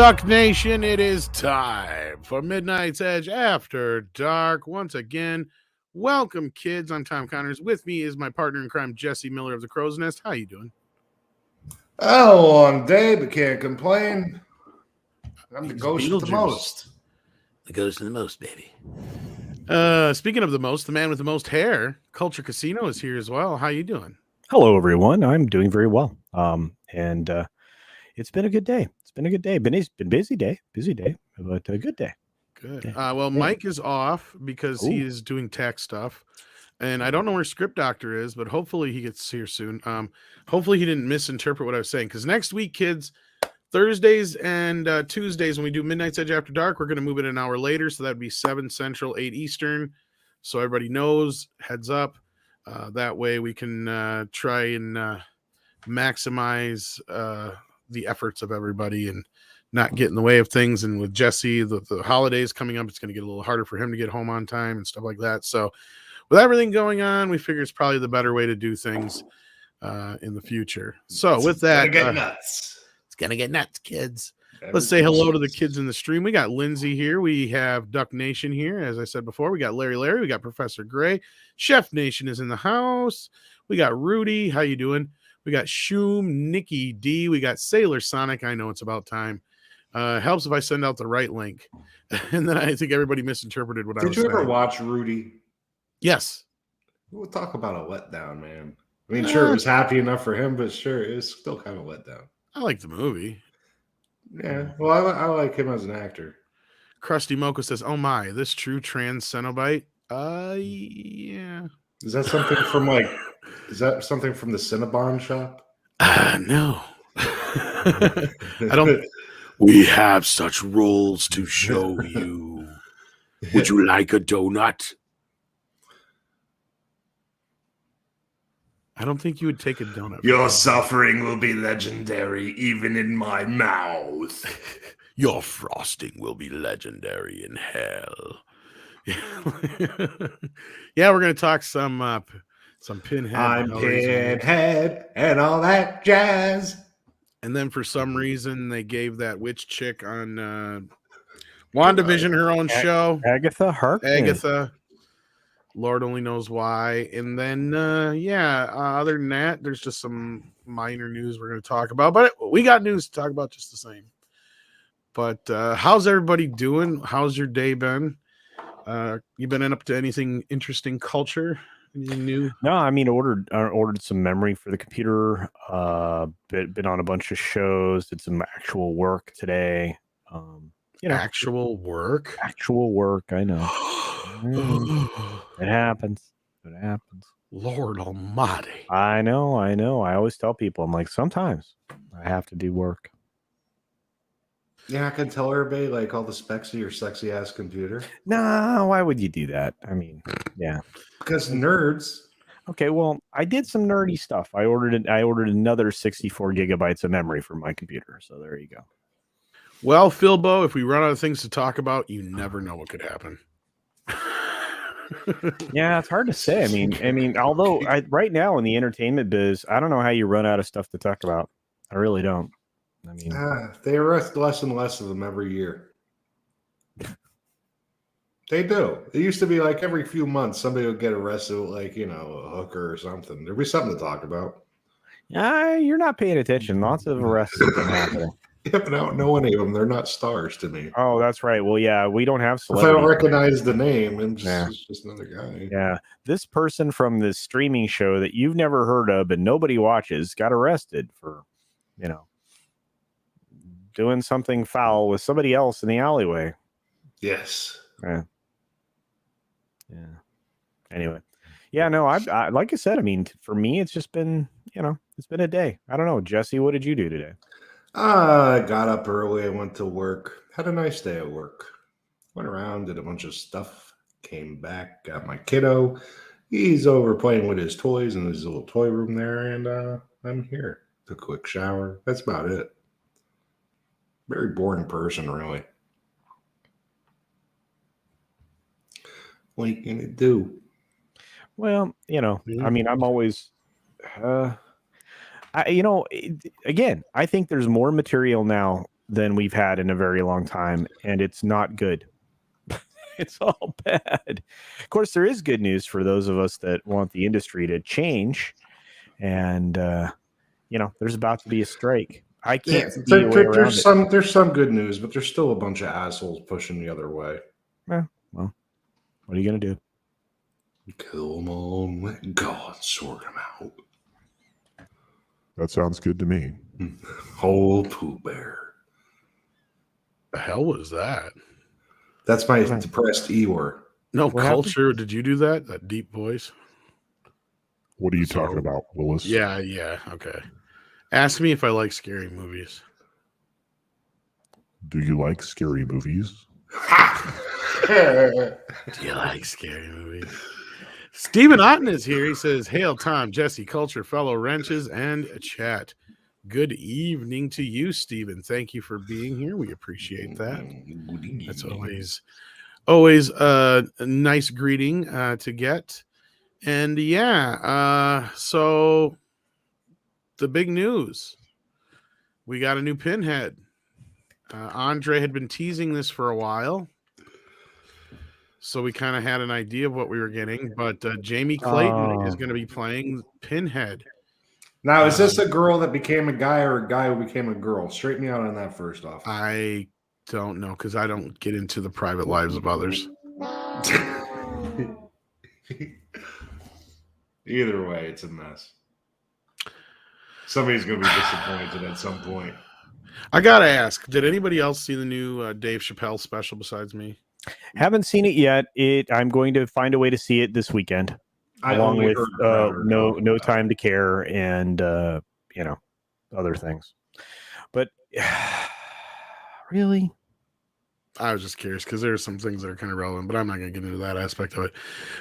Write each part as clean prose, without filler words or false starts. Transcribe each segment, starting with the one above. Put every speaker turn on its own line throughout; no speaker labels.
Duck Nation, it is time for Midnight's Edge After Dark. Once again, welcome, kids. I'm Tom Connors. With me is my partner in crime, Jesse Miller of the Crow's Nest. How you doing?
A long day, but can't complain. I'm the ghost of the most.
The ghost of the most, baby. Speaking of the most, the man with the most hair, Culture Casino, is here as well. How you doing?
Hello, everyone. I'm doing very well. And it's been a good day. It's been a good day. It's been busy day, but a good day.
Good. Well, Mike is off because he is doing tech stuff. And I don't know where Script Doctor is, but hopefully he gets here soon. Hopefully he didn't misinterpret what I was saying. Because next week, kids, Thursdays and Tuesdays, when we do Midnight's Edge After Dark, we're going to move it an hour later. So that would be 7 Central, 8 Eastern. So everybody knows, heads up. That way we can try and maximize the efforts of everybody and not get in the way of things. And with Jesse, the holidays coming up, it's going to get a little harder for him to get home on time and stuff like that. So with everything going on, we figure it's probably the better way to do things in the future. So with that,
it's gonna get nuts.
It's going to get nuts, kids. Let's say hello to the kids in the stream. We got Lindsay here. We have Duck Nation here. As I said before, we got Larry. We got Professor Gray. Chef Nation is in the house. We got Rudy. How you doing? We got Shoom, Nikki D. We got Sailor Sonic. I know it's about time. Helps if I send out the right link. And then I think everybody misinterpreted what I was saying.
Did you ever watch Rudy?
Yes.
We'll talk about a letdown, man. I mean, sure, it was happy enough for him, but sure, it was still kind of a letdown.
I like the movie.
Yeah, well, I like him as an actor.
Krusty Mocha says, "Oh my, this true trans Cenobite." Yeah.
Is that something from the Cinnabon shop?
No. I don't. We have such roles to show you. Would you like a donut? I don't think you would take a donut.
Your suffering will be legendary even in my mouth.
Your frosting will be legendary in hell. Yeah, we're going to talk some Pinhead.
I'm Pinhead and all that jazz.
And then for some reason, they gave that witch chick on WandaVision her own show.
Agatha Harkness.
Agatha. Lord only knows why. And then, other than that, there's just some minor news we're going to talk about. But we got news to talk about just the same. But how's everybody doing? How's your day been? You been up to anything interesting culture? Anything new?
No, I mean, ordered some memory for the computer. Been on a bunch of shows. Did some actual work today.
Actual work.
I know. It happens.
Lord Almighty.
I know. I always tell people, I'm like, sometimes I have to do work.
Yeah, I can tell everybody like all the specs of your sexy ass computer.
No, why would you do that? I mean, yeah.
Because nerds.
Okay, well, I did some nerdy stuff. I ordered another 64 gigabytes of memory for my computer. So there you go.
Well, Philbo, if we run out of things to talk about, you never know what could happen.
Yeah, it's hard to say. I mean, although right now in the entertainment biz, I don't know how you run out of stuff to talk about. I really don't. I mean,
they arrest less and less of them every year. They do. It used to be like every few months somebody would get arrested with like, a hooker or something. There'd be something to talk about.
You're not paying attention. Lots of arrests have been happening.
Yeah, but I don't know any of them. They're not stars to me.
Oh, that's right. Well, yeah, we don't have
celebrities. If I don't recognize the name, it's just another guy.
Yeah. This person from this streaming show that you've never heard of and nobody watches got arrested for, doing something foul with somebody else in the alleyway.
Yes.
Yeah. Anyway. Yeah, no, I like I said, I mean, for me, it's just been, it's been a day. I don't know. Jesse, what did you do today?
I got up early. I went to work. Had a nice day at work. Went around, did a bunch of stuff. Came back, got my kiddo. He's over playing with his toys in his little toy room there, and I'm here. Took a quick shower. That's about it. Very boring person, really. What are you gonna do?
Well, I mean, I'm always again, I think there's more material now than we've had in a very long time, and it's not good. It's all bad. Of course, there is good news for those of us that want the industry to change, and there's about to be a strike. I can't see a way around it.
There's some good news, but there's still a bunch of assholes pushing the other way.
Well, what are you gonna do?
Kill them all and let God sort them out.
That sounds good to me.
Whole Pooh Bear.
The hell was that?
That's my depressed Eeyore.
No,
What
Culture.
happened?
Did you do that? That deep voice?
What are you talking about, Willis?
Yeah. Okay. Ask me if I like scary movies.
Do you like scary movies?
Do you like scary movies? Stephen Otten is here. He says, "Hail, Tom, Jesse, Culture, fellow wrenches, and chat. Good evening to you, Stephen. Thank you for being here. We appreciate that. That's always a nice greeting to get. And so the big news. We got a new Pinhead. Andre had been teasing this for a while, so we kind of had an idea of what we were getting. But Jamie Clayton is going to be playing Pinhead.
Now, is this a girl that became a guy or a guy who became a girl? Straighten me out on that first off.
I don't know, because I don't get into the private lives of others.
Either way, it's a mess. Somebody's going to be disappointed at some point.
I gotta ask, did anybody else see the new Dave Chappelle special besides me?
Haven't seen it yet. I'm going to find a way to see it this weekend, along with No Time to Care and other things. But really,
I was just curious because there are some things that are kind of relevant, but I'm not going to get into that aspect of it.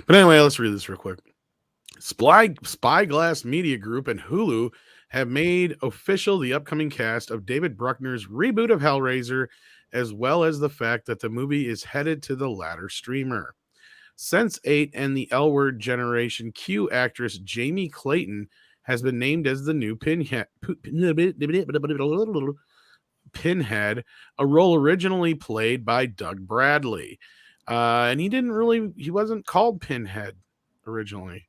But anyway, let's read this real quick. Spyglass Media Group and Hulu have made official the upcoming cast of David Bruckner's reboot of Hellraiser, as well as the fact that the movie is headed to the latter streamer. Sense8 and the L Word Generation Q actress Jamie Clayton has been named as the new Pinhead, a role originally played by Doug Bradley. And he wasn't called Pinhead originally.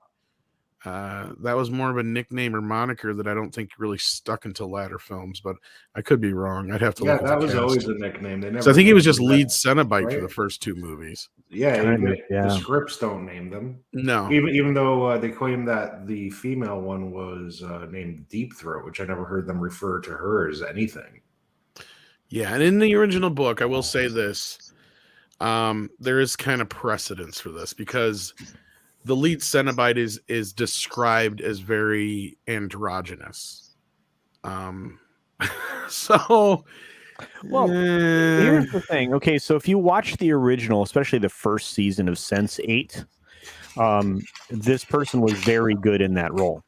That was more of a nickname or moniker that I don't think really stuck into latter films, but I could be wrong. I'd have to look at the
that was
cast.
always a nickname.
So I think he was just lead Cenobite for the first two movies.
Yeah, the scripts don't name them.
No.
Even though they claim that the female one was named Deep Throat, which I never heard them refer to her as anything.
Yeah, and in the original book, I will say this. There is kind of precedence for this because the lead Cenobite is described as very androgynous. So,
here's the thing. Okay, so if you watch the original, especially the first season of Sense8, this person was very good in that role.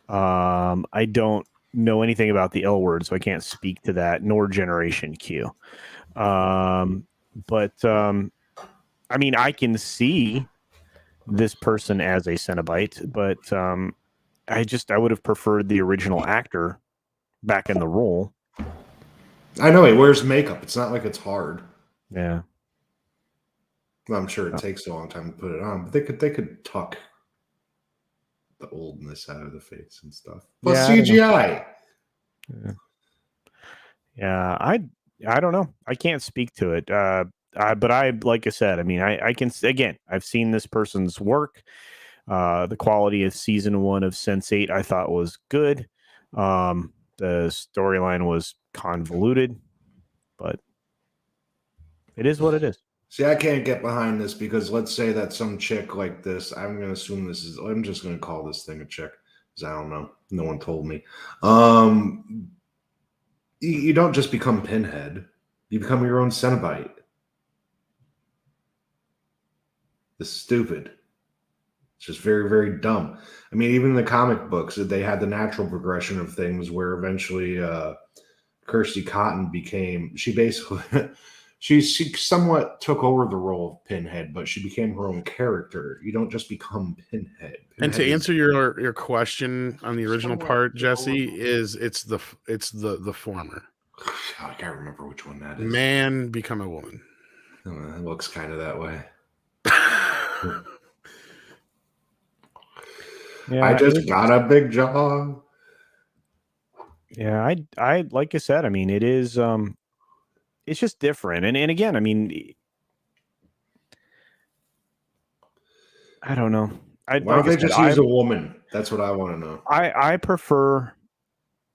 I don't know anything about the L Word, so I can't speak to that, nor Generation Q. I mean, I can see this person as a Cenobite, but I would have preferred the original actor back in the role.
I know he wears makeup. It's not like it's hard.
Yeah.
Well, I'm sure it takes a long time to put it on, but they could tuck the oldness out of the face and stuff. Plus CGI.
Yeah, I don't know. I can't speak to it. But like I said, I mean, I can, again, I've seen this person's work. The quality of season 1 of Sense8 I thought was good. The storyline was convoluted, but it is what it is.
See, I can't get behind this because let's say that some chick like this, I'm going to assume I'm just going to call this thing a chick because I don't know. No one told me. You don't just become Pinhead. You become your own Cenobite. It's stupid. It's just very, very dumb. I mean, even in the comic books, they had the natural progression of things where eventually Kirsty Cotton she somewhat took over the role of Pinhead, but she became her own character. You don't just become Pinhead.
And to answer your question on the original part, Jesse, it's the former.
I can't remember which one that is.
Man Become a Woman.
It looks kind of that way.
Yeah,
I just got a big jaw.
Yeah, I like I said, I mean, it is it's just different. And again, I mean, I don't know.
Why don't they just use a woman? That's what I want to know.
I prefer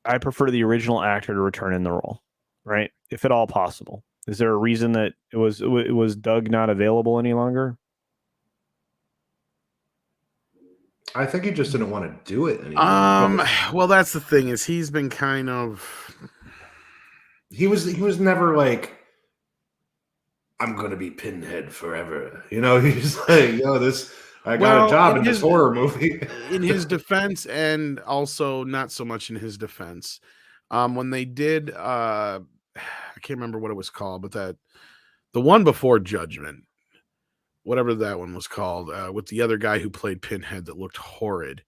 the original actor to return in the role, right? If at all possible. Is there a reason that it was Doug not available any longer?
I think he just didn't want to do it anymore.
Well, that's the thing, is he's been kind of,
he was never like, I'm gonna be Pinhead forever. You know, he's like, I got a job in this horror movie.
In his defense, and also not so much in his defense. When they did, I can't remember what it was called, but the one before Judgment, whatever that one was called, with the other guy who played Pinhead that looked horrid.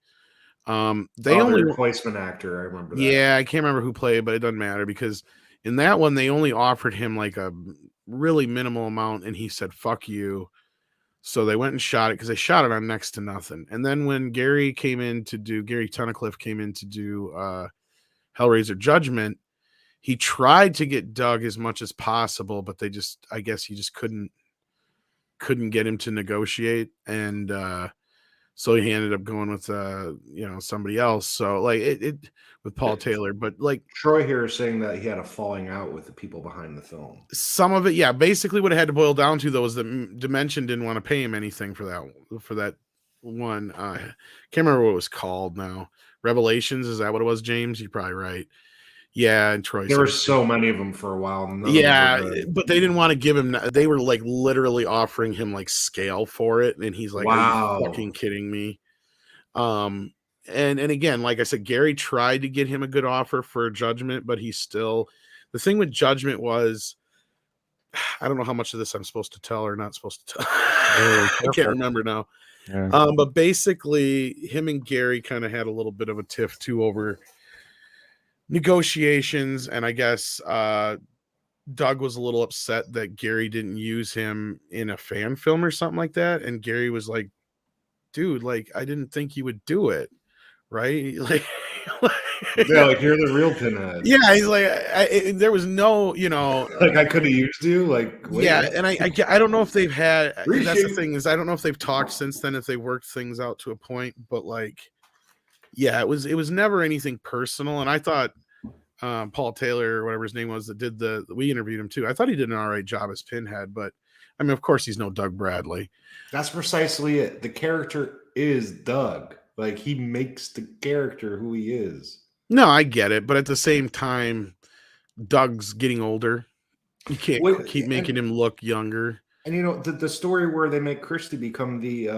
They only
replacement actor. I remember that.
Yeah, I can't remember who played, but it doesn't matter, because in that one they only offered him like a really minimal amount, and he said "fuck you." So they went and shot it, because they shot it on next to nothing. And then when Gary Tunnicliffe came in to do Hellraiser Judgment, he tried to get Doug as much as possible, but I guess he just couldn't get him to negotiate. And so he ended up going with somebody else. So like it with Paul Taylor, but like
Troy here is saying that he had a falling out with the people behind the film.
Some of it, yeah. Basically, what it had to boil down to, though, was that Dimension didn't want to pay him anything for that one. Can't remember what it was called now. Revelations, is that what it was, James? You're probably right. Yeah, and Troy.
There were so many of them for a while.
Yeah, but they didn't want to give him. They were like literally offering him like scale for it, and he's like,
"Wow,
are you fucking kidding me?" And again, like I said, Gary tried to get him a good offer for Judgment, but the thing with Judgment was, I don't know how much of this I'm supposed to tell or not supposed to tell. I can't remember now.
Yeah.
But basically, him and Gary kind of had a little bit of a tiff too over negotiations, and I guess Doug was a little upset that Gary didn't use him in a fan film or something like that, and Gary was like, dude, like, I didn't think you would do it, right? Like,
yeah, like, you're the real Pinhead.
Yeah, he's like, there was no,
like, I could have used you, like, wait.
Yeah, and I don't know if they've had. That's the thing, is I don't know if they've talked since then, if they worked things out to a point, but like, yeah, it was never anything personal, and I thought Paul Taylor, or whatever his name was, that did we interviewed him too. I thought he did an all right job as Pinhead, but I mean, of course, he's no Doug Bradley.
That's precisely it. The character is Doug. Like, he makes the character who he is.
No, I get it, but at the same time, Doug's getting older. You can't keep making him look younger.
And the story where they make Christy become the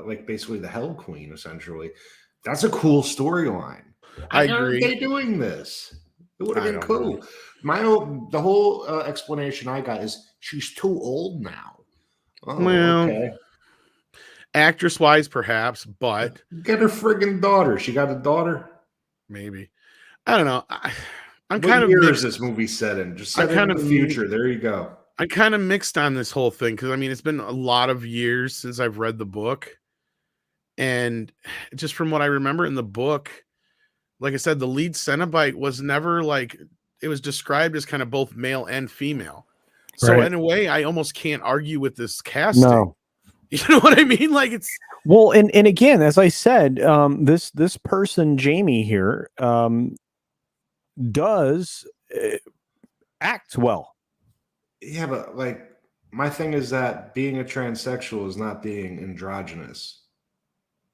like basically the Hell Queen, essentially. That's a cool storyline.
I agree.
How are they doing this? It would have been cool. The whole explanation I got is she's too old now. Oh,
well,
okay.
Actress-wise, perhaps, but
get her friggin' daughter. She got a daughter?
Maybe. I don't know. I'm
what
kind of
year
mixed.
Is this movie set in? Just set in the future. There you go.
I'm kind of mixed on this whole thing, because I mean, it's been a lot of years since I've read the book, and just from what I remember in the book, like I said, the lead Cenobite was never like, it was described as kind of both male and female. So in a way, I almost can't argue with this casting. No. You know what I mean? Like, it's
well, and again, as I said, this person Jamie here does act well.
Yeah, but like, my thing is that being a transsexual is not being androgynous.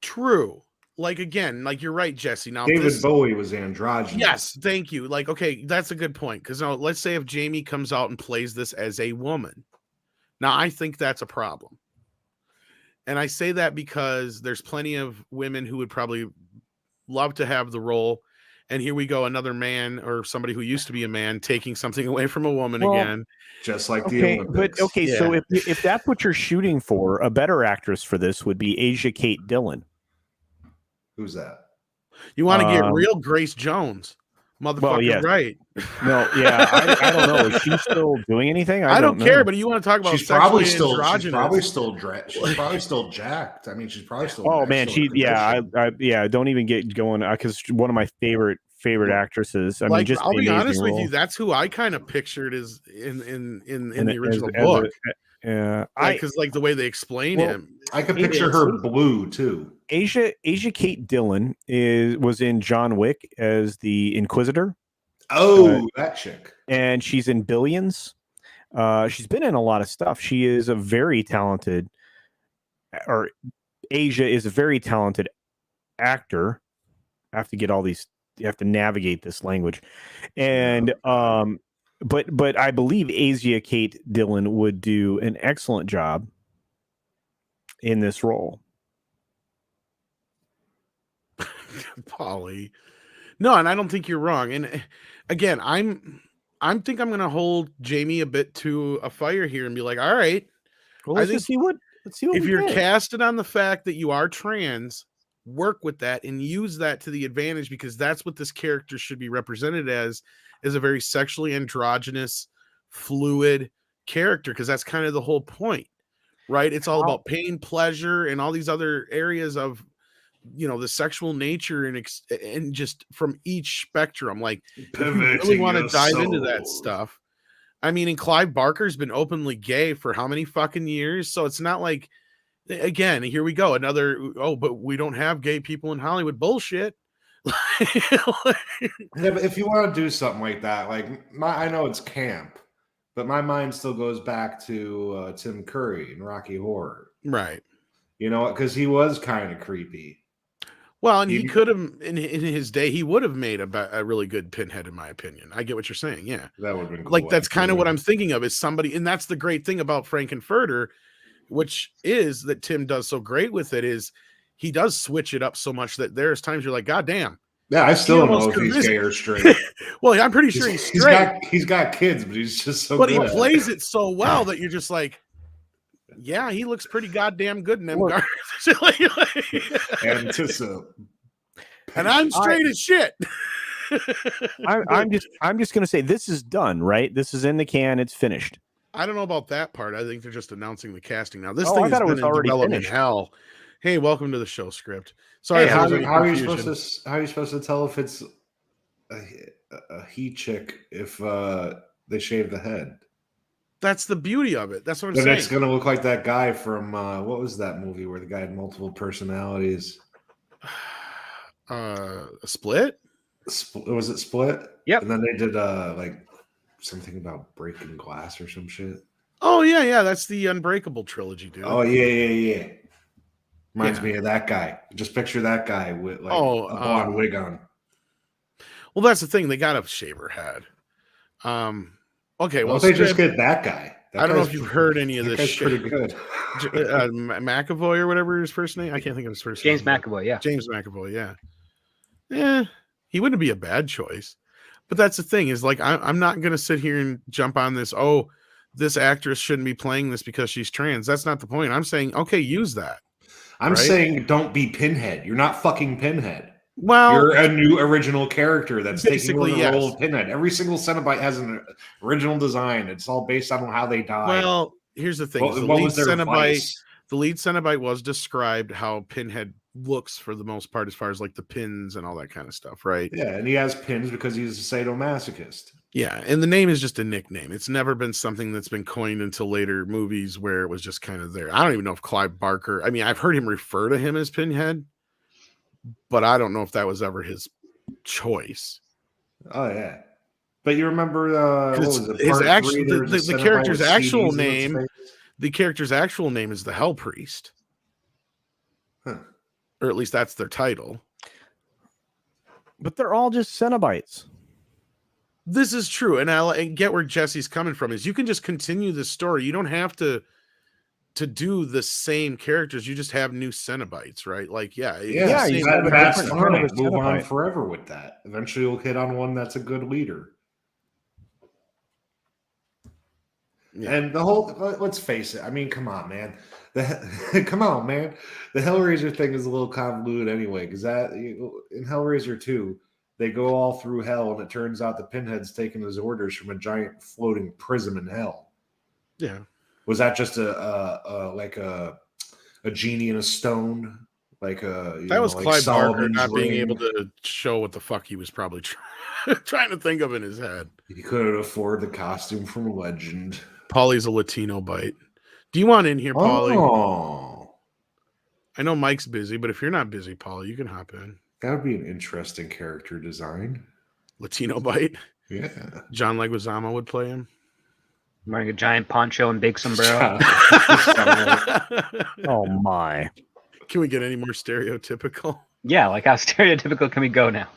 True. Like, again, like, you're right, Jesse. Now,
David Bowie was androgynous.
Yes, thank you. Like, okay, that's a good point. Because now, let's say if Jamie comes out and plays this as a woman. Now, I think that's a problem. And I say that because there's plenty of women who would probably love to have the role. And here we go, another man or somebody who used to be a man taking something away from a woman again.
Just like the Olympics.
But okay, so if that's what you're shooting for, a better actress for this would be Asia Kate Dillon.
Who's that?
You want to get real Grace Jones. Motherfucker,
yes.
right?
No, yeah, I don't know. Is she still doing anything?
I don't care,
know.
but you want to talk about
She's probably
sexually
still
androgynous.
she's probably still jacked. I mean, she's probably still
Oh
in
man,
excellent condition.
yeah. Don't even get going because one of my favorite actresses. I mean,
Like,
just
I'll
the
be
amazing
honest with
role.
you, that's who I kind of pictured as in
And
the original book. Because like the way they explain him,
I could picture her blue too.
Asia Kate Dillon was in John Wick as the Inquisitor.
Oh, that chick.
And she's in Billions. She's been in a lot of stuff. She is a very talented, or Asia is a very talented actor. I have to get all these. You have to navigate this language, and but I believe Asia Kate Dillon would do an excellent job in this role.
Polly. No, and I don't think you're wrong. And again, I think I'm going to hold Jamie a bit to a fire here and be like, all right.
Well, let's see what
if you're casted on the fact that you are trans, work with that and use that to the advantage, because that's what this character should be represented as a very sexually androgynous, fluid character, because that's kind of the whole point, right? It's all about pain, pleasure, and all these other areas of, you know, the sexual nature and just from each spectrum. Like, if you really want to dive into that stuff, I mean, and Clive Barker's been openly gay for how many fucking years? So it's not like, again, here we go, another, oh, but we don't have gay people in Hollywood bullshit.
Yeah, but if you want to do something like that, like I know it's camp, but my mind still goes back to Tim Curry in Rocky Horror,
right?
You know, because he was kind of creepy.
Well, and he could have, in his day, he would have made a really good Pinhead, in my opinion. I get what you're saying. Yeah,
that would have been cool,
like that's kind of what I'm thinking of, is somebody, and that's the great thing about Frankenfurter, which is that Tim does so great with it, is he does switch it up so much that there's times you're like, God damn.
Yeah, I still don't know if he's gay or straight.
Well, I'm pretty sure he's straight.
He's got kids, but he's just so
good.
But
he plays it so well that you're just like, yeah, he looks pretty goddamn good in them guards. And I'm straight as shit.
I'm just gonna say this is done, right? This is in the can, it's finished.
I don't know about that part. I think they're just announcing the casting now. This thing
has been
in development hell. Hey, welcome to the show script. Sorry,
how are you supposed to tell if it's a he chick if they shave the head?
That's the beauty of it. That's what I'm saying.
It's going to look like that guy from what was that movie where the guy had multiple personalities?
Split?
Was it Split?
Yep.
And then they did like something about breaking glass or some shit.
Oh yeah. That's the Unbreakable trilogy, dude.
Oh yeah. Reminds me of that guy. Just picture that guy with like a blonde wig on.
Well, that's the thing. They got to shave her head. Okay, well,
they just get that guy.
I don't know if you've heard any of this shit.
Pretty good.
McAvoy or whatever his first name. I can't think of his first
name. James McAvoy, yeah.
James McAvoy, yeah. Yeah, he wouldn't be a bad choice. But that's the thing, is like, I'm not going to sit here and jump on this, oh, this actress shouldn't be playing this because she's trans. That's not the point. I'm saying, okay, use that.
I'm saying don't be Pinhead. You're not fucking Pinhead.
Well,
you're a new original character that's taking over the role of Pinhead. Every single Cenobite has an original design. It's all based on how they died.
Well, here's the thing: the lead Cenobite was described how Pinhead looks for the most part, as far as like the pins and all that kind of stuff, right?
Yeah, and he has pins because he's a sadomasochist.
Yeah, and the name is just a nickname. It's never been something that's been coined until later movies where it was just kind of there. I don't even know if Clive Barker. I mean, I've heard him refer to him as Pinhead, but I don't know if that was ever his choice.
Oh yeah, but you remember what was it?
His the character's actual name. The character's actual name is the Hell Priest, or at least that's their title.
But they're all just Cenobites.
This is true, and I get where Jesse's coming from. Is you can just continue the story. You don't have to do the same characters. You just have new Cenobites, right? Like,
that's fine. Move on forever with that. Eventually, you'll hit on one that's a good leader. Yeah. And the whole, let's face it. I mean, come on, man. Come on, man. The Hellraiser thing is a little convoluted anyway, because that in Hellraiser 2, They go all through hell, and it turns out the Pinhead's taking his orders from a giant floating prism in hell.
Yeah.
Was that just a genie in a stone? Like
that was
like
Clive Barker
Solomon's
not being
ring?
able to show what the fuck he was probably trying to think of in his head.
He couldn't afford the costume from Legend.
Paulie's a Latino bite. Do you want in here, Paulie?
Oh,
I know Mike's busy, but if you're not busy, Paulie, you can hop in.
that would be an interesting character design.
Latino bite.
Yeah.
John Leguizamo would play him.
Wearing a giant poncho and big sombrero.
Oh my!
Can we get any more stereotypical?
Yeah, like how stereotypical can we go now?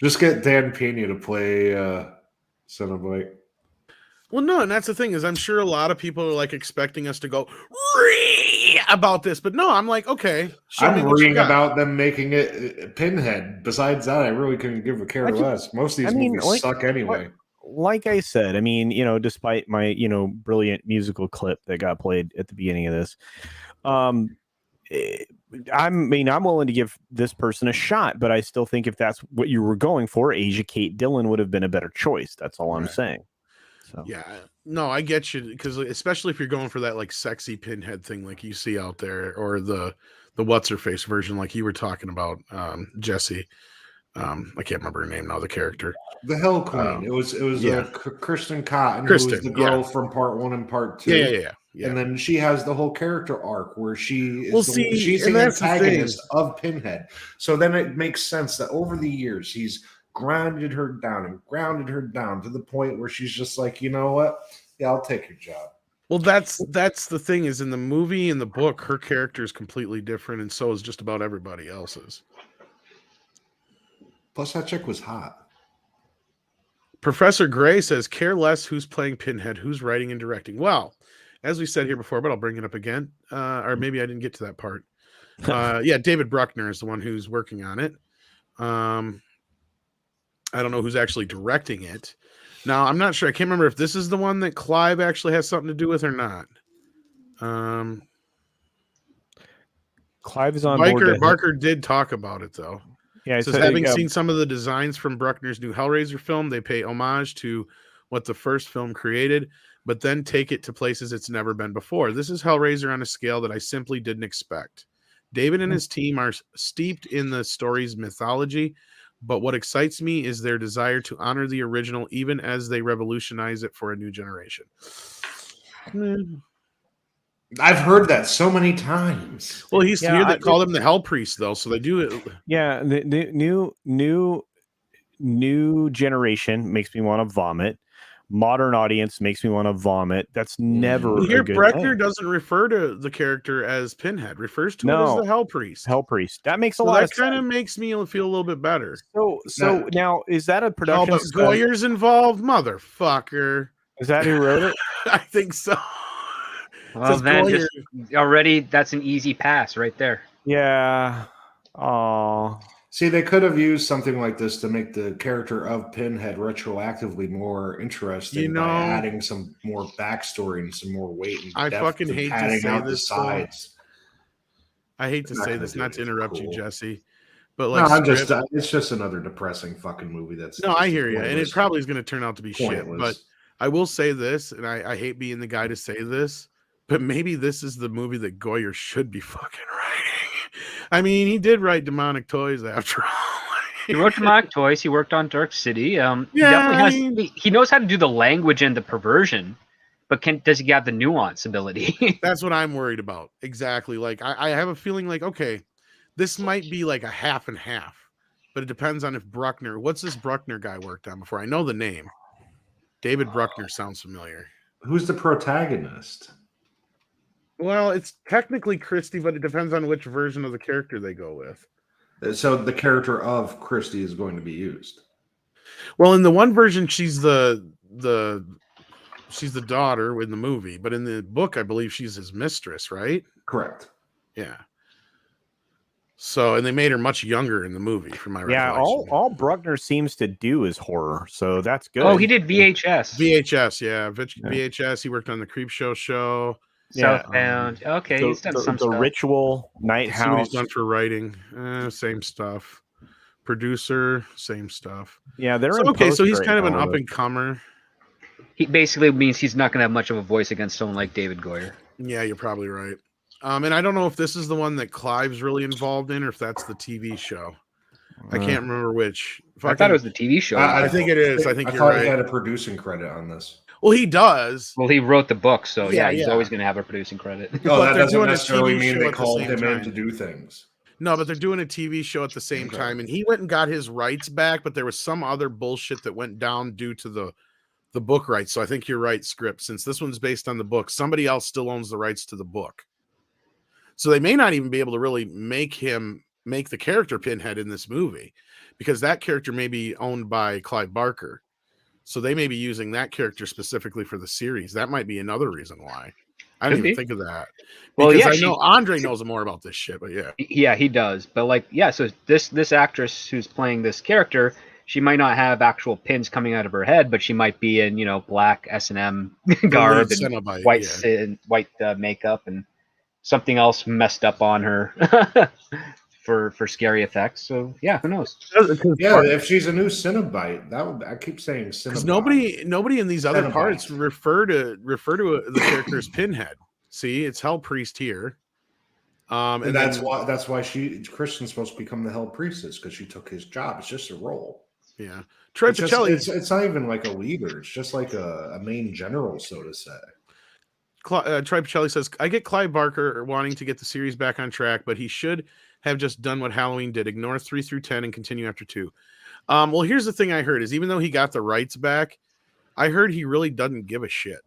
Just get Dan Pena to play Cenobite.
Well, no, and that's the thing is I'm sure a lot of people are like expecting us to go "Ree!" about this, but no, I'm like, okay.
I'm reading about them making it Pinhead. Besides that, I really couldn't give a care less. Most of these movies suck anyway.
Like I said, I mean, despite my, brilliant musical clip that got played at the beginning of this, I'm willing to give this person a shot, but I still think if that's what you were going for, Asia Kate Dillon would have been a better choice. That's all I'm saying. So
yeah, no, I get you, because especially if you're going for that like sexy Pinhead thing like you see out there, or the what's her face version like you were talking about, Jesse. I can't remember her name now. The character,
the Hell Queen. It was Kristen Cotton, who was the girl from part 1 and part 2.
Yeah.
And then she has the whole character arc where she is she's the antagonist of Pinhead. So then it makes sense that over the years he's grounded her down to the point where she's just like, you know what? Yeah, I'll take your job.
Well, that's the thing is in the movie and the book, her character is completely different, and so is just about everybody else's.
Plus, that chick was hot.
Professor Gray says, care less who's playing Pinhead, who's writing and directing. Well, as we said here before, but I'll bring it up again. Or maybe I didn't get to that part. David Bruckner is the one who's working on it. I don't know who's actually directing it. Now, I'm not sure. I can't remember if this is the one that Clive actually has something to do with or not.
Clive is on board.
Barker did talk about it, though.
Yeah,
says, having seen some of the designs from Bruckner's new Hellraiser film, they pay homage to what the first film created, but then take it to places it's never been before. This is Hellraiser on a scale that I simply didn't expect. David and his team are steeped in the story's mythology, but what excites me is their desire to honor the original, even as they revolutionize it for a new generation.
I've heard that so many times.
Well, he's here that called him the Hell Priest, though, so they do it.
Yeah, the new generation makes me want to vomit. Modern audience makes me want to vomit. That's never
here.
A good
Bruckner
thing.
doesn't refer to the character as Pinhead; refers to it as the Hell Priest.
Hell Priest. That makes a lot of sense.
That kind of makes me feel a little bit better.
So now is that a production?
But Goyer's involved, motherfucker.
Is that who wrote it?
I think so.
Well, then already that's an easy pass right there.
Yeah. Oh.
See, they could have used something like this to make the character of Pinhead retroactively more interesting by adding some more backstory and some more weight and depth.
I fucking hate to say this.
Sides.
I hate to say this, not to interrupt you, Jesse, but like,
it's just another depressing fucking movie.
I hear you, and it probably is going to turn out to be
pointless.
Shit. But I will say this, and I hate being the guy to say this, but maybe this is the movie that Goyer should be fucking writing. I mean, he did write Demonic Toys after all.
He wrote Demonic Toys. He worked on Dark City. He definitely has. He knows how to do the language and the perversion, but does he have the nuance ability?
That's what I'm worried about. Exactly. Like I have a feeling like, okay, this might be like a half and half, but it depends on if Bruckner. What's this Bruckner guy worked on before? I know the name. David Bruckner sounds familiar.
Who's the protagonist?
Well, it's technically Christie, but it depends on which version of the character they go with.
So the character of Christie is going to be used.
Well, in the one version, she's the daughter in the movie, but in the book, I believe she's his mistress, right?
Correct.
Yeah. So, and they made her much younger in the movie, from my recollection.
All Bruckner seems to do is horror, so that's good.
Oh, he did VHS.
VHS. He worked on the Creepshow show.
Southbound. Okay, he's done some stuff.
The Ritual, Night House.
He's done for writing. Same stuff. producer, same stuff.
Yeah, they're
So,
in
okay. So
post
he's
right
kind of an
now,
up and comer.
He basically means he's not going to have much of a voice against someone like David Goyer.
Yeah, you're probably right. And I don't know if this is the one that Clive's really involved in, or if that's the TV show. I can't remember which.
I thought it was the TV show.
I think it is. I think
I
you're
thought
right.
he had a producing credit on this.
Well, he does.
Well, he wrote the book, so
Yeah,
he's
yeah.
always going to have a producing credit.
Oh,
But
that
they're
doesn't
doing a
necessarily
TV
mean
show
they
at the
called
same
him in
time.
to do things.
No, but they're doing a TV show at the same
Okay.
time, and he went and got his rights back, but there was some other bullshit that went down due to the book rights. So I think you're right, Script. Since this one's based on the book, somebody else still owns the rights to the book. So they may not even be able to really make the character Pinhead in this movie, because that character may be owned by Clive Barker. So they may be using that character specifically for the series. That might be another reason why. I didn't even think of that.
Well,
Because
yeah,
I know Andre knows more about this shit, but yeah.
Yeah, he does. But like, yeah, so this actress who's playing this character, she might not have actual pins coming out of her head, but she might be in, black S&M garb and
Cenobite,
white makeup and something else messed up on her for scary effects. So yeah, who knows?
Yeah, if she's a new Cenobite, I keep saying Cenobite.
Because nobody in these other
Cenobites.
parts refer to the character as Pinhead. See, it's Hell Priest here.
And that's why Christian's supposed to become the Hell Priestess, because she took his job. It's just a role.
Yeah. Troy Pacelli.
It's not even like a leader. It's just like a main general, so to say.
Troy Pacelli says, I get Clive Barker wanting to get the series back on track, but he should have just done what Halloween did. Ignore 3 through 10 and continue after 2. Well, here's the thing I heard is, even though he got the rights back, I heard he really doesn't give a shit.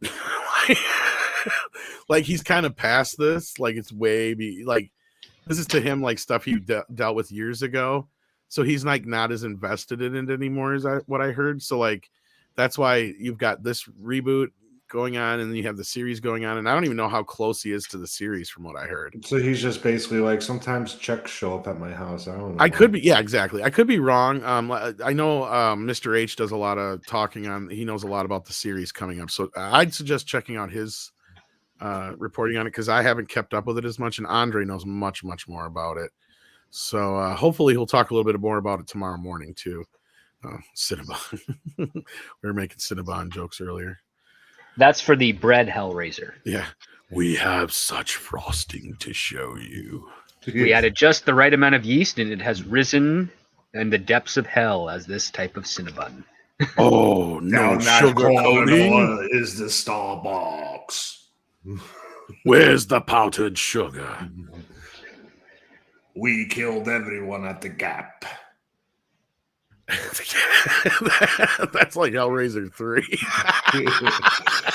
Like he's kind of past this. Like it's this is to him like stuff he dealt with years ago. So he's like not as invested in it anymore, is what I heard. So like that's why you've got this reboot going on, and then you have the series going on, and I don't even know how close he is to the series from what I heard.
So he's just basically like, sometimes checks show up at my house. I don't know.
I could be, yeah, exactly. I could be wrong. I know Mr. H does a lot of talking on. He knows a lot about the series coming up, so I'd suggest checking out his reporting on it, because I haven't kept up with it as much, and Andre knows much more about it. So hopefully he'll talk a little bit more about it tomorrow morning too. Cinnabon. We were making Cinnabon jokes earlier.
That's for the bread Hellraiser.
Yeah. We have such frosting to show you.
We added just the right amount of yeast, and it has risen in the depths of hell as this type of Cinnabon.
Oh, no sugar coating.
Is the Starbucks.
Where's the powdered sugar?
We killed everyone at the Gap.
That's like Hellraiser 3.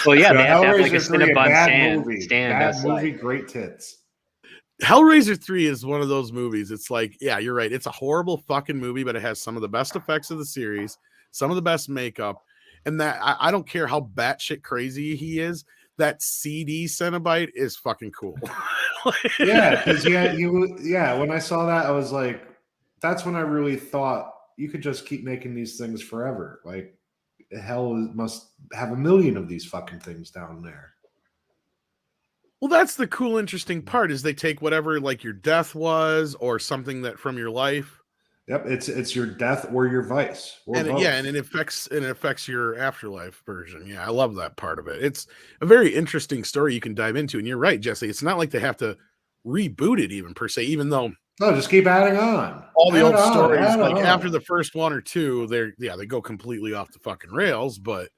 Well, yeah, they have to have
Hellraiser
like a
3,
Cinnabon stand.
Bad
That's
movie,
like,
great tits.
Hellraiser 3 is one of those movies. It's like, yeah, you're right. It's a horrible fucking movie, but it has some of the best effects of the series, some of the best makeup, and that I don't care how batshit crazy he is. That CD Cenobite is fucking cool.
Yeah, because when I saw that, I was like, that's when I really thought you could just keep making these things forever. Like, hell must have 1 million of these fucking things down there.
Well, that's the cool, interesting part, is they take whatever like your death was or something that from your life.
Yep, it's your death or your vice. Or
And
both.
yeah, and it affects your afterlife version. Yeah, I love that part of it. It's a very interesting story you can dive into. And you're right, Jesse. It's not like they have to reboot it even per se, even though
no, just keep adding on.
all the old stories,
like
after the first one or two, they go completely off the fucking rails. But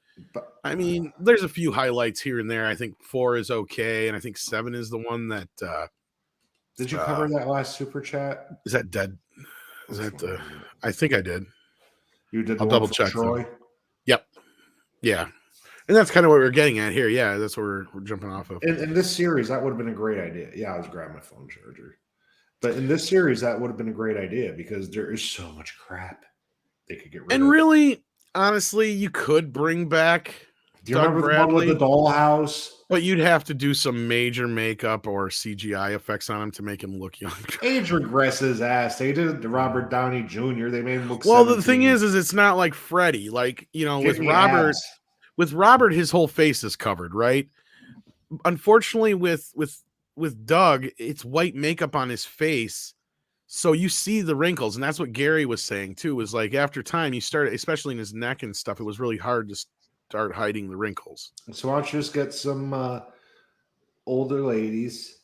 I mean, there's a few highlights here and there. I think 4 is okay, and I think 7 is the one that
did you cover that last super chat?
Is that dead? Is that the? I think I did.
You did.
I'll double check. Troy. Yep. Yeah, and that's kind of what we're getting at here. Yeah, that's what we're jumping off of.
In this series, that would have been a great idea. Yeah, I was grabbing my phone charger. But in this series, that would have been a great idea, because there is so much crap they could get rid of.
And really, honestly, you could bring back
Do you
Doug
remember
Bradley,
the one with the dollhouse?
But you'd have to do some major makeup or CGI effects on him to make him look younger.
Age regresses ass. They did Robert Downey Jr. They made him look.
Well,
17.
the thing is it's not like Freddy. Like,
Give
with
me
Robert,
abs.
his whole face is covered, right? Unfortunately, with Doug, it's white makeup on his face, So you see the wrinkles, and that's what Gary was saying too. Was like after time, you started, especially in his neck and stuff. It was really hard to start hiding the wrinkles.
So why don't you just get some older ladies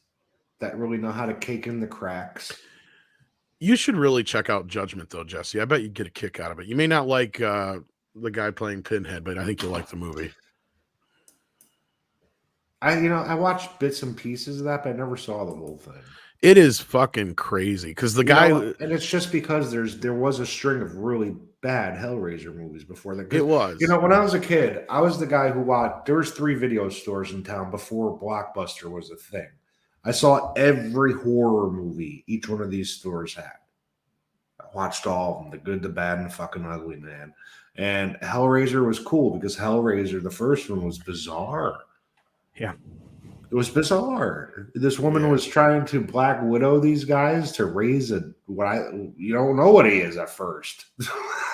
that really know how to cake in the cracks?
You should really check out Judgment, though, Jesse. I bet you'd get a kick out of it. You may not like the guy playing Pinhead, but I think you'll like the movie.
I watched bits and pieces of that, but I never saw the whole thing.
It is fucking crazy because the guy,
and it's just because there was a string of really bad Hellraiser movies before that.
It was.
When I was a kid, I was the guy who watched. There was 3 video stores in town before Blockbuster was a thing. I saw every horror movie each one of these stores had. I watched all of them, the good, the bad, and the fucking ugly, man. And Hellraiser was cool because Hellraiser, the first one, was bizarre.
Yeah.
It was bizarre. This woman was trying to Black Widow these guys to raise you don't know what he is at first.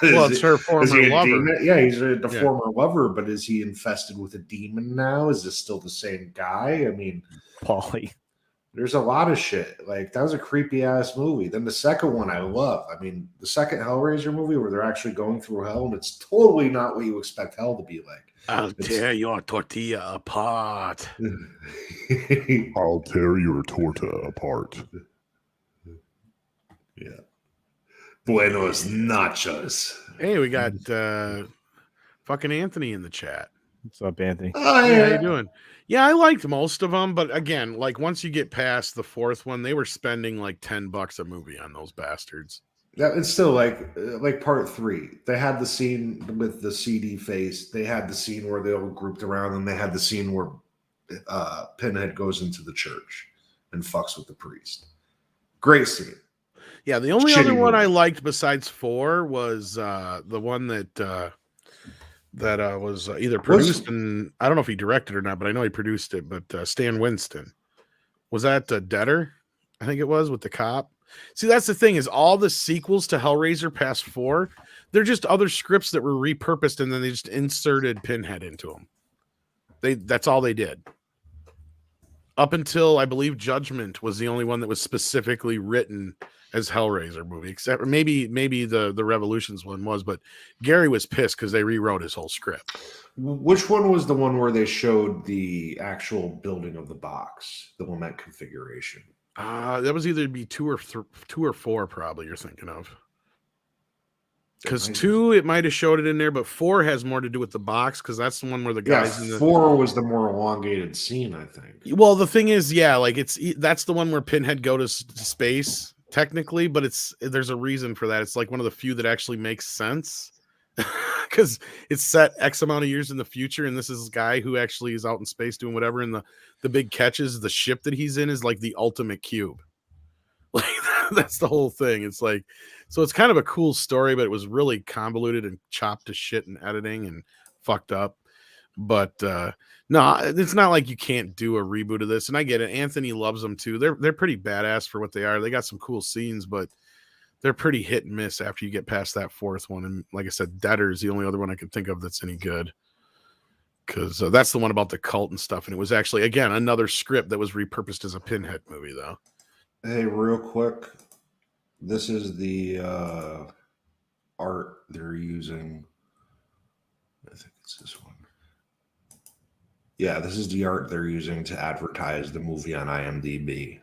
Well, it's her former lover.
Demon? Yeah, he's the former lover, but is he infested with a demon now? Is this still the same guy? I mean,
Paulie.
There's a lot of shit. Like, that was a creepy ass movie. Then the second one I love. I mean, the second Hellraiser movie where they're actually going through hell, and it's totally not what you expect hell to be like.
I'll tear your tortilla apart.
I'll tear your torta apart.
Yeah. Buenos nachos.
Hey, we got fucking Anthony in the chat.
What's up, Anthony?
Oh,
yeah. How you doing? Yeah, I liked most of them, but again, like once you get past the 4th one, they were spending like $10 a movie on those bastards.
That it's still like part 3. They had the scene with the CD face. They had the scene where they all grouped around, and they had the scene where Pinhead goes into the church and fucks with the priest. Great scene.
Yeah, the only other one I liked besides 4 was the one that was either produced and I don't know if he directed or not, but I know he produced it. But Stan Winston, was that Deader? I think it was, with the cop. See, that's the thing, is all the sequels to Hellraiser past 4, they're just other scripts that were repurposed and then they just inserted Pinhead into them. That's all they did. Up until I believe Judgment was the only one that was specifically written as Hellraiser movie, except maybe the Revolutions one was, but Gary was pissed because they rewrote his whole script.
Which one was the one where they showed the actual building of the box, the lament configuration?
That was either be 2 or 4, probably you're thinking of. Because 2, it might have showed it in there, but 4 has more to do with the box because that's the one where the guys in the
4 was the more elongated scene, I think.
Well, the thing is, that's the one where Pinhead go to space. Technically, but there's a reason for that. It's like one of the few that actually makes sense because it's set X amount of years in the future, and this is a guy who actually is out in space doing whatever. And the big catch is the ship that he's in is like the ultimate cube. Like that's the whole thing. It's like, so it's kind of a cool story, but it was really convoluted and chopped to shit in editing and fucked up. But no, it's not like you can't do a reboot of this. And I get it. Anthony loves them too. They're pretty badass for what they are. They got some cool scenes, but they're pretty hit and miss after you get past that 4th one. And like I said, Deader is the only other one I can think of that's any good. Because that's the one about the cult and stuff. And it was actually, again, another script that was repurposed as a Pinhead movie, though.
Hey, real quick. This is the art they're using. I think it's this one. Yeah, this is the art they're using to advertise the movie on IMDb.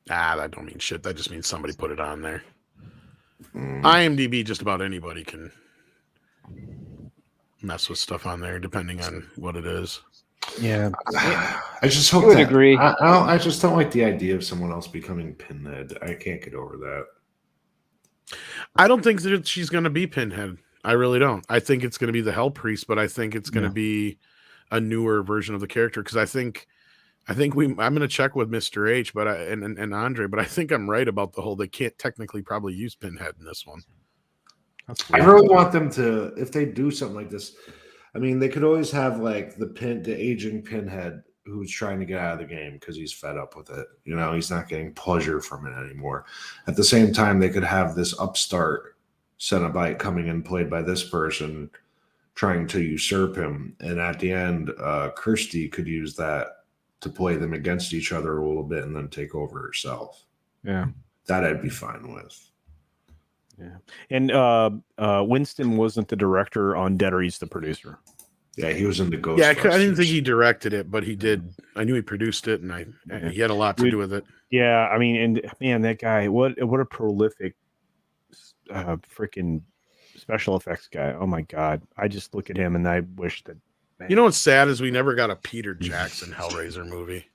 That don't mean shit. That just means somebody put it on there. IMDb, just about anybody can mess with stuff on there, depending on what it is.
Yeah.
I just hope
I agree.
I just don't like the idea of someone else becoming Pinhead. I can't get over that.
I don't think that she's going to be Pinhead. I really don't. I think it's going to be the Hell Priest, but I think it's going to be a newer version of the character because I think I'm going to check with Mr. H, but and Andre, but I think I'm right about the whole they can't technically probably use Pinhead in this one.
I really want them to, if they do something like this. I mean, they could always have like the aging Pinhead who's trying to get out of the game because he's fed up with it. You know, he's not getting pleasure from it anymore. At the same time, they could have this upstart Cenobite coming in, played by this person, trying to usurp him. And at the end, Kirsty could use that to play them against each other a little bit and then take over herself.
Yeah.
That I'd be fine with.
Yeah. And Winston wasn't the director on Dead or He's the producer.
Yeah, he was in the Ghostbusters.
Yeah, I didn't think he directed it, but he did. I knew he produced it, and he had a lot to do with it.
Yeah, I mean, and man, that guy, what a prolific freaking special effects guy. Oh my God. I just look at him and I wish that, man.
You know what's sad is we never got a Peter Jackson Hellraiser movie.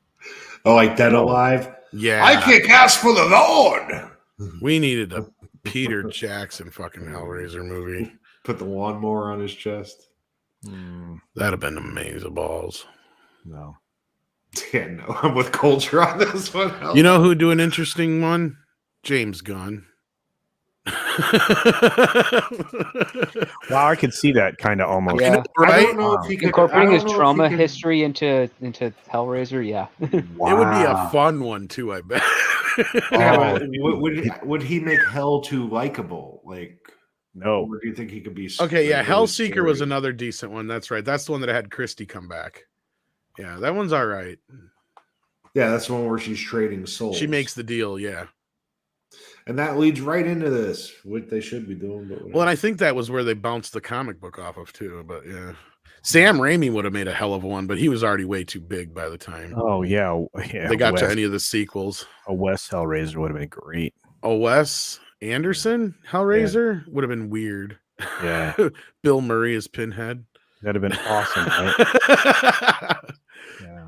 Oh, like Dead Alive?
Yeah.
I kick ass for the Lord.
We needed a Peter Jackson fucking Hellraiser movie.
Put the lawnmower on his chest.
That'd have been amazing balls.
No.
Yeah, no, I'm with Culture on this one.
You know who would do an interesting one? James Gunn.
Wow, I could see that kind of almost.
Yeah.
Right?
I don't know if he could,
Incorporating his trauma history into Hellraiser, yeah.
It would be a fun one too, I bet.
Would he make Hell too likable? Like,
no.
Or do you think he could be?
Okay, yeah,
really
Hellseeker was
scary?
another decent one. That's right. That's the one that had Christy come back. Yeah, that one's all right.
Yeah, that's the one where she's trading souls.
She makes the deal, yeah.
And that leads right into this, what they should be doing. But
Well, and I think that was where they bounced the comic book off of too. But yeah, Sam Raimi would have made a hell of a one, but he was already way too big by the time.
Oh yeah,
They got to any of the sequels.
A Wes Hellraiser would have been great.
A Wes Anderson Hellraiser would have been weird.
Yeah.
Bill Murray as Pinhead.
That'd have been awesome, right? Yeah.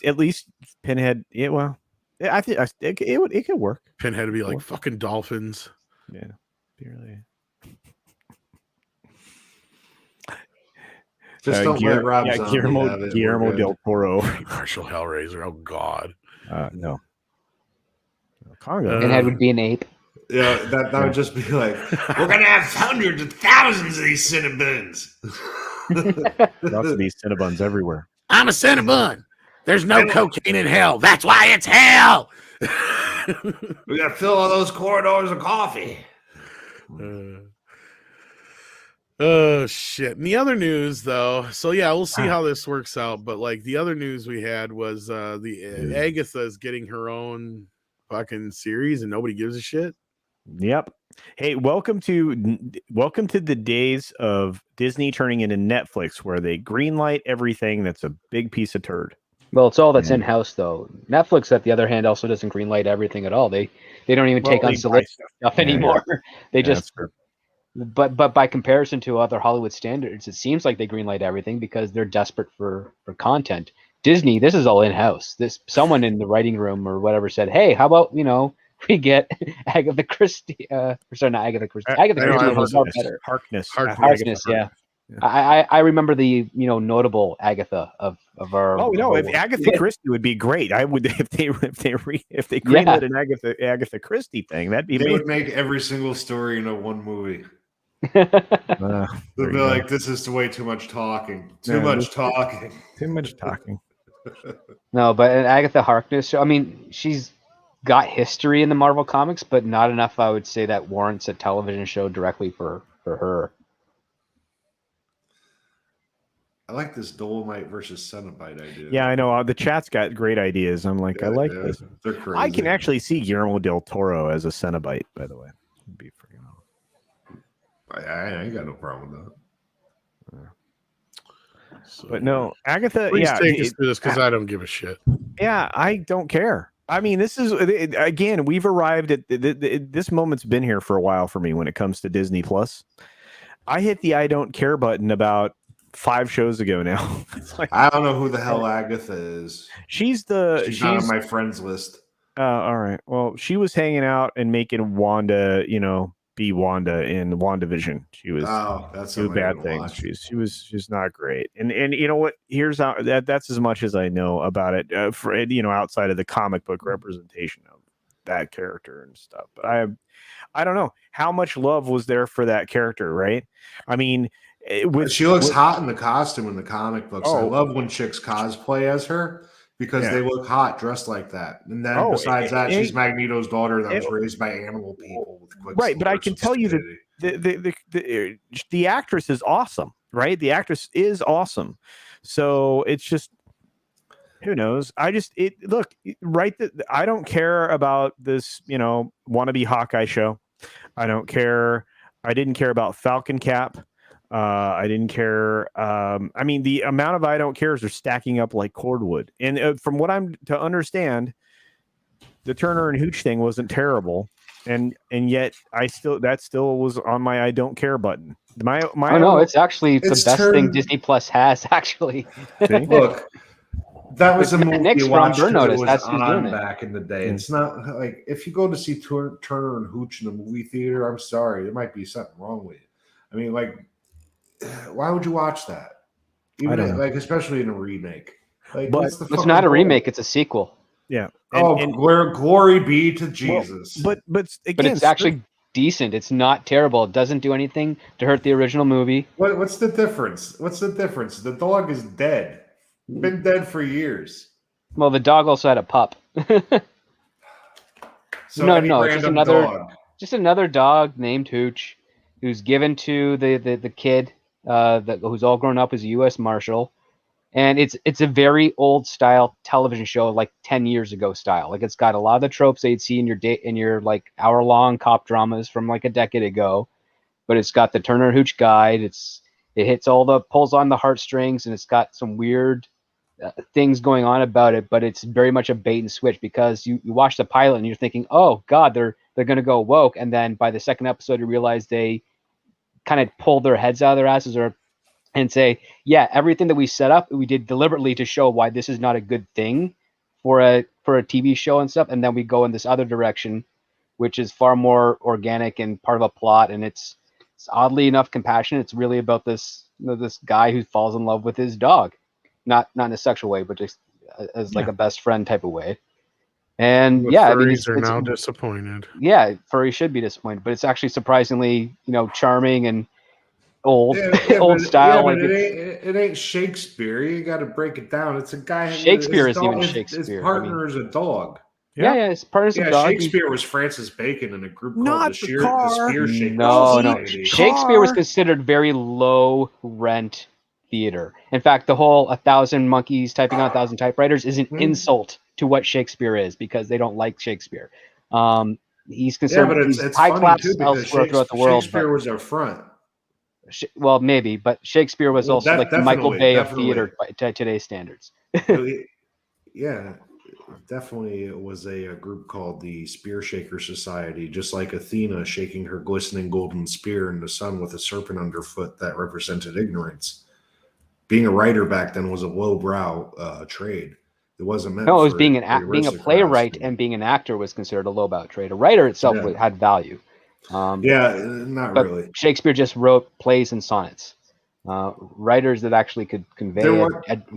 At least Pinhead. Yeah, well, I think it could work.
Pinhead would be like fucking dolphins.
Yeah, really.
just don't let Rob Zombie have it.
Guillermo del Toro.
Marshall Hellraiser. Oh God.
No. Congo.
Pinhead would be an ape.
Yeah, that would just be like, we're gonna have hundreds of thousands of these Cinnabons.
Lots of these Cinnabons everywhere.
I'm a Cinnabon. There's no cocaine in hell. That's why it's hell.
We gotta fill all those corridors of coffee.
Oh shit. And the other news though, so yeah, we'll see how this works out. But like the other news we had was the Agatha is getting her own fucking series and nobody gives a shit.
Yep. Hey, welcome to the days of Disney turning into Netflix, where they greenlight everything that's a big piece of turd.
Well, it's all that's in house though. Netflix, at the other hand, also doesn't greenlight everything at all. They don't even take on celebrity stuff anymore. They just. But by comparison to other Hollywood standards, it seems like they greenlight everything because they're desperate for content. Disney, this is all in house. Someone in the writing room or whatever said, "Hey, how about we get Agatha Christie? Sorry, not Agatha Christie. Agatha Christie was more better.
Harkness,
yeah. I remember the notable Agatha of our.
Oh no, if Agatha Christie would be great. I would if they greenlit an Agatha Christie thing. That'd be.
They would make every single story into one movie.
They'd
be like, "This is way too much talking. Too much talking.
No, but Agatha Harkness. I mean, she's got history in the Marvel comics, but not enough. I would say that warrants a television show directly for her.
I like this Dolomite versus Cenobite idea.
Yeah, I know. The chat's got great ideas. I'm like, I like this.
They're crazy.
I can actually see Guillermo del Toro as a Cenobite, by the way. It'd be freaking awesome.
I ain't got no problem with that.
So,
but no, Agatha.
Please take us through this because I don't give a shit.
Yeah, I don't care. I mean, this is again. We've arrived at this moment's been here for a while for me when it comes to Disney Plus. I hit the I don't care button about 5 shows ago now. It's like,
I don't know who the hell Agatha is.
She's
not on my friends list.
All right. Well, she was hanging out and making Wanda, be Wanda in WandaVision. She was
that's
do bad things. She's not great. And you know what? Here's how that's as much as I know about it. For outside of the comic book representation of that character and stuff. But I don't know how much love was there for that character, right? I mean,
she looks hot in the costume in the comic books. I love when chicks cosplay as her because they look hot dressed like that. And then besides that, she's Magneto's daughter that was raised by animal people with quick
but I can tell you that the actress is awesome, right? The actress is awesome. So it's just Who knows? I don't care about this, wannabe Hawkeye show. I don't care. I didn't care about Falcon Cap. I didn't care. I mean, the amount of I don't cares are stacking up like cordwood. And from what I'm to understand, the Turner and Hooch thing wasn't terrible, and yet that still was on my I don't care button.
It's actually the best thing Disney Plus has. Actually,
look, that was a movie
Nick's
you watched
from Burnett.
it was
That's who's doing
on
it.
back in the day. It's not like if you go to see Turner and Hooch in a movie theater, I'm sorry, there might be something wrong with you. I mean, like, why would you watch that? Even especially in a remake. Like,
but
it's not a remake; it's a sequel.
Yeah.
Glory be to Jesus.
Well, but
it's actually decent. It's not terrible. It doesn't do anything to hurt the original movie.
What's the difference? The dog is dead. Been dead for years.
Well, the dog also had a pup. Just another dog named Hooch, who's given to the kid who's all grown up as a U.S. Marshal. And it's a very old style television show, like 10 years ago style. Like it's got a lot of the tropes that you'd see in your like hour-long cop dramas from like a decade ago, but it's got the Turner and Hooch guide. It pulls on the heartstrings, and it's got some weird things going on about it. But it's very much a bait and switch, because you watch the pilot and you're thinking, oh God, they're gonna go woke, and then by the second episode you realize they kind of pulled their heads out of their asses and say, yeah, everything that we set up, we did deliberately to show why this is not a good thing for a TV show and stuff. And then we go in this other direction, which is far more organic and part of a plot. And it's oddly enough compassionate. It's really about this guy who falls in love with his dog, not in a sexual way, but just as like a best friend type of way. And
furries are now disappointed.
Yeah, furries should be disappointed, but it's actually surprisingly, charming and old style.
It ain't Shakespeare. You got to break it down. It's a guy.
Shakespeare isn't even Shakespeare.
His partner is a dog.
Yeah, his partner's a dog.
Shakespeare was Francis Bacon in a group called the Spear Shakers.
No. Shakespeare was considered very low rent theater. In fact, the whole 1,000 monkeys typing on 1,000 typewriters is an insult to what Shakespeare is, because they don't like Shakespeare. He's considered
it's
high class
too,
elsewhere throughout the world.
Shakespeare was a front.
Well, maybe, but Shakespeare was also like the Michael Bay of theater by today's standards.
Yeah, definitely. It was a group called the Spear Shaker Society, just like Athena shaking her glistening golden spear in the sun with a serpent underfoot that represented ignorance. Being a writer back then was a lowbrow trade. It wasn't meant.
No, it was being a playwright and being an actor was considered a lowbrow trade. A writer itself had value.
Not really.
Shakespeare just wrote plays and sonnets. Writers that actually could convey.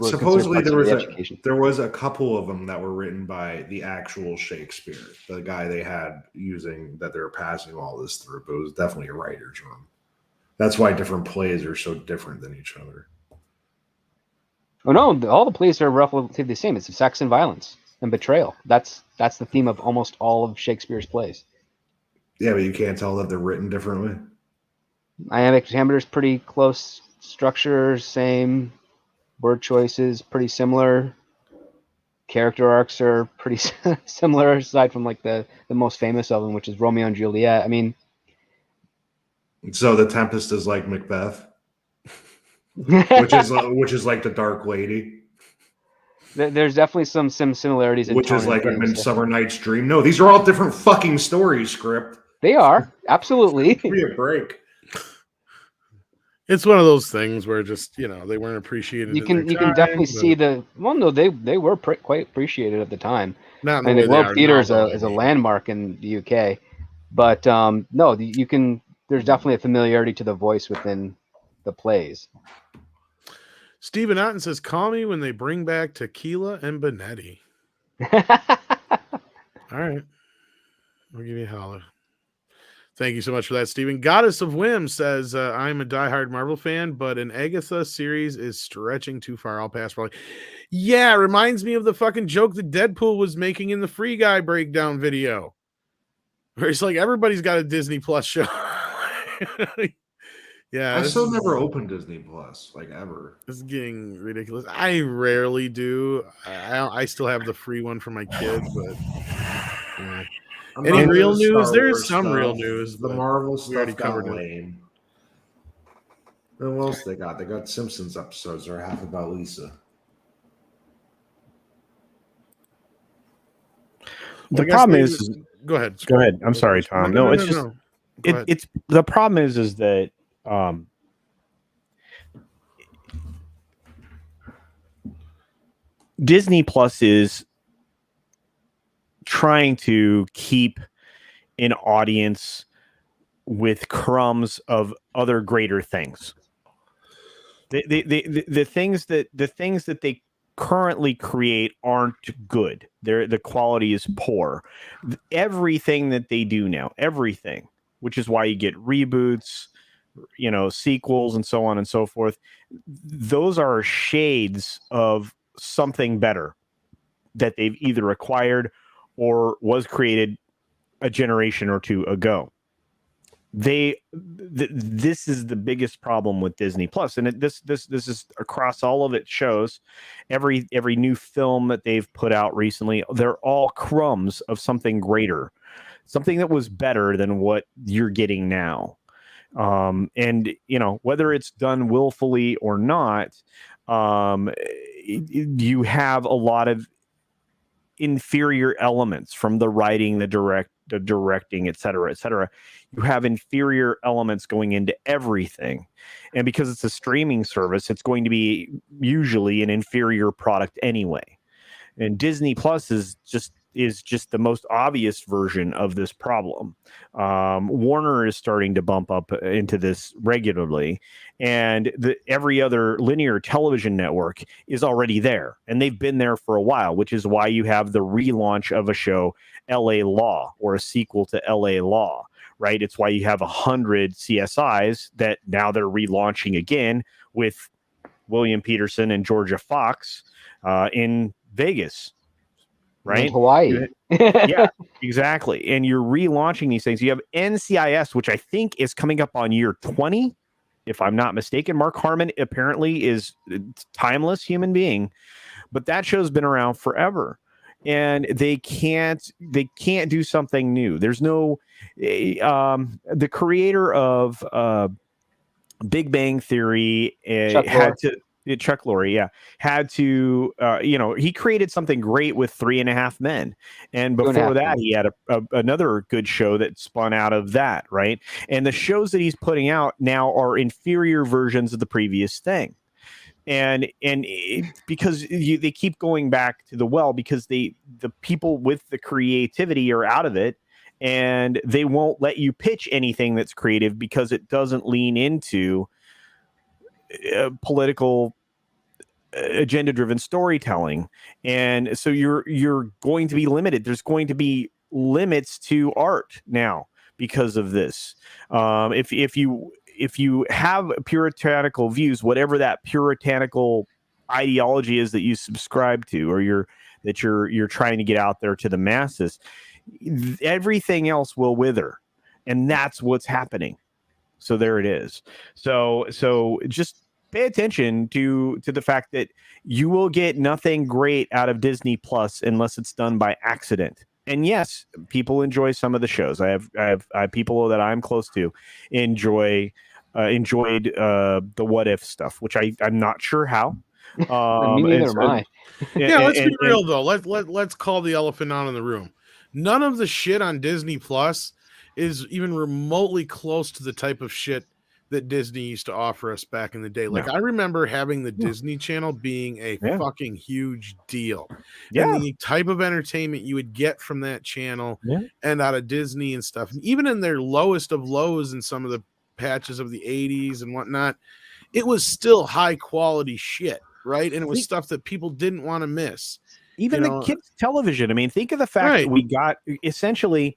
Supposedly there was a couple of them that were written by the actual Shakespeare, the guy they had using that they were passing all this through. But it was definitely a writer's room. That's why different plays are so different than each other.
Oh no, all the plays are roughly the same. It's sex and violence and betrayal. That's the theme of almost all of Shakespeare's plays.
Yeah, but you can't tell that they're written differently.
Iambic pentameter's pretty close structure, same word choices, pretty similar. Character arcs are pretty similar, aside from like the most famous of them, which is Romeo and Juliet. I mean,
so the Tempest is like Macbeth, which is like the Dark Lady.
There's definitely some similarities.
Which is like a Midsummer Night's Dream. No, these are all different fucking stories, Script.
They are, absolutely.
Give me a break.
It's one of those things where just, they weren't appreciated.
You can definitely see they were quite appreciated at the time.
Not
and the Globe Theater is a landmark in the UK. But there's definitely a familiarity to the voice within the plays.
Stephen Otten says, call me when they bring back Tequila and Bonetti. All right. I'll give you a holler. Thank you so much for that, Stephen. Goddess of Whim says, I'm a diehard Marvel fan, but an Agatha series is stretching too far. I'll pass probably. Yeah, it reminds me of the fucking joke that Deadpool was making in the Free Guy breakdown video. Where it's like, everybody's got a Disney Plus show. Yeah,
I
this
still
is,
never opened Disney Plus, like ever.
this is getting ridiculous. I rarely do. I still have the free one for my kids, but yeah.
I'm
Any
not
real
into
news?
Star
There is
Wars
some real
stuff.
news,
The
but
Marvel
we already
stuff
covered
got
it.
lame. And what else they got? They got Simpsons episodes that are half about Lisa.
The problem is,
go ahead.
go ahead. I'm sorry, Tom. No, it's just
Go ahead.
it's the problem is that Disney Plus is trying to keep an audience with crumbs of other greater things. The things that they currently create aren't good. The quality is poor. Everything that they do now, everything, which is why you get reboots, sequels, and so on and so forth. Those are shades of something better that they've either acquired or was created a generation or two ago. This is the biggest problem with Disney Plus, and this is across all of its shows. Every new film that they've put out recently, they're all crumbs of something greater, something that was better than what you're getting now. And whether it's done willfully or not, you have a lot of inferior elements from the writing, the directing, et cetera, et cetera. You have inferior elements going into everything. And because it's a streaming service, it's going to be usually an inferior product anyway. And Disney Plus is just the most obvious version of this problem. Warner is starting to bump up into this regularly, and every other linear television network is already there, and they've been there for a while, which is why you have the relaunch of a show, LA Law, or a sequel to LA Law, right? It's why you have 100 CSIs that now they're relaunching again with William Peterson and Georgia Fox in Vegas, right?
And Hawaii.
Yeah, exactly. And you're relaunching these things. You have NCIS, which I think is coming up on year 20, if I'm not mistaken. Mark Harmon apparently is a timeless human being, but that show's been around forever. And they can't do something new. There's no the creator of Big Bang Theory Chuck Lorre, had to, he created something great with 3.5 Men. And before that, he had another good show that spun out of that, right? And the shows that he's putting out now are inferior versions of the previous thing. Because they keep going back to the well, because the people with the creativity are out of it, and they won't let you pitch anything that's creative because it doesn't lean into political agenda-driven storytelling. And so you're going to be limited. There's going to be limits to art now because of this. If you have puritanical views, whatever that puritanical ideology is that you subscribe to, or you're trying to get out there to the masses, everything else will wither, and that's what's happening. So there it is. So just pay attention to the fact that you will get nothing great out of Disney Plus unless it's done by accident. And yes, people enjoy some of the shows. I have people that I'm close to enjoyed the What If stuff, which I'm not sure how.
Me neither am I.
Yeah, let's be real though. Let's call the elephant out in the room. None of the shit on Disney Plus is even remotely close to the type of shit that Disney used to offer us back in the day. Like, I remember having the Disney Channel being a fucking huge deal. And the type of entertainment you would get from that channel and out of Disney and stuff. And even in their lowest of lows in some of the patches of the 80s and whatnot, it was still high quality shit, right? And it was stuff that people didn't want to miss.
Even the kids' television. I mean, think of the fact that we got essentially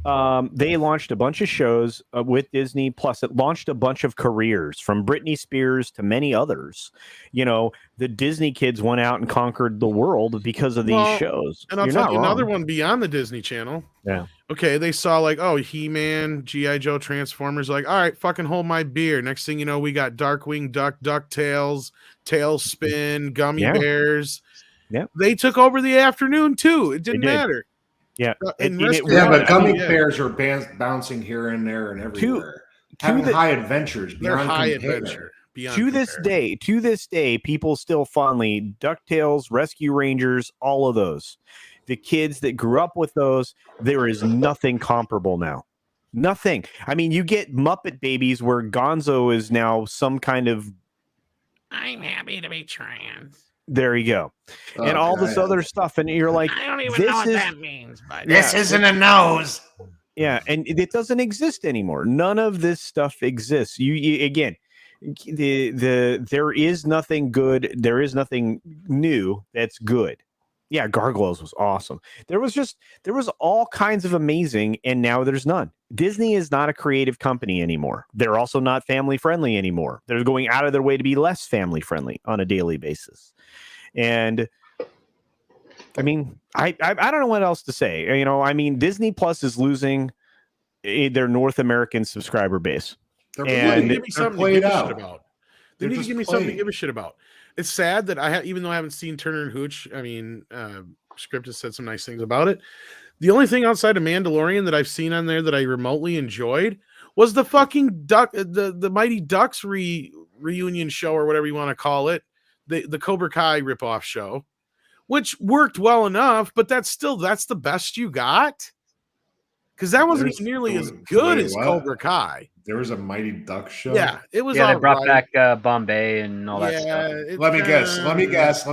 They launched a bunch of shows with Disney, plus it launched a bunch of careers from Britney Spears to many others. You know, the Disney kids went out and conquered the world because of these shows.
And I'll tell you another one beyond the Disney Channel.
Yeah.
Okay, they saw like, oh, He-Man, G.I. Joe, Transformers, like, all right, fucking hold my beer. Next thing you know, we got Darkwing Duck, DuckTales, Tailspin, Gummy Bears.
Yeah.
They took over the afternoon too. It didn't matter.
Yeah.
But Gummy Bears are bouncing here and there and everywhere. Having high adventures.
They're high adventure.
To this day, people still fondly DuckTales, Rescue Rangers, all of those. The kids that grew up with those, there is nothing comparable now. Nothing. I mean, you get Muppet Babies where Gonzo is now some kind of
I'm happy to be trans.
There you go. And all this other stuff. And you're like,
I don't even know what that means. But
this isn't a nose.
Yeah. And it doesn't exist anymore. None of this stuff exists. You again, there is nothing good. There is nothing new that's good. Yeah, Gargoyles was awesome. There was all kinds of amazing, and now there's none. Disney is not a creative company anymore. They're also not family friendly anymore. They're going out of their way to be less family friendly on a daily basis. And I mean, I don't know what else to say. You know, I mean, Disney Plus is losing their North American subscriber base.
They need to give me something to give a shit about. They need to give me something to give a shit about. It's sad that even though I haven't seen Turner and Hooch, I mean, Script has said some nice things about it. The only thing outside of Mandalorian that I've seen on there that I remotely enjoyed was the fucking the Mighty Ducks reunion show, or whatever you want to call it, the Cobra Kai ripoff show, which worked well enough, but that's the best you got, because that wasn't even nearly as good as Cobra Kai.
There was a Mighty Ducks show.
Yeah,
it was.
Yeah, they brought back Bombay and all that stuff.
Let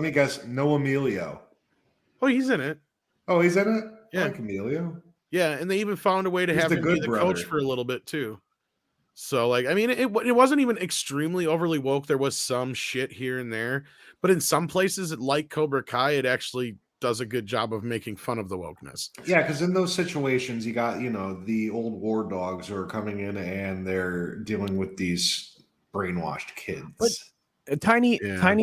me guess. No Emilio.
Oh, he's in it.
Oh, he's in it.
Yeah,
I like Emilio.
Yeah, and they even found a way to have him be the coach for a little bit too. So, like, I mean, it wasn't even extremely overly woke. There was some shit here and there, but in some places, like Cobra Kai, it actually does a good job of making fun of the wokeness.
Yeah, because in those situations, you got, the old war dogs who are coming in and they're dealing with these brainwashed kids.
But Tiny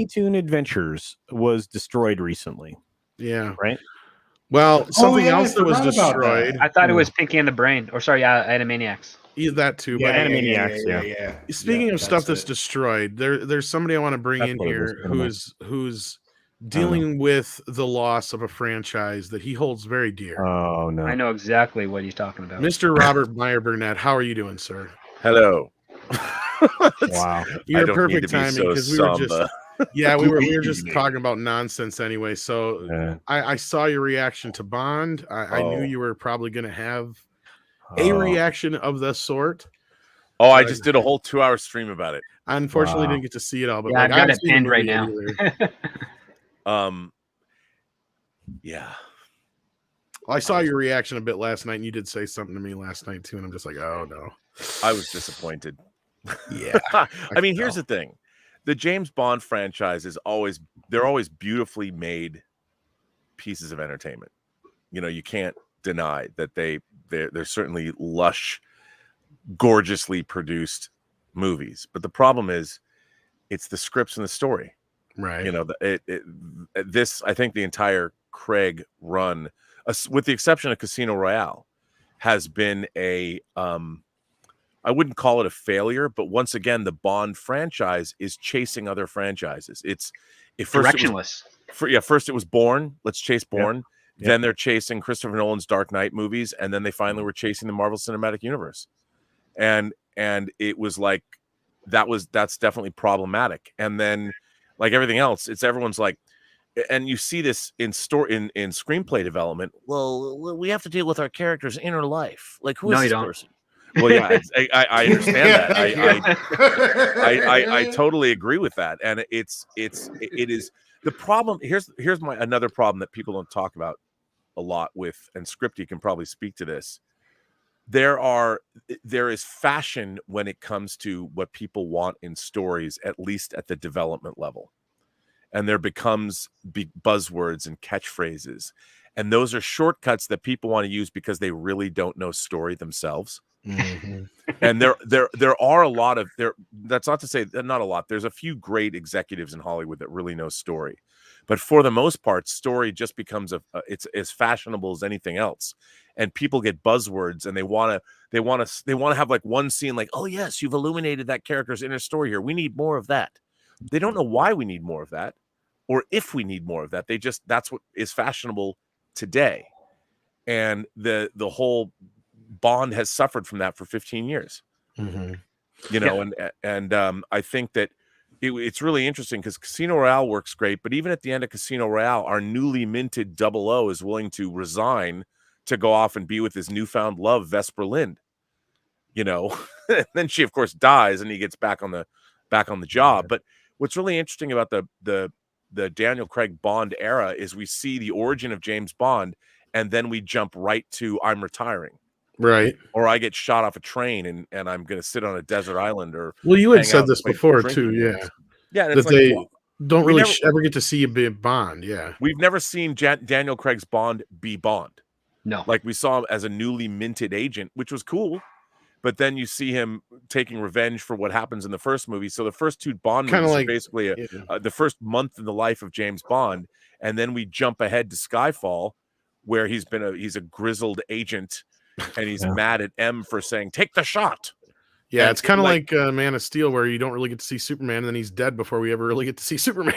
Toon Adventures was destroyed recently.
Yeah.
Right?
Well, something else that was destroyed.
I thought it was Pinky and the Brain. Or sorry, Animaniacs.
That too.
Yeah, Animaniacs. Yeah.
Speaking of stuff that's destroyed, there's somebody I want to bring in here who's dealing with the loss of a franchise that he holds very dear.
Oh no,
I know exactly what he's talking about.
Mr. Robert Meyer Burnett, how are you doing, sir?
Hello.
Wow,
you're perfect timing, because we were just talking about nonsense anyway. So I saw your reaction to Bond. I knew you were probably going to have a reaction of the sort.
Oh, I just did a whole 2-hour stream about it.
I unfortunately didn't get to see it all, but
I've got it pinned right now.
Yeah.
Well, I saw your reaction a bit last night, and you did say something to me last night too, and I'm just like, oh no.
I was disappointed.
Yeah.
I mean, here's the thing. The James Bond franchise they're always beautifully made pieces of entertainment. You can't deny that they're certainly lush, gorgeously produced movies. But the problem is it's the scripts and the story.
Right.
This, I think the entire Craig run, with the exception of Casino Royale, has been I wouldn't call it a failure, but once again, the Bond franchise is chasing other franchises.
Directionless.
First it was Bourne. Let's chase Bourne. Yep. Then they're chasing Christopher Nolan's Dark Knight movies, and then they finally were chasing the Marvel Cinematic Universe. And it was like that's definitely problematic. And then, like everything else, everyone's like, and you see this in screenplay development. Well, we have to deal with our character's inner life. Like, who is this person? Well, yeah, I understand that. I totally agree with that, and it is the problem. Here's another problem that people don't talk about a lot with, and Scripty can probably speak to this. There is fashion when it comes to what people want in stories, at least at the development level, and there becomes buzzwords and catchphrases, And those are shortcuts that people want to use because they really don't know story themselves.
Mhm.
And there are a lot of there. That's not to say that not a lot. There's a few great executives in Hollywood that really know story, but for the most part, story just becomes it's as fashionable as anything else. And people get buzzwords, and they want to have like one scene, like, oh yes, you've illuminated that character's inner story here. We need more of that. They don't know why we need more of that, or if we need more of that. That's what is fashionable today. And the whole Bond has suffered from that for 15 years.
Mhm.
You know, and I think that it's really interesting because Casino Royale works great, but even at the end of Casino Royale, our newly minted 00 is willing to resign to go off and be with his newfound love, Vesper Lind. You know, and then she of course dies, and he gets back on the job. But what's really interesting about the Daniel Craig Bond era is we see the origin of James Bond, and then we jump right to I'm retiring.
Right.
Or I get shot off a train and I'm going to sit on a desert island. Or
well, you had
hang
said
out
this
and play
before
drinking
too,
games.
yeah.
Yeah, and
That
it's like,
they
well,
don't
we
really
never-
ever get to see a big Bond. Yeah.
we've never seen Daniel Craig's Bond be Bond.
No.
Like we saw him as a newly minted agent, which was cool. But then you see him taking revenge for what happens in the first movie. So the first two Bond
Kinda
movies
like-
are basically
Yeah.
the first month in the life of James Bond, and then we jump ahead to Skyfall, where he's a grizzled agent, and he's mad at M for saying take the shot.
Yeah,
And
it's kind of
like-
like Man of Steel, where you don't really get to see Superman, and then he's dead before we ever really get to see Superman.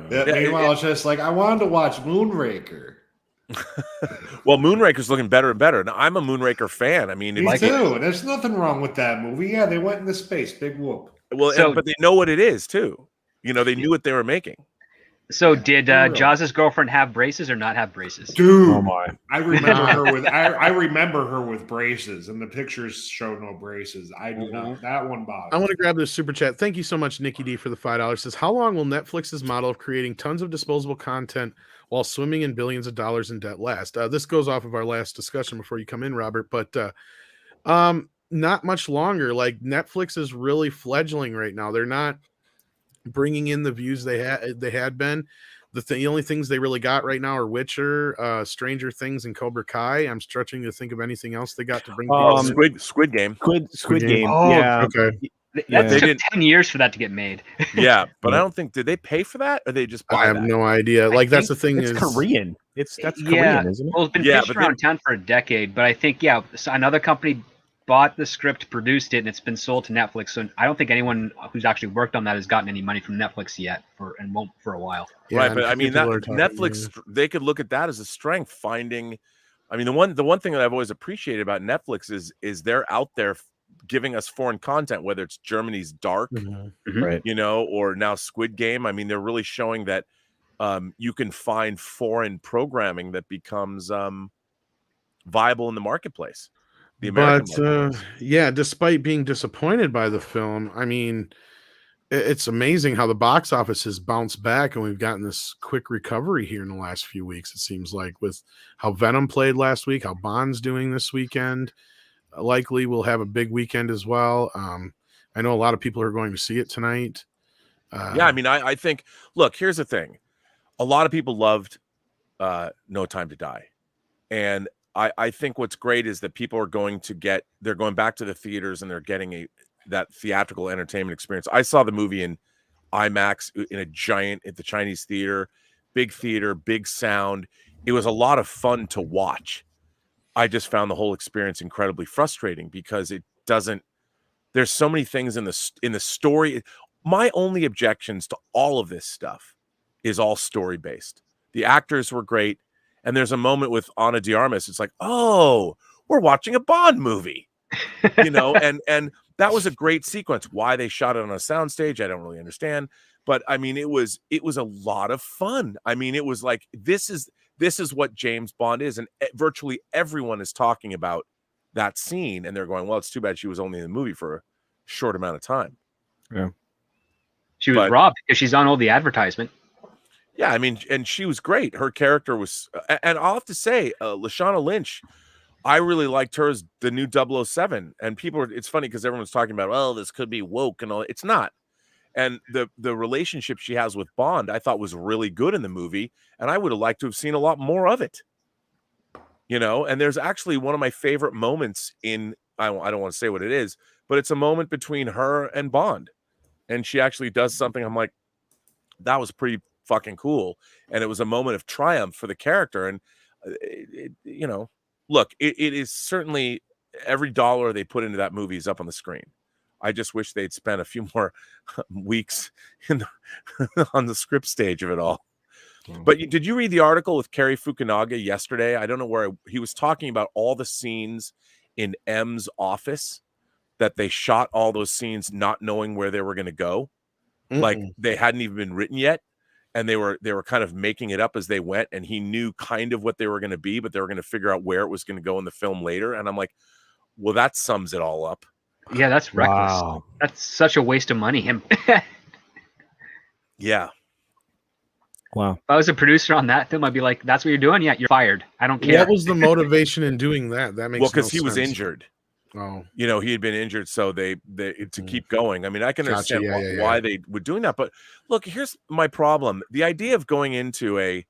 Meanwhile, it's just like I wanted to watch Moonraker.
Well, Moonraker's looking better and better. Now, I'm a Moonraker fan. I mean,
Me too. There's nothing wrong with that movie. Yeah, they went into space. Big whoop.
Well,
So-
but they know what it is too. You know, they knew what they were making.
So did
for real.
Jaws' girlfriend have braces or not have braces?
Dude,
Oh my.
I remember her with I remember her with braces, and the pictures show no braces. I do not. That one
I
bothers.
want to grab this super chat. Thank you so much, Nikki D, for the $5. Says, how long will Netflix's model of creating tons of disposable content while swimming in billions of dollars in debt last? This goes off of our last discussion before you come in, Robert, but not much longer. Like Netflix is really fledgling right now. They're not bringing in the views they had been. The only things they really got right now are Witcher, Stranger Things, and Cobra Kai. I'm stretching to think of anything else they got to bring.
Squid Game.
Squid Game.
Oh,
Yeah.
Okay.
That
Yeah.
They
took
didn't-
10 years for that to get made.
Yeah, but I don't think did they pay for that or they just buy
I have
that?
no idea. Like that's the thing
It's
is
Korean. That's
Yeah.
Korean, isn't it?
Well, it's been
Yeah,
pitched
but
around town for a decade, but I think so another company bought the script, produced it, and it's been sold to Netflix. So I don't think anyone who's actually worked on that has gotten any money from Netflix yet, and won't for a while.
Yeah,
Right,
and
but I mean that
people are talking,
Netflix, they could look at that as a strength. Finding, I mean, the one thing that I've always appreciated about Netflix is they're out there giving us foreign content, whether it's Germany's Dark,
Mhm.
Right.
you know, or now Squid Game. I mean, they're really showing that you can find foreign programming that becomes viable in the marketplace. The American
But
marketplace.
yeah, despite being disappointed by the film, I mean, it's amazing how the box office has bounced back, and we've gotten this quick recovery here in the last few weeks. It seems like with how Venom played last week, how Bond's doing this weekend. Likely we'll have a big weekend as well. I know a lot of people are going to see it tonight.
Yeah, I mean, I think, look, here's the thing. A lot of people loved No Time to Die. And I think what's great is that people are going back to the theaters and they're getting that theatrical entertainment experience. I saw the movie in IMAX at the Chinese theater, big sound. It was a lot of fun to watch. I just found the whole experience incredibly frustrating because there's so many things in the story. My only objections to all of this stuff is all story based. The actors were great. And there's a moment with Ana de Armas. It's like, oh, we're watching a Bond movie, you know, and that was a great sequence. Why they shot it on a soundstage, I don't really understand. But I mean, it was a lot of fun. I mean, it was like this is what James Bond is, and virtually everyone is talking about that scene, and they're going, well, it's too bad she was only in the movie for a short amount of time.
Yeah,
She was robbed because she's on all the advertisement.
Yeah, I mean, and she was great. Her character was, and I'll have to say, Lashana Lynch, I really liked her as the new 007. And it's funny because everyone's talking about, well, this could be woke and all. It's not. And the relationship she has with Bond, I thought was really good in the movie, and I would have liked to have seen a lot more of it. you know. And there's actually one of my favorite moments in, I don't want to say what it is, but it's a moment between her and Bond, and she actually does something. I'm like, that was pretty fucking cool, and it was a moment of triumph for the character. And you know, look, it is certainly every dollar they put into that movie is up on the screen. I just wish they'd spent a few more weeks on the script stage of it all. But did you read the article with Cary Fukunaga yesterday? I don't know where he was talking about all the scenes in M's office, that they shot all those scenes not knowing where they were going to go. Like they hadn't even been written yet, and they were kind of making it up as they went, and he knew kind of what they were going to be, but they were going to figure out where it was going to go in the film later. And I'm like, well, that sums it all up.
Yeah, that's reckless.
Wow.
That's such a waste of money.
Yeah.
Wow.
If I was a producer on that film, I'd be like, that's what you're doing? Yeah, you're fired. I don't care.
What was the motivation in doing that? That makes
Well, because
no
he was
sense.
injured.
Oh,
You know, he had been injured, so they to keep going. I mean, I can
Gotcha,
understand why they were doing that, but look, here's my problem: the idea of going into a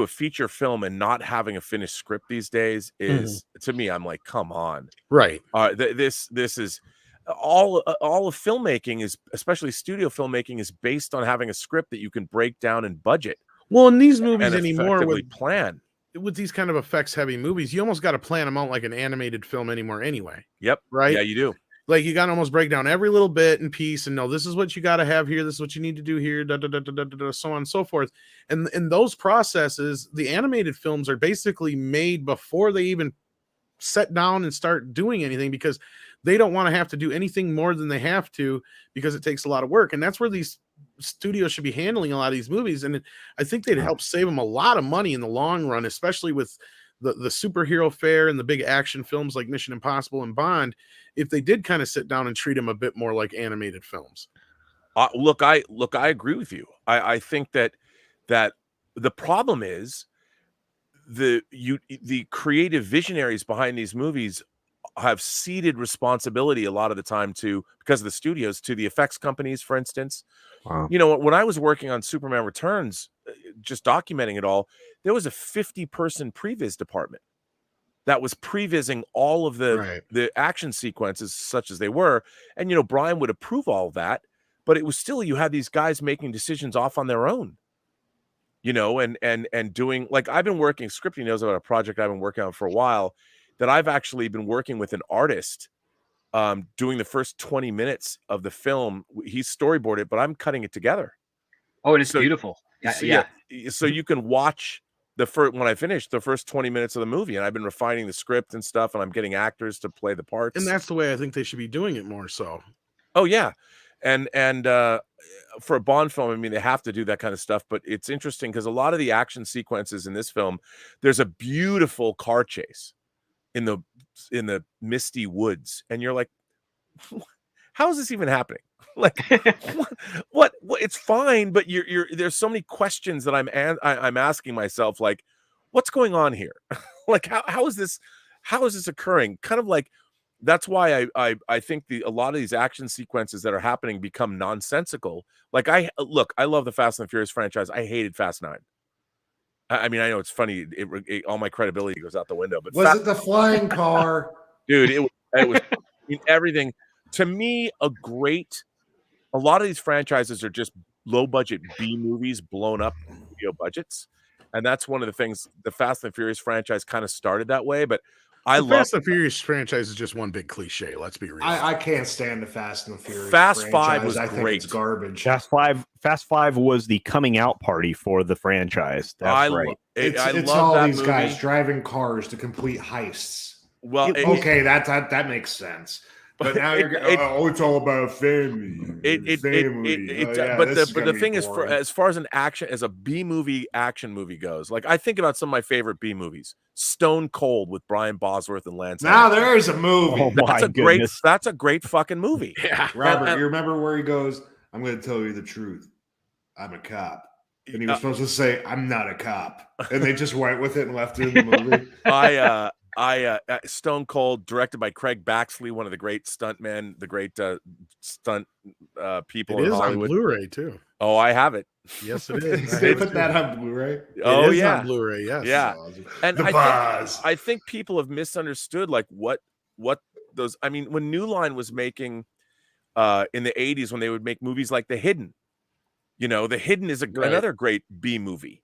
feature film and not having a finished script these days is, to me, I'm like, come on,
right.
This is all of filmmaking is, especially studio filmmaking, is based on having a script that you can break down and budget.
Well, in these movies
and
anymore,
effectively plan.
with these kind of effects heavy movies, you almost got to plan them out like an animated film anymore anyway.
Yep.
Right.
Yeah, you do.
Like you got to almost break down every little bit and piece and know this is what you got to have here. This is what you need to do here, so on and so forth. And in those processes, the animated films are basically made before they even sit down and start doing anything, because they don't want to have to do anything more than they have to, because it takes a lot of work. And that's where these studios should be handling a lot of these movies. And I think they'd help save them a lot of money in the long run, especially with the superhero fare and the big action films like Mission Impossible and Bond, if they did kind of sit down and treat them a bit more like animated films.
Look, I agree with you. I think that the problem is the creative visionaries behind these movies have ceded responsibility a lot of the time because of the studios, to the effects companies, for instance.
Wow.
You know, when I was working on Superman Returns, just documenting it all, there was a 50-person previs department that was prevising all of the action sequences, such as they were. And, you know, Brian would approve all of that, but it was still, you had these guys making decisions off on their own, you know, and doing, like, I've been working, Scripty knows about a project I've been working on for a while, that I've actually been working with an artist doing the first 20 minutes of the film. He's storyboarded, but I'm cutting it together.
Oh, and it's beautiful. Yeah.
So you can watch when I finish the first 20 minutes of the movie, and I've been refining the script and stuff, and I'm getting actors to play the parts.
And that's the way I think they should be doing it more so.
Oh yeah. And for a Bond film, I mean, they have to do that kind of stuff, but it's interesting because a lot of the action sequences in this film, there's a beautiful car chase in the misty woods, and you're like, how is this even happening? Like, what it's fine, but you're there's so many questions that I'm asking myself, like, what's going on here? Like, how is this occurring? Kind of like, that's why I think a lot of these action sequences that are happening become nonsensical. Like, I love the Fast and the Furious franchise. I hated Fast 9. I mean, I know it's funny. All my credibility goes out the window. But
was it the flying car?
Dude, it was I mean, everything. To me, a lot of these franchises are just low budget B movies blown up studio budgets. And that's one of the things. The Fast and Furious franchise kind of started that way, but the
Fast and Furious franchise is just one big cliche. Let's be real.
I can't stand the Fast and the Furious.
Fast
franchise.
5 was
I
great.
think it's garbage.
Fast Five was the coming out party for the franchise. That's right.
It's
love
all
that
these
movie.
guys driving cars to complete heists.
Well,
okay, that makes sense. But now it's all about family.
But the thing is, as far as as a B movie action movie goes, like, I think about some of my favorite B movies. Stone Cold with Brian Bosworth and Lance.
Now there's a movie.
Oh,
that's a great fucking movie.
Yeah,
Robert, you remember where he goes, "I'm going to tell you the truth. I'm a cop." And he was supposed to say, "I'm not a cop," and they just went with it and left it in the movie.
Stone Cold, directed by Craig Baxley, one of the great stuntmen, the great stunt people in Hollywood.
On Blu-ray too.
Oh, I have it.
Yes, it is.
They put that on Blu-ray.
Oh,
it is
yeah.
on Blu-ray. Yes.
Yeah.
Awesome.
And
The Buzz.
I think people have misunderstood like what those. I mean, when New Line was making in the 80s, when they would make movies like The Hidden, The Hidden is another great B movie.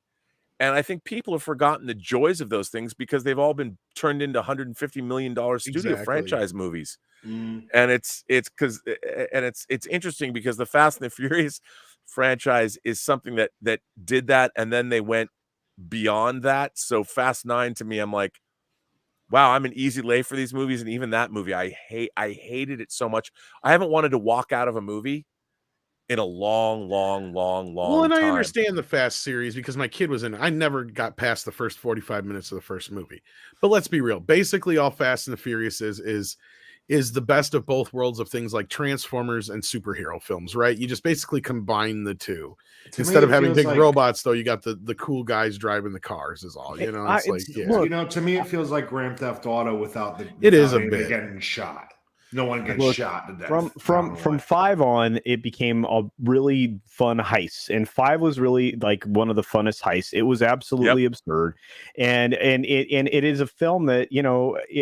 And I think people have forgotten the joys of those things because they've all been turned into $150 million studio franchise movies. And it's interesting because the Fast and the Furious franchise is something that did that, and then they went beyond that. So Fast 9 to me, I'm like, wow, I'm an easy lay for these movies. And even that movie, I hated it so much. I haven't wanted to walk out of a movie in a long
Well, and
time.
I understand the Fast series because my kid was in it. I never got past the first 45 minutes of the first movie. But let's be real. Basically, all Fast and the Furious is the best of both worlds of things like Transformers and superhero films, right? You just basically combine the two. Instead of having big robots, though, you got the cool guys driving the cars is all.
To me, it feels like Grand Theft Auto without getting shot. No one gets shot to death.
From 5 on, it became a really fun heist, and 5 was really like one of the funnest heists. It was absolutely absurd, and it is a film that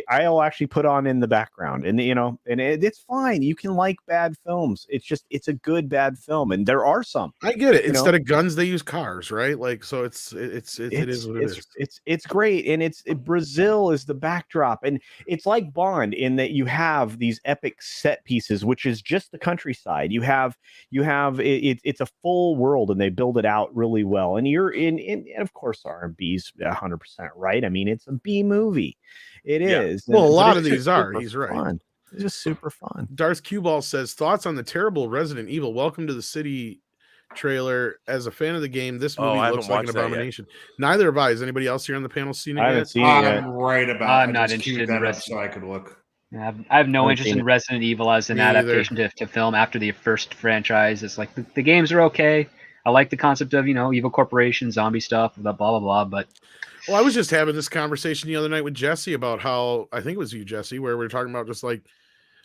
I'll actually put on in the background, and it's fine. You can like bad films. It's a good bad film, and there are some.
I get it. Instead of guns, they use cars, right? Like so, it is what it is.
It's great, and Brazil is the backdrop, and it's like Bond in that you have these epic set pieces, which is just the countryside. You have it's a full world, and they build it out really well. And you're in of course R&B's 100% right. I mean, it's a B movie. It is.
Well, a lot of these are. He's right.
Fun. It's just super fun.
Darth Cueball says thoughts on the terrible Resident Evil Welcome to the City trailer. As a fan of the game, this movie looks like an abomination. Neither have I. Has anybody else here on the panel seen it?
I haven't seen it yet.
I'm right about.
I'm not interested in
so I could look.
I have no interest in Resident Evil as an adaptation to film after the first franchise. It's like the games are okay. I like the concept of evil corporation, zombie stuff, blah blah blah. But
I was just having this conversation the other night with Jesse about how, I think it was you, Jesse, where we were talking about just like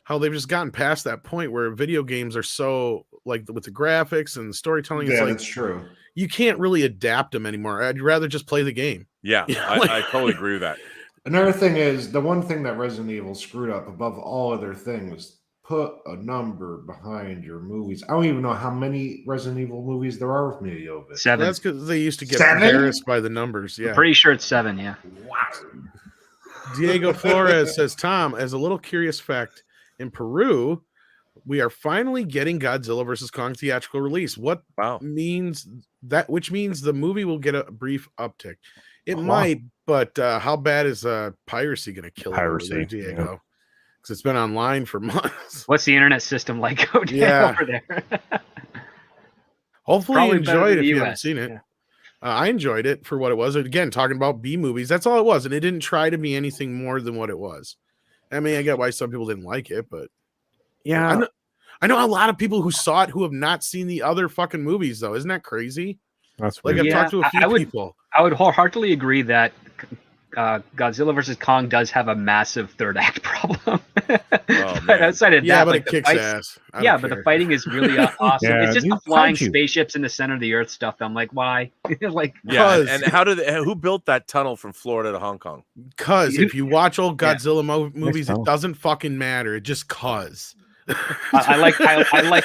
how they've just gotten past that point where video games are so like with the graphics and storytelling.
Yeah, that's true.
You can't really adapt them anymore. I'd rather just play the game.
Yeah, I totally agree with that.
Another thing is, the one thing that Resident Evil screwed up above all other things, put a number behind your movies. I don't even know how many Resident Evil movies there are with me of it.
7.
That's because they used to get embarrassed by the numbers. Yeah,
I'm pretty sure it's 7. Yeah.
Wow.
Diego Flores says, Tom, as a little curious fact, in Peru, we are finally getting Godzilla vs. Kong theatrical release. Which means the movie will get a brief uptick. It might, but how bad is piracy going to kill it over there, Diego? Because it's been online for months.
What's the internet system like over there?
Hopefully you enjoy it if you haven't seen it. Yeah. I enjoyed it for what it was. Again, talking about B movies, that's all it was. And it didn't try to be anything more than what it was. I mean, I get why some people didn't like it, but
yeah.
I know a lot of people who saw it who have not seen the other fucking movies, though. Isn't that crazy?
That's
like I've talked to a few people.
I would wholeheartedly agree that Godzilla vs. Kong does have a massive third act problem. But outside of that,
but it kicks ass.
But the fighting is really awesome. It's just the flying spaceships in the center of the earth stuff. I'm like, why?
And who built that tunnel from Florida to Hong Kong?
Because if you watch old Godzilla movies, it doesn't fucking matter. It just cause.
I like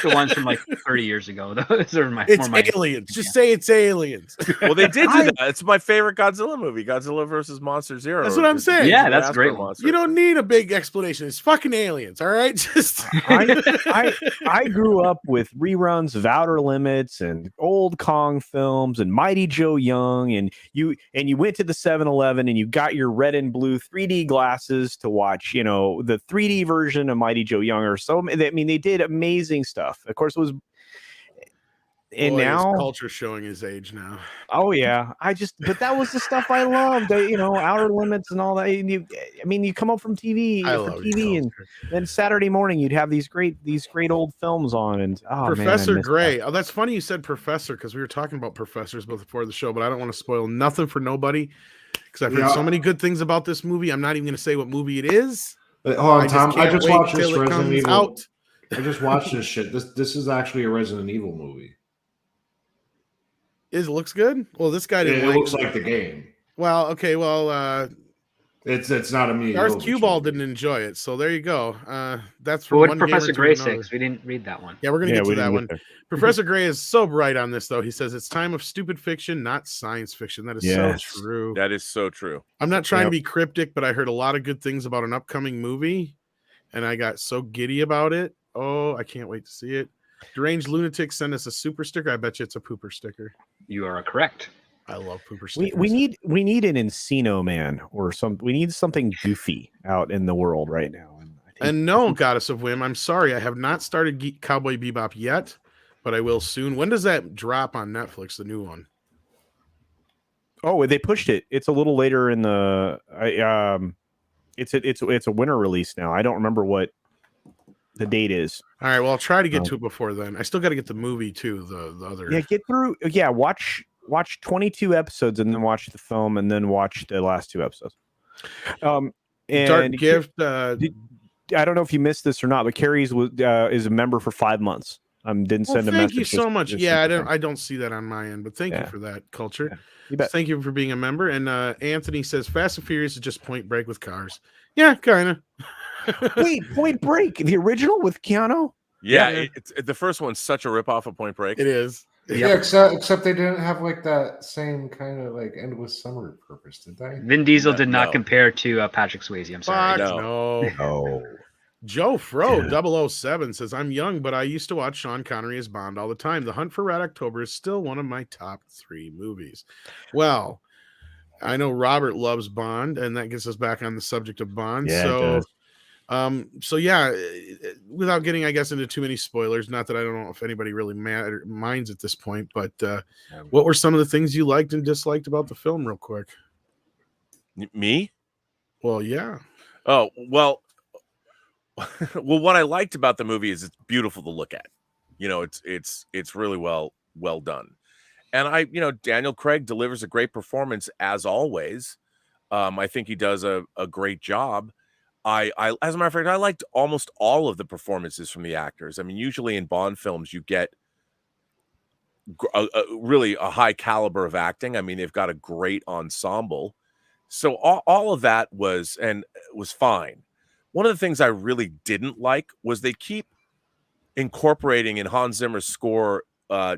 the ones from like 30 years ago. Those are
aliens. Just say it's aliens.
Well, they did do that. It's my favorite Godzilla movie, Godzilla versus Monster Zero.
That's what I'm saying.
Yeah, that's great.
You don't need a big explanation. It's fucking aliens, all right? Just
I grew up with reruns of Outer Limits and old Kong films and Mighty Joe Young, and you went to the 7-Eleven and you got your red and blue 3D glasses to watch, the 3D version of Mighty Joe Young or so. I mean, they did amazing stuff. Of course, it was, and now
culture showing his age now.
Oh yeah, but that was the stuff I loved. Outer Limits and all that. You come up from TV, and then Saturday morning you'd have these great old films on. And
Professor Gray. That. Oh, that's funny you said Professor because we were talking about professors before the show, but I don't want to spoil nothing for nobody because I've heard so many good things about this movie. I'm not even going to say what movie it is.
Hold on, Tom. I just watched this Resident Evil. I just watched this shit. This is actually a Resident Evil movie.
It looks good. Well, this guy didn't
It looks like the game.
Well, okay. Well,
it's not a me.
Darth Cueball didn't enjoy it, so there you go. That's from
But what
one
did Professor
gamer to
Gray
another.
say? 'Cause we didn't read that one.
Yeah, we're gonna get to that one.
There.
Professor Gray is so bright on this, though. He says it's time of stupid fiction, not science fiction. That is so true.
That is so true.
I'm not trying to be cryptic, but I heard a lot of good things about an upcoming movie, and I got so giddy about it. Oh, I can't wait to see it. Deranged Lunatic sent us a super sticker. I bet you it's a pooper sticker.
You are correct.
I love pooper stickers.
We need an Encino Man or we need something goofy out in the world right now. And
no, Goddess of Whim, I'm sorry, I have not started Cowboy Bebop yet, but I will soon. When does that drop on Netflix, the new one?
Oh, they pushed it. It's a little later in the it's a winter release now. I don't remember what the date is.
All right, well, I'll try to get to it before then. I still got to get the movie too, the other.
Yeah, get through. Yeah, watch 22 episodes and then watch the film and then watch the last 2 episodes. And
Dark Gift.
I don't know if you missed this or not, but Carrie's is a member for 5 months. Didn't send a message.
Thank you so much. Yeah, I don't see that on my end, but thank you for that, Culture.
Yeah, you bet.
Thank you for being a member. And Anthony says Fast and Furious is just Point Break with cars. Yeah, kind of.
Wait, Point Break, the original with Keanu?
Yeah, it's the first one's such a ripoff of Point Break.
It is.
Yeah, except they didn't have like that same kind of like endless summer purpose, did they?
Vin Diesel did not compare to Patrick Swayze. I'm sorry.
No. Joe Fro 007 says, I'm young, but I used to watch Sean Connery as Bond all the time. The Hunt for Red October is still one of my top 3 movies. Well, I know Robert loves Bond, and that gets us back on the subject of Bond.
Yeah,
so yeah, without getting, I guess, into too many spoilers, not that I don't know if anybody really minds at this point, but what were some of the things you liked and disliked about the film real quick?
Me?
Well, yeah.
Oh, well, what I liked about the movie is it's beautiful to look at. You know, it's really well done. And Daniel Craig delivers a great performance as always. I think he does a great job. I as a matter of fact, I liked almost all of the performances from the actors. I mean, usually in Bond films, you get really a high caliber of acting. I mean, they've got a great ensemble. So all of that was fine. One of the things I really didn't like was they keep incorporating in Hans Zimmer's score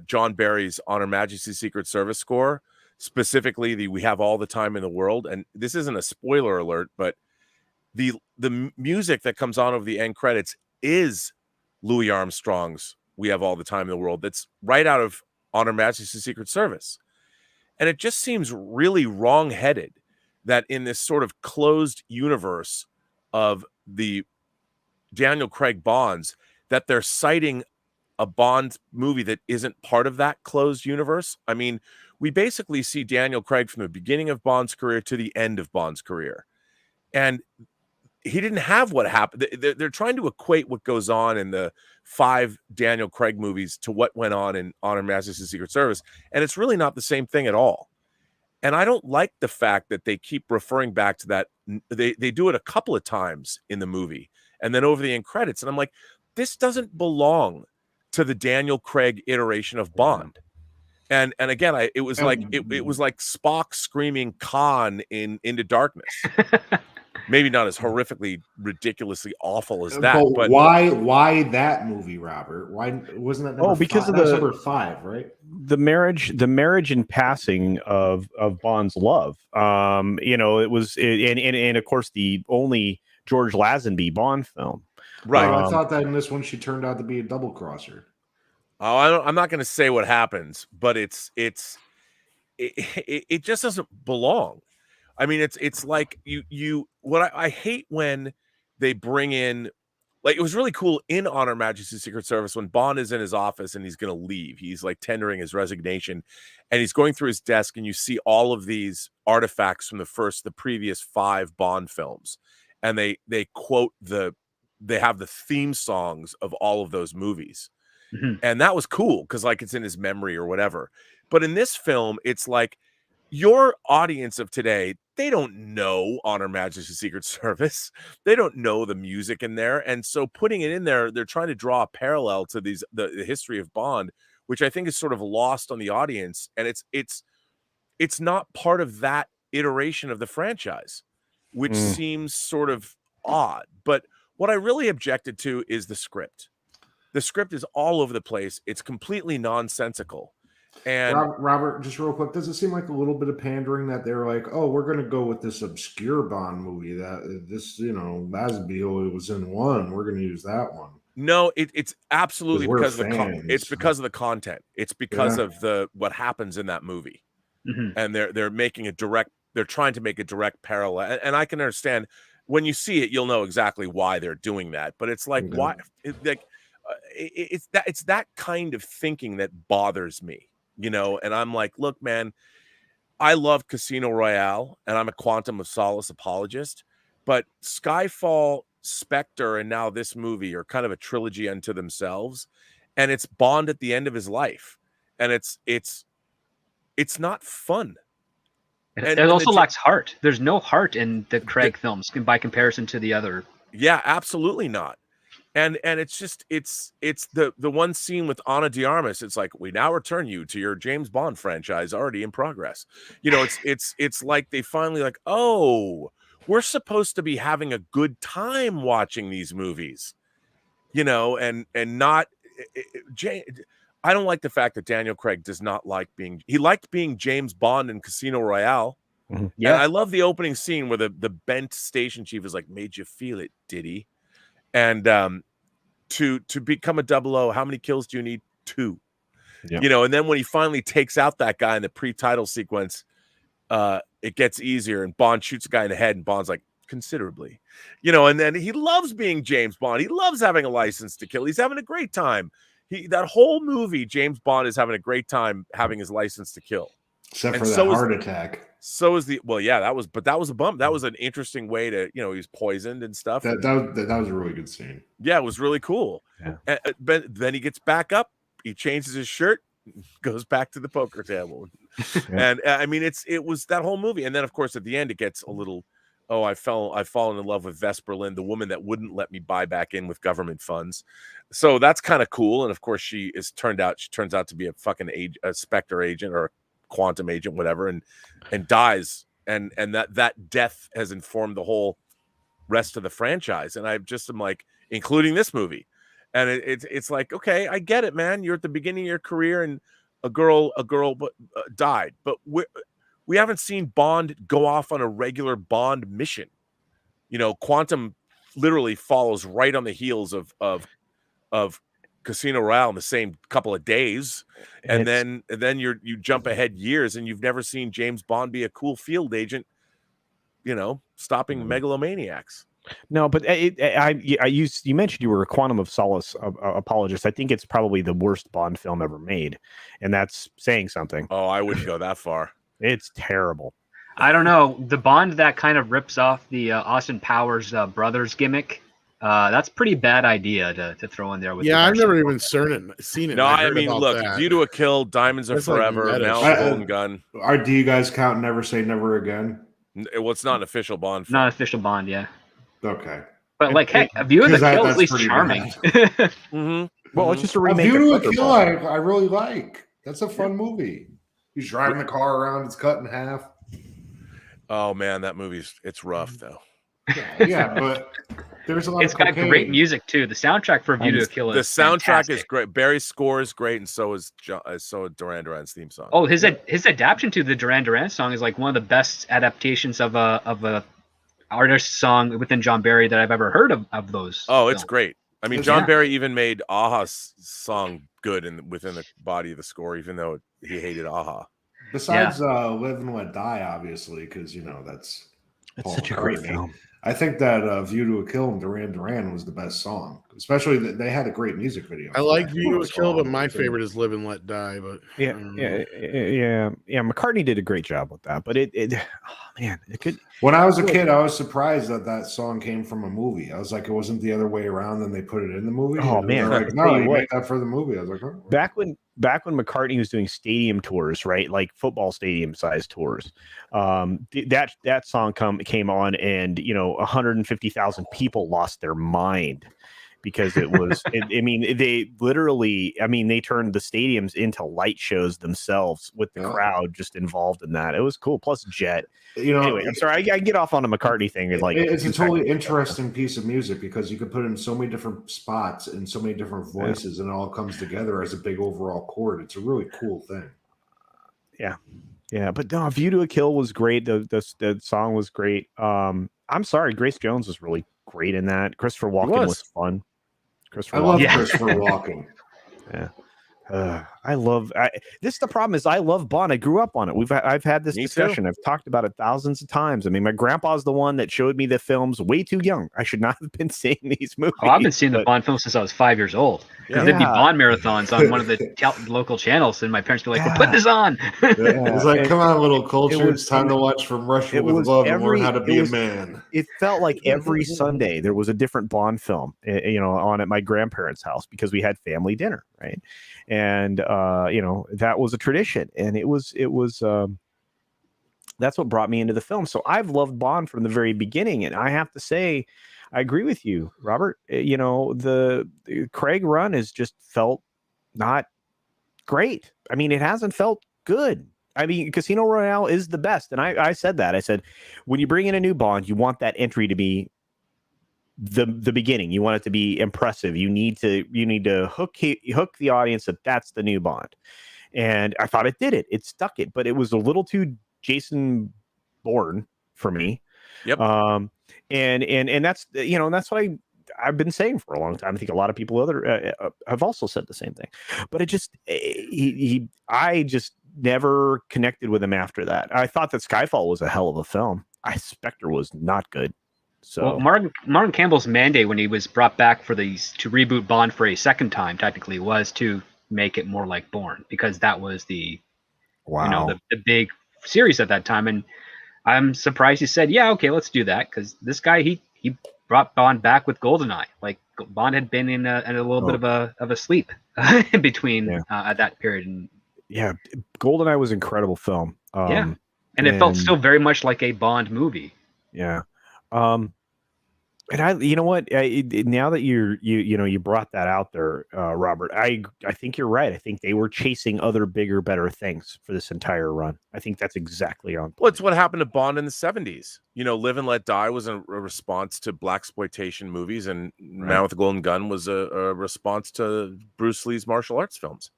John Barry's On Her Majesty's Secret Service score, specifically the We Have All the Time in the World. And this isn't a spoiler alert, but the music that comes on over the end credits is Louis Armstrong's We Have All the Time in the World. That's right out of On Her Majesty's Secret Service. And it just seems really wrong-headed that in this sort of closed universe of the Daniel Craig Bonds, that they're citing a Bond movie that isn't part of that closed universe. I mean, we basically see Daniel Craig from the beginning of Bond's career to the end of Bond's career. And he didn't have what happened. They're trying to equate what goes on in the 5 Daniel Craig movies to what went on in On Her Majesty's Secret Service. And it's really not the same thing at all. And I don't like the fact that they keep referring back to that. They do it a couple of times in the movie and then over the end credits. And I'm like, this doesn't belong to the Daniel Craig iteration of Bond. And again, it was like Spock screaming Khan in Into Darkness. Maybe not as horrifically, ridiculously awful as that. But
why that movie, Robert? Why wasn't that? Number
because
five?
of the
number 5, right?
The marriage and passing of Bond's love. It was, and of course the only George Lazenby Bond film.
Right.
I thought that in this one she turned out to be a double crosser.
Oh, I'm not going to say what happens, but it just doesn't belong. I mean, it's like I hate when they bring in, like, it was really cool in On Her Majesty's Secret Service when Bond is in his office and he's going to leave. He's like tendering his resignation and he's going through his desk and you see all of these artifacts from the previous 5 Bond films. And they quote they have the theme songs of all of those movies. Mm-hmm. And that was cool because like it's in his memory or whatever. But in this film, it's like your audience of today, they don't know On Her Majesty's Secret Service. They don't know the music in there. And so putting it in there, they're trying to draw a parallel to the history of Bond which I think is sort of lost on the audience, and it's not part of that iteration of the franchise, which seems sort of odd. But what I really objected to is the script. The script is all over the place. It's completely nonsensical. And
Robert, just real quick, does it seem like a little bit of pandering that they're like, oh, we're going to go with this obscure Bond movie that this, Lasbio was in one. We're going to use that one.
No, it's absolutely because of
it's
because of the content. It's because of what happens in that movie, and they're making they're trying to make a direct parallel. And I can understand when you see it, you'll know exactly why they're doing that. But it's like why, it's that kind of thinking that bothers me. And I'm like, look, man, I love Casino Royale and I'm a Quantum of Solace apologist, but Skyfall, Spectre, and now this movie are kind of a trilogy unto themselves, and it's Bond at the end of his life, and it's not fun.
It also lacks heart. There's no heart in the Craig films by comparison to the other.
Yeah, absolutely not. And it's just it's the one scene with Ana de Armas. It's like, we now return you to your James Bond franchise already in progress. It's like they finally like, oh, we're supposed to be having a good time watching these movies, and not. I don't like the fact that Daniel Craig does not like he liked being James Bond in Casino Royale. Yeah, and I love the opening scene where the bent station chief is like, made you feel it, did he? And to become a 00, how many kills do you need? 2. And then when he finally takes out that guy in the pre-title sequence, it gets easier, and Bond shoots a guy in the head, and Bond's like, considerably, and then he loves being James Bond. He loves having a license to kill. He's having a great time. That whole movie, James Bond is having a great time having his license to kill.
Except for that heart attack.
So is that was a bump. That was an interesting way to, he was poisoned and stuff.
That was a really good scene.
Yeah, it was really cool. Yeah. But then he gets back up, he changes his shirt, goes back to the poker table. And I mean, it was that whole movie. And then of course at the end it gets a little, I've fallen in love with Vesper Lynn, the woman that wouldn't let me buy back in with government funds. So that's kind of cool. And of course she turns out to be a fucking a Spectre agent or a quantum agent, whatever, and dies. And that death has informed the whole rest of the franchise. And I just am like, including this movie. And it's like, okay, I get it, man. You're at the beginning of your career and a girl died, but we haven't seen Bond go off on a regular Bond mission. Quantum literally follows right on the heels of Casino Royale in the same couple of days, and then you jump ahead years, and you've never seen James Bond be a cool field agent, stopping megalomaniacs.
No, but you mentioned you were a Quantum of Solace apologist. I think it's probably the worst Bond film ever made, and that's saying something.
Oh, I wouldn't go that far.
It's terrible.
I don't know. The Bond that kind of rips off the Austin Powers brothers gimmick. That's a pretty bad idea to throw in there. With
I've never even seen it.
No, I mean, look, View to a Kill, Diamonds Are Forever, now Golden Gun.
Do you guys count Never Say Never Again?
Well, it's not an official Bond film.
Not an official Bond, yeah.
Okay.
But like, heck, A View to the Kill is at least charming.
Well, it's just a remake.
A View to a Kill, I really like. That's a fun movie. He's driving the car around, it's cut in half.
Oh man, that it's rough though.
Yeah, but there's a lot.
It's got great music too. The soundtrack for View to a Kill is
fantastic.
Fantastic.
Is great. Barry's score is great, and so is Duran Duran's theme song.
Oh, his adaptation to the Duran Duran song is like one of the best adaptations of a artist song within John Barry that I've ever heard of those.
Oh, it's great. I mean, John Barry even made Aha's song good within the body of the score, even though he hated Aha.
Besides Live and Let Die, obviously, because that's
such a great film.
I think that View to a Kill and Duran Duran was the best song, especially that they had a great music video.
I like View to a Kill, but my favorite is Live and Let Die. But
yeah. McCartney did a great job with that, but it could.
When I was a kid, I was surprised that song came from a movie. I was like, it wasn't the other way around. Then they put it in the movie.
Oh man,
like, no, you made that for the movie. I was like, oh.
Back when McCartney was doing stadium tours, right, like football stadium size tours, that song came on, and 150,000 people lost their mind. because it was. I mean, they literally. I mean, they turned the stadiums into light shows themselves with the crowd just involved in that. It was cool. Plus Jet. Anyway, I'm sorry. I get off on a McCartney thing.
It's a totally interesting piece of music because you can put it in so many different spots and so many different voices, and it all comes together as a big overall chord. It's a really cool thing. Yeah, but no, View to a Kill was great. The song was great. I'm sorry, Grace Jones was really great in that. Christopher Walken was fun. I love Christopher Walken.
Yeah. This. The problem is I love Bond. I grew up on it. I've had this discussion. I've talked about it thousands of times. I mean, my grandpa's the one that showed me the films way too young. I should not have been seeing these movies.
Oh, I've been seeing the Bond films since I was 5 years old. Because there'd be Bond marathons on one of the local channels, and my parents would be like, "Well, put this on."
It's like, come on, little culture. It's time to watch From Russia with Love and learn how to be a man.
It felt like every Sunday there was a different Bond film, on at my grandparents' house because we had family dinner, right? And that was a tradition, and it was that's what brought me into the film. So I've loved Bond from the very beginning, and I have to say, I agree with you, Robert. The Craig run has just felt not great. I mean, it hasn't felt good. I mean, Casino Royale is the best, and I said that. I said, when you bring in a new Bond, you want that entry to be the beginning. You want it to be impressive. You need to hook the audience that that's the new Bond. And I thought it did it. It stuck it, but it was a little too Jason Bourne for me.
Yep.
And that's that's what I've been saying for a long time. I think a lot of people have also said the same thing. But it just I just never connected with him after that. I thought that Skyfall was a hell of a film. Spectre was not good. So
Martin Campbell's mandate when he was brought back to reboot Bond for a second time technically was to make it more like Bourne, because that was the big series at that time. And I'm surprised he said, yeah, okay, let's do that, because this guy he brought Bond back with GoldenEye. Like, Bond had been in a little bit of a sleep in between at that period. And
GoldenEye was an incredible film.
And it felt still very much like a Bond movie.
Yeah. And you know what? Now that you brought that out there, Robert, I think you're right. I think they were chasing other bigger, better things for this entire run. I think that's exactly on.
Well, it's what happened to Bond in the 70s. Live and Let Die was a response to blaxploitation movies, and Man with the Golden Gun was a response to Bruce Lee's martial arts films.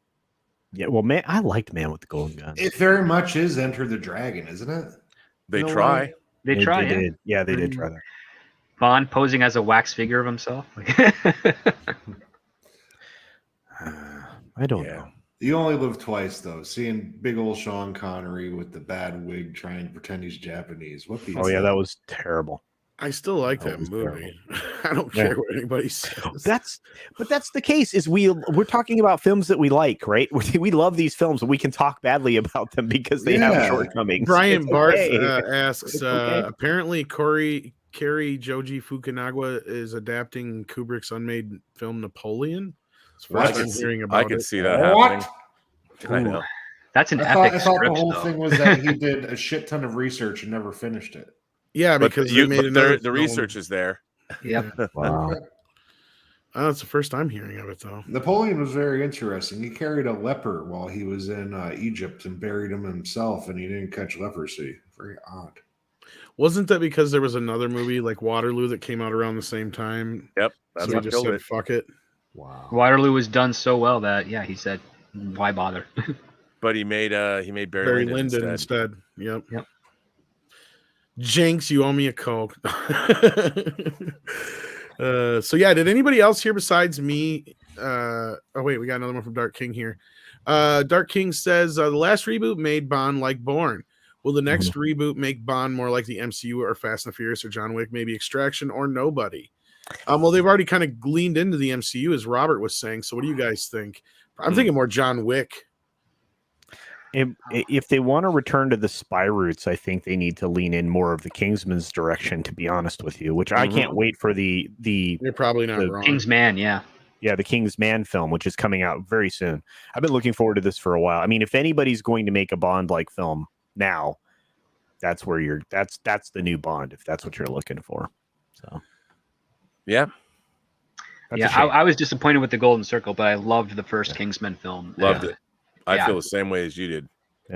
Yeah, well, I liked Man with the Golden Gun.
It very much is Enter the Dragon, isn't it?
They try.
They try.
Did. Yeah, they did try that.
Bond posing as a wax figure of himself.
I don't know.
You only live twice, though. Seeing big old Sean Connery with the bad wig trying to pretend he's Japanese. What the?
Oh yeah, that was terrible.
I still like that movie. I don't care what anybody says.
That's the case. Is we're talking about films that we like, right? We love these films, and we can talk badly about them because they have shortcomings.
Brian Barth asks, apparently Cary Joji Fukunaga is adapting Kubrick's unmade film Napoleon.
I can see that happening. I know.
That's an epic
I thought
script,
the whole thing was that he did a shit ton of research and never finished it.
Yeah, because the
research is there.
Yep.
Wow.
That's the first I'm hearing of it, though.
Napoleon was very interesting. He carried a leper while he was in Egypt and buried him himself, and he didn't catch leprosy. Very odd.
Wasn't that because there was another movie like Waterloo that came out around the same time?
Yep. That's
so he just said, fuck it.
Wow.
Waterloo was done so well that, he said, why bother?
But he made Barry Lyndon
instead. Yep. Jinx, you owe me a Coke. Did anybody else here besides me? We got another one from Dark King here. Dark King says, the last reboot made Bond like Bourne. Will the next reboot make Bond more like the MCU or Fast and the Furious or John Wick, maybe Extraction or nobody? Well, they've already kind of leaned into the MCU, as Robert was saying. So what do you guys think? I'm thinking more John Wick.
If they want to return to the spy roots, I think they need to lean in more of the Kingsman's direction, to be honest with you, which I can't wait for the
You're probably not wrong.
Kingsman, yeah,
the Kingsman film, which is coming out very soon. I've been looking forward to this for a while. I mean, if anybody's going to make a Bond-like film now, that's where that's the new Bond, if that's what you're looking for. So,
yeah.
I was disappointed with the Golden Circle, but I loved the first Kingsman film.
Loved it. I feel the same way as you did.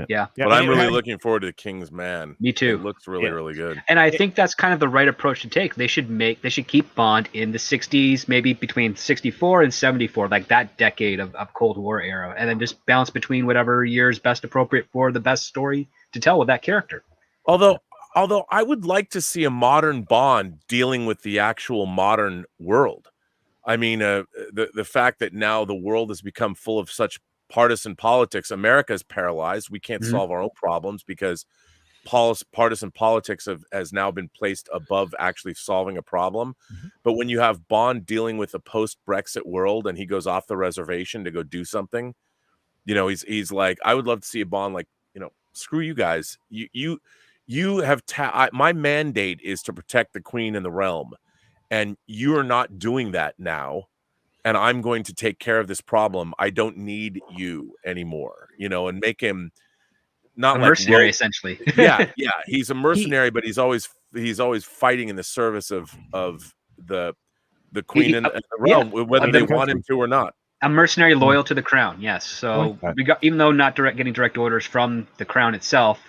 Yeah.
But I'm really looking forward to Kingsman.
Me too.
It looks really good.
And I think that's kind of the right approach to take. They should keep Bond in the 60s, maybe between 64 and 74, like that decade of Cold War era, and then just bounce between whatever year is best appropriate for the best story to tell with that character.
Although I would like to see a modern Bond dealing with the actual modern world. I mean, the fact that now the world has become full of such partisan politics. America is paralyzed. We can't solve our own problems because partisan politics has now been placed above actually solving a problem. But when you have Bond dealing with a post-Brexit world and he goes off the reservation to go do something, he's like, I would love to see a Bond like, screw you guys. You have my mandate is to protect the Queen and the realm, and you are not doing that now. And I'm going to take care of this problem. I don't need you anymore, and make him not
a
like
mercenary, essentially.
Yeah. He's a mercenary, but he's always fighting in the service of the Queen and the realm, whether they want him to or not.
A mercenary loyal to the crown, yes. So even though not getting direct orders from the crown itself,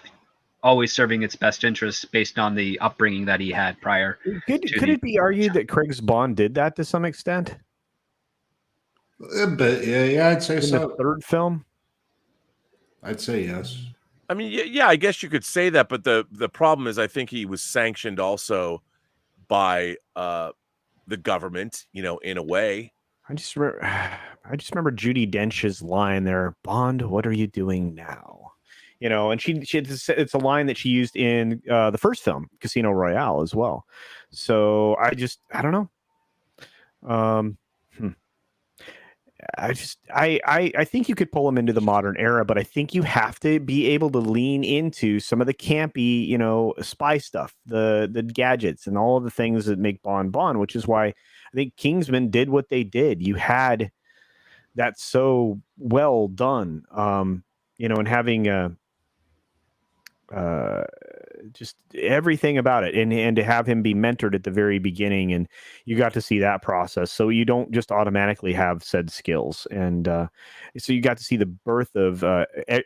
always serving its best interests based on the upbringing that he had prior.
Could it be argued that Craig's Bond did that to some extent?
But yeah, I'd say
in
so.
The third film,
I'd say yes.
I mean, yeah, I guess you could say that, but the problem is, I think he was sanctioned also by the government, in a way.
I just remember Judi Dench's line there, "Bond, what are you doing now?" And it's a line that she used in the first film, Casino Royale, as well. So I don't know. I think you could pull them into the modern era, but I think you have to be able to lean into some of the campy, spy stuff, the gadgets, and all of the things that make Bond, which is why I think Kingsman did what they did. You had that so well done, and having just everything about it, and to have him be mentored at the very beginning, and you got to see that process, so you don't just automatically have said skills, and so you got to see the birth of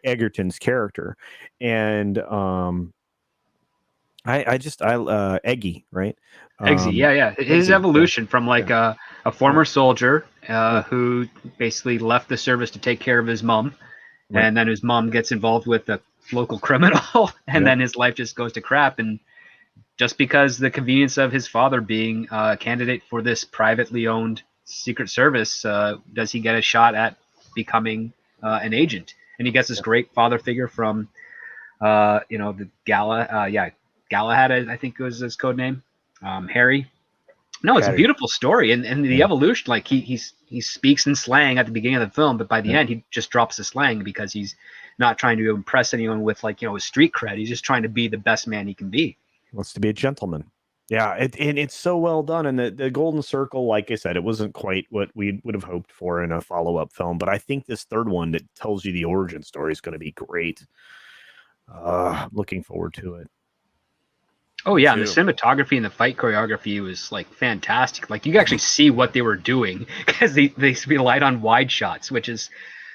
Egerton's character, and Eggy, right?
Eggsy, his evolution from like a former soldier who basically left the service to take care of his mom, and then his mom gets involved with the local criminal, and then his life just goes to crap. And just because the convenience of his father being a candidate for this privately owned Secret Service, does he get a shot at becoming an agent? And he gets this great father figure from, the Galahad, I think was his code name, Harry. No, it's a beautiful story, and the evolution. Like he speaks in slang at the beginning of the film, but by the end he just drops the slang because he's not trying to impress anyone with his street cred. He's just trying to be the best man he can be.
He wants to be a gentleman. Yeah, and it's so well done. And the Golden Circle, like I said, it wasn't quite what we would have hoped for in a follow-up film, but I think this third one that tells you the origin story is going to be great. Looking forward to it.
Oh yeah, and the cinematography and the fight choreography was fantastic. Like you could actually see what they were doing because they relied on wide shots, which is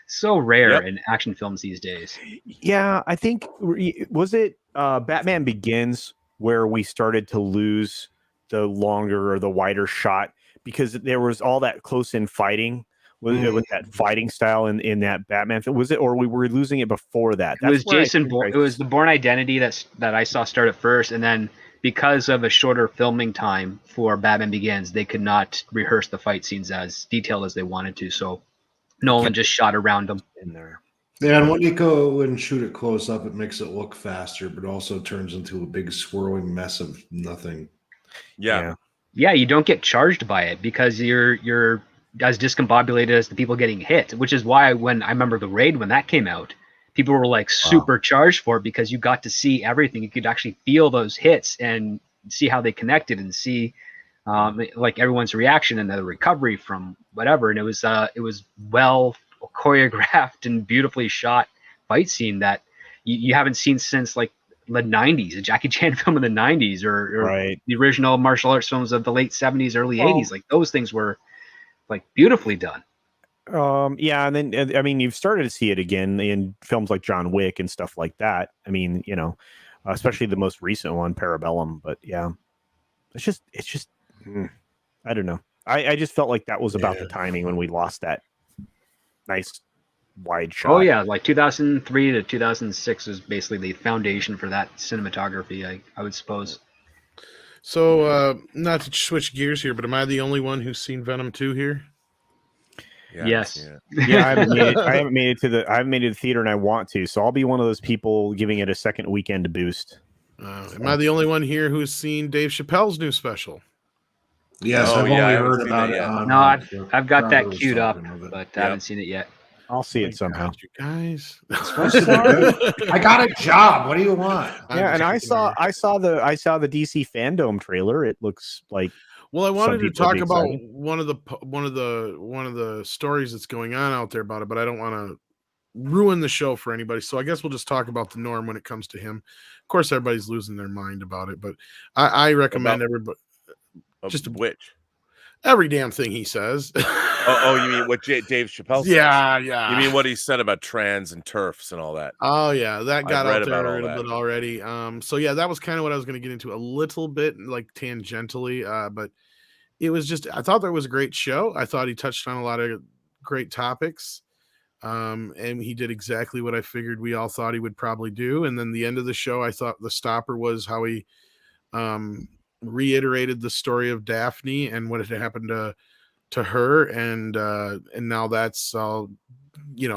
so rare in action films these days.
Yeah, I think was it Batman Begins where we started to lose the longer or the wider shot because there was all that close-in fighting with that fighting style in that Batman film. Was it, or we were losing it before that?
It was Jason Bourne. It was the Bourne Identity that I saw start at first, and then because of a shorter filming time for Batman Begins, they could not rehearse the fight scenes as detailed as they wanted to. So Nolan just shot around them in there.
Yeah, and when you go and shoot it close up, it makes it look faster, but also turns into a big swirling mess of nothing.
Yeah,
you don't get charged by it because you're as discombobulated as the people getting hit, which is why when I remember the Raid when that came out, people were super charged for it because you got to see everything. You could actually feel those hits and see how they connected and see everyone's reaction and the recovery from whatever. And it was well choreographed and beautifully shot fight scene that you haven't seen since the 90s, a Jackie Chan film in the 90s or the original martial arts films of the late 70s, early 80s. Those things were like beautifully done.
Yeah, and then I mean, you've started to see it again in films like John Wick and stuff like that. I mean, you know, especially the most recent one, Parabellum. But yeah, it's just, I don't know. I just felt like that was about the timing when we lost that nice wide shot.
Oh yeah, like 2003 to 2006 was basically the foundation for that cinematography. I would suppose.
So, not to switch gears here, but am I the only one who's seen Venom 2 here?
Yeah,
yes.
Yeah, I haven't made it to the theater, and I want to. So I'll be one of those people giving it a second weekend boost.
Am I the only one here who's seen Dave Chappelle's new special?
Yes,
Oh,
I've
yeah, I
only
haven't
heard
seen
about
that
it.
yet.
No, I've got that
Trevor was
queued up,
talking of it.
but I haven't seen it yet.
I'll see it somehow.
God, you guys.
I got a job. What do you want?
Yeah, and I saw the DC Fandom trailer. It looks like.
Well, I wanted to
people would
talk
be
about
excited.
one of the stories that's going on out there about it, but I don't want to ruin the show for anybody. So I guess we'll just talk about the norm when it comes to him. Of course, everybody's losing their mind about it, but I recommend everybody just
which
every damn thing he says.
oh, you mean what Dave Chappelle said?
Yeah.
You mean what he said about trans and turfs and all that?
Oh yeah, that got
I've read
out there
about
a
all
little
that.
bit already. So yeah, that was kind of what I was going to get into a little bit, like tangentially. But it was just, I thought that was a great show. I thought he touched on a lot of great topics. And he did exactly what I figured we all thought he would probably do. And then the end of the show, I thought the stopper was how he reiterated the story of Daphne and what had happened to her, and now that's all,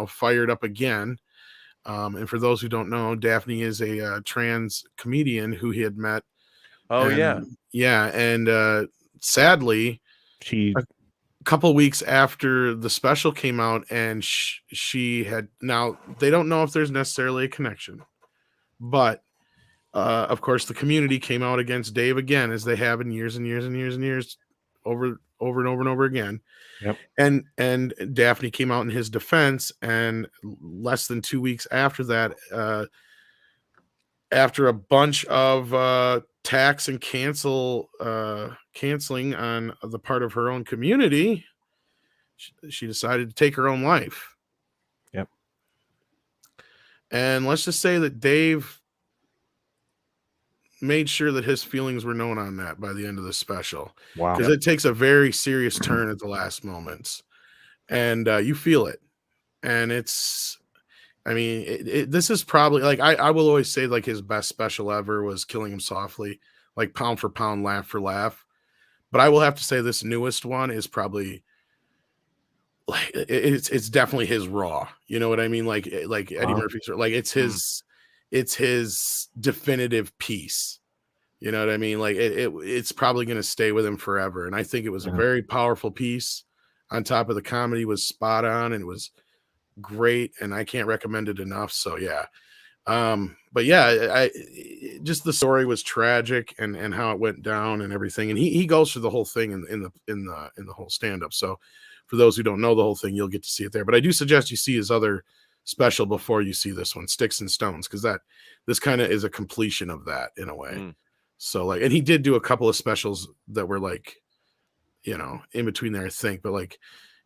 fired up again. And for those who don't know, Daphne is a trans comedian who he had met.
Oh,
and, and sadly,
She
a couple weeks after the special came out, and she had, now they don't know if there's necessarily a connection, but of course the community came out against Dave again, as they have in years and years and years and years, over and over and over again.
Yep.
And Daphne came out in his defense, and less than 2 weeks after that, after a bunch of tax and canceling on the part of her own community, she decided to take her own life.
Yep.
And let's just say that Dave made sure that his feelings were known on that by the end of the special.
Wow.
Because it takes a very serious turn at the last moments, and you feel it. And it's, I mean, this is probably, like, I will always say, like, his best special ever was Killing Him Softly, like pound for pound, laugh for laugh. But I will have to say this newest one is probably, like, it's definitely his raw. You know what I mean? Like Eddie Murphy's, like, it's his definitive piece. You know what I mean? Like it's probably going to stay with him forever. And I think it was a very powerful piece. On top of the comedy was spot on, and it was great, and I can't recommend it enough. So yeah. But yeah, just the story was tragic, and how it went down and everything. And he goes through the whole thing in the whole stand-up. So for those who don't know the whole thing, you'll get to see it there. But I do suggest you see his other special before you see this one, Sticks and Stones, because this kind of is a completion of that in a way. So, like, and he did do a couple of specials that were, like, in between there, I think, but, like,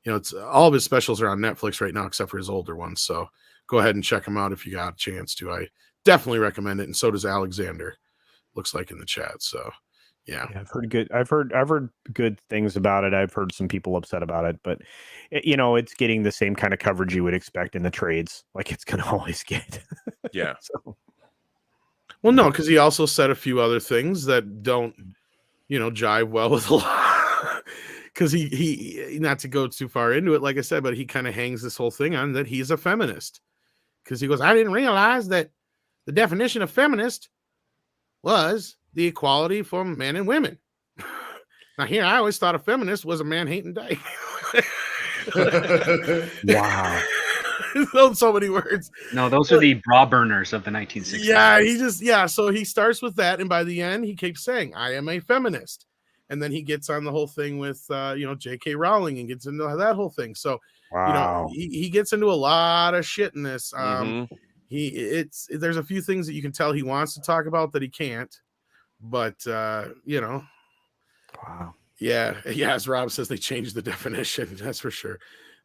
it's all of his specials are on Netflix right now except for his older ones. So go ahead and check them out if you got a chance to. I definitely recommend it, and so does Alexander, looks like in the chat. So yeah,
I've heard good things about it. I've heard some people upset about it, but it's getting the same kind of coverage you would expect in the trades, like it's going to always get.
Yeah.
So.
Well, no, because he also said a few other things that don't, jive well with a lot. Because he not to go too far into it, like I said, but he kind of hangs this whole thing on that he's a feminist. Because he goes, I didn't realize that the definition of feminist was the equality for men and women. Now here, I always thought a feminist was a man hating dyke.
Wow.
So many words.
No, those are the bra burners of the 1960s.
Yeah, so he starts with that, and by the end, he keeps saying, I am a feminist. And then he gets on the whole thing with, J.K. Rowling, and gets into that whole thing. So,
wow.
He gets into a lot of shit in this.
Mm-hmm.
There's a few things that you can tell he wants to talk about that he can't, but,
Wow.
Yeah, as Rob says, they changed the definition. That's for sure.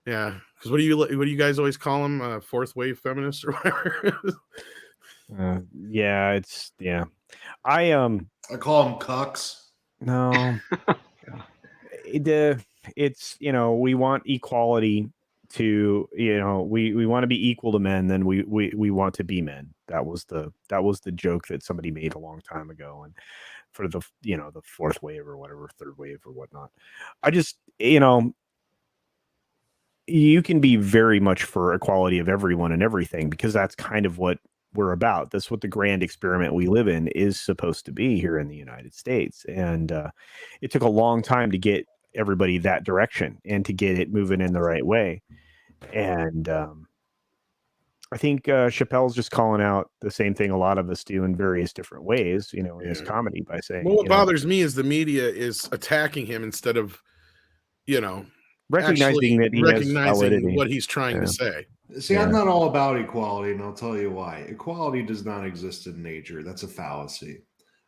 Yeah, because what do you guys always call them? Fourth wave feminists or whatever.
Yeah, it's I
call them cucks.
No, it's we want equality to we want to be equal to men. Then we want to be men. That was the joke that somebody made a long time ago, and for the the fourth wave or whatever, third wave or whatnot. I just you can be very much for equality of everyone and everything, because that's kind of what we're about. That's what the grand experiment we live in is supposed to be here in the United States. And it took a long time to get everybody that direction and to get it moving in the right way. And I think Chappelle's just calling out the same thing a lot of us do in various different ways, in his comedy, by saying,
well, what bothers me is the media is attacking him instead of,
recognizing that he
recognizing what he's trying to say.
See, I'm not all about equality, and I'll tell you why. Equality does not exist in nature. That's a fallacy.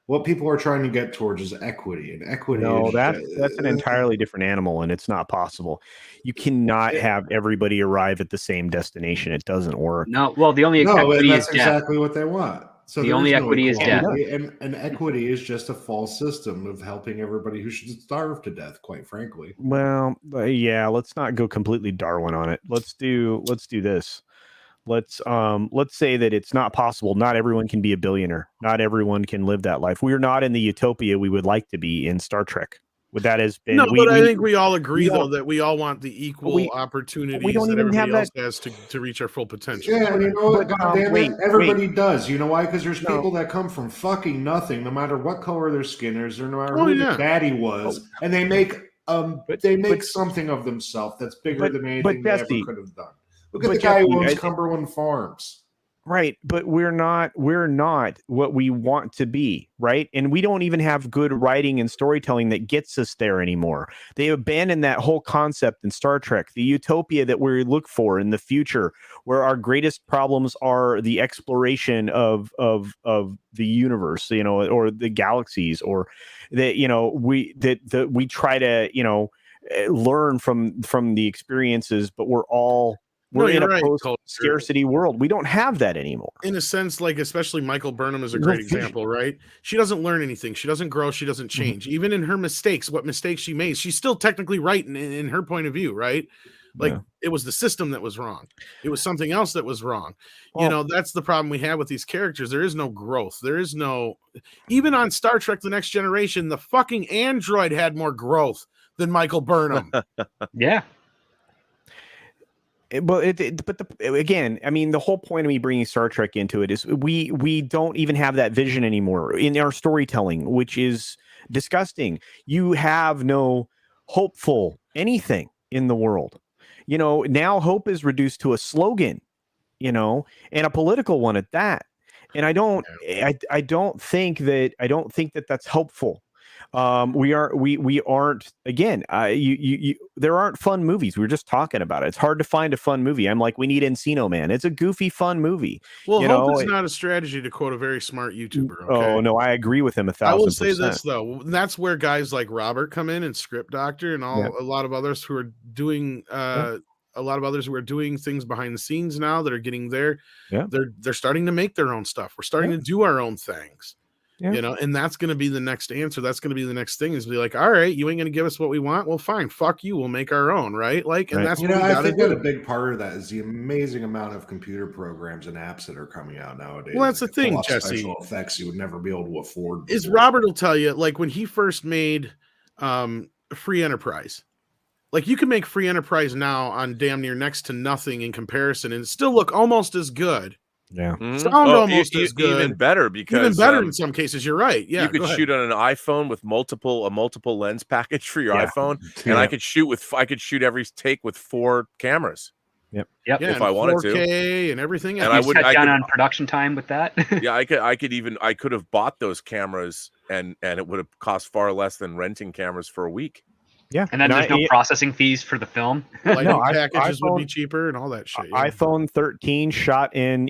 What people are trying to get towards is equity, and equity.
No, that's an entirely different animal, and it's not possible. You cannot have everybody arrive at the same destination. It doesn't work.
No, well, the only equity
that's
is
exactly what they want. So
the only equity is death,
and equity is just a false system of helping everybody who should starve to death. Quite frankly.
Well, yeah. Let's not go completely Darwin on it. Let's do this. Let's say that it's not possible. Not everyone can be a billionaire. Not everyone can live that life. We're not in the utopia we would like to be in Star Trek. That has been
I think we all agree though that we all want the equal opportunities that everybody else has to reach our full potential.
Yeah, and you know what? Everybody does. You know why? Because there's people that come from fucking nothing, no matter what color their skin is, or no matter who their daddy was, and they make something of themselves that's bigger than anything they ever could have done. Look at the guy who owns Cumberland Farms.
Right, but we're not what we want to be, right? And we don't even have good writing and storytelling that gets us there anymore. They abandoned that whole concept in Star Trek, the utopia that we look for in the future, where our greatest problems are the exploration of the universe, or the galaxies, or that we try to learn from the experiences, but we're in a post-scarcity world. We don't have that anymore.
In a sense, like especially Michael Burnham is a great example, right? She doesn't learn anything. She doesn't grow. She doesn't change. Even in her mistakes, what mistakes she made, she's still technically right in her point of view, right? Like it was the system that was wrong. It was something else that was wrong. Well, that's the problem we have with these characters. There is no growth. There is no, even on Star Trek: The Next Generation, the fucking android had more growth than Michael Burnham.
Yeah.
Again, I mean, the whole point of me bringing Star Trek into it is we don't even have that vision anymore in our storytelling, which is disgusting. You have no hopeful anything in the world. Now hope is reduced to a slogan, and a political one at that. And I don't think that that's helpful. We aren't again. There aren't fun movies. We were just talking about it. It's hard to find a fun movie. I'm like, we need Encino Man. It's a goofy, fun movie.
Well, hope is not a strategy, to quote a very smart YouTuber. Okay?
Oh no, I agree with him 1,000%.
I will say this though, that's where guys like Robert come in, and Script Doctor, and a lot of others who are doing a lot of others who are doing things behind the scenes now that are getting there. Yeah, they're starting to make their own stuff. We're starting to do our own things. Yeah. And that's going to be the next answer. That's going to be the next thing, is be like, all right, you ain't going to give us what we want. Well, fine. Fuck you. We'll make our own. Right. Like, and that's what we
I think that a big part of that is the amazing amount of computer programs and apps that are coming out nowadays.
Well, that's the thing, Jesse.
Special effects you would never be able to afford.
Is Robert will tell you, like when he first made Free Enterprise, like you can make Free Enterprise now on damn near next to nothing in comparison and still look almost as good.
Yeah,
sound almost as good,
even better, because
even better in some cases. You're right. Yeah,
you could shoot on an iPhone with a multiple lens package for your iPhone, and I could shoot every take with 4 cameras.
Yep.
If I wanted
4K and everything,
and I would cut down on production time with that.
Yeah, I could have bought those cameras, and it would have cost far less than renting cameras for a week.
Yeah,
and then there's no processing fees for the film.
Packages would be cheaper and all that shit.
Yeah. iPhone 13 shot in,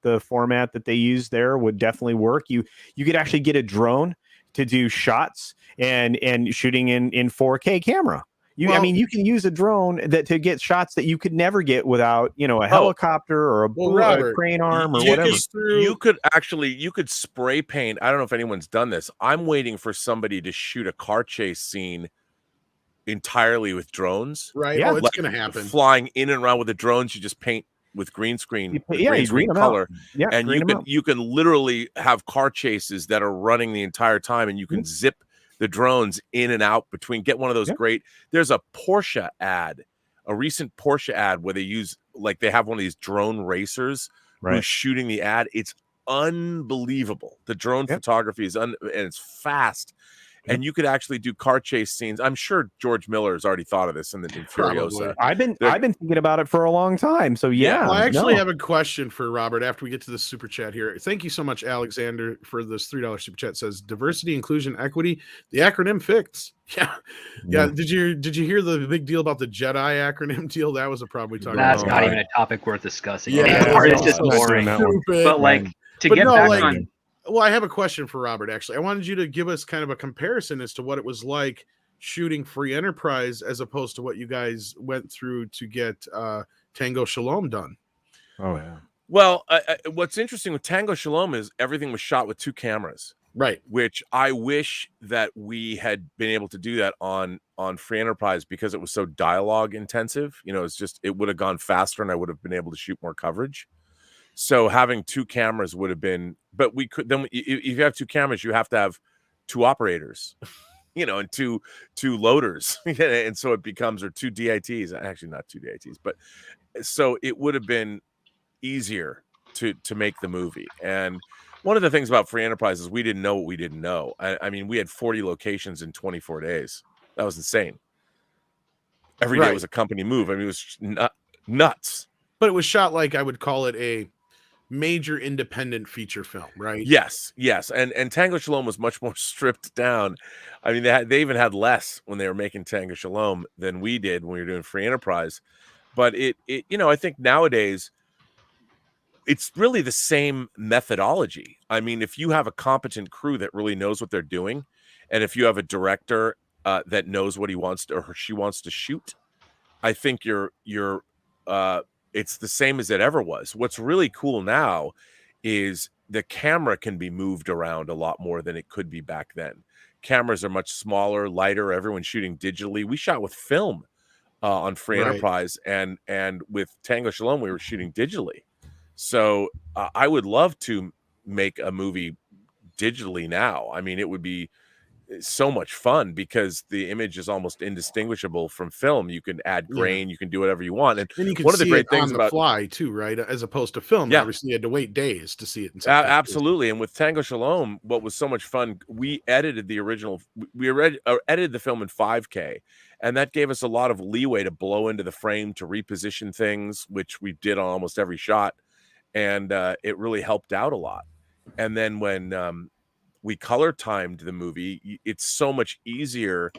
the format that they use there would definitely work. You could actually get a drone to do shots, and shooting in 4K camera. I mean, you can use a drone to get shots that you could never get without, a helicopter or a crane arm or whatever.
You could spray paint. I don't know if anyone's done this. I'm waiting for somebody to shoot a car chase scene entirely with drones.
Right. Yeah, it's going to happen.
Flying in and around with the drones, you just paint with green screen, green screen color.
Yeah,
and you can literally have car chases that are running the entire time, and you can zip the drones in and out between. Get one of those great. There's a Porsche ad, a recent Porsche ad where they use they have one of these drone racers who's shooting the ad. It's unbelievable. The drone photography is and it's fast. And you could actually do car chase scenes. I'm sure George Miller has already thought of this in Furiosa.
I've been thinking about it for a long time. So
well, I actually have a question for Robert after we get to the super chat here. Thank you so much, Alexander, for this $3 super chat. It says diversity, inclusion, equity. The acronym fits. Yeah. Did you hear the big deal about the Jedi acronym deal? That was a problem we talked about.
That's not even a topic worth discussing. It's just boring. But to get back on.
Well, I have a question for Robert, actually. I wanted you to give us kind of a comparison as to what it was like shooting Free Enterprise as opposed to what you guys went through to get Tango Shalom done.
Oh, yeah.
Well, what's interesting with Tango Shalom is everything was shot with 2 cameras.
Right.
Which I wish that we had been able to do that on Free Enterprise because it was so dialogue intensive. It would have gone faster and I would have been able to shoot more coverage. So having 2 cameras would have been, but we could then if you have 2 cameras, you have to have 2 operators, and two loaders, and so it becomes 2 DITs. Actually, not 2 DITs, but so it would have been easier to make the movie. And one of the things about Free Enterprise is we didn't know what we didn't know. I mean, we had 40 locations in 24 days. That was insane. Every day was a company move. I mean, it was nuts.
But it was shot like I would call it a major independent feature film, right?
Yes. And Tango Shalom was much more stripped down. I mean, they even had less when they were making Tango Shalom than we did when we were doing Free Enterprise. But it I think nowadays it's really the same methodology. I mean, if you have a competent crew that really knows what they're doing, and if you have a director that knows what he wants to, or she wants to shoot, I think you're it's the same as it ever was. What's really cool now is the camera can be moved around a lot more than it could be back then. Cameras are much smaller, lighter. Everyone's shooting digitally. We shot with film on Free Enterprise, and with Tango Shalom, we were shooting digitally. So I would love to make a movie digitally now. I mean, it would be so much fun because the image is almost indistinguishable from film. You can add grain, you can do whatever you want, and
you can
one of the
see
great
it
things
on
about
the fly too, right? As opposed to film, obviously you had to wait days to see it.
Absolutely, and with Tango Shalom, what was so much fun, we edited the original. We edited the film in 5K, and that gave us a lot of leeway to blow into the frame, to reposition things, which we did on almost every shot, and it really helped out a lot. And then when we color timed the movie, it's so much easier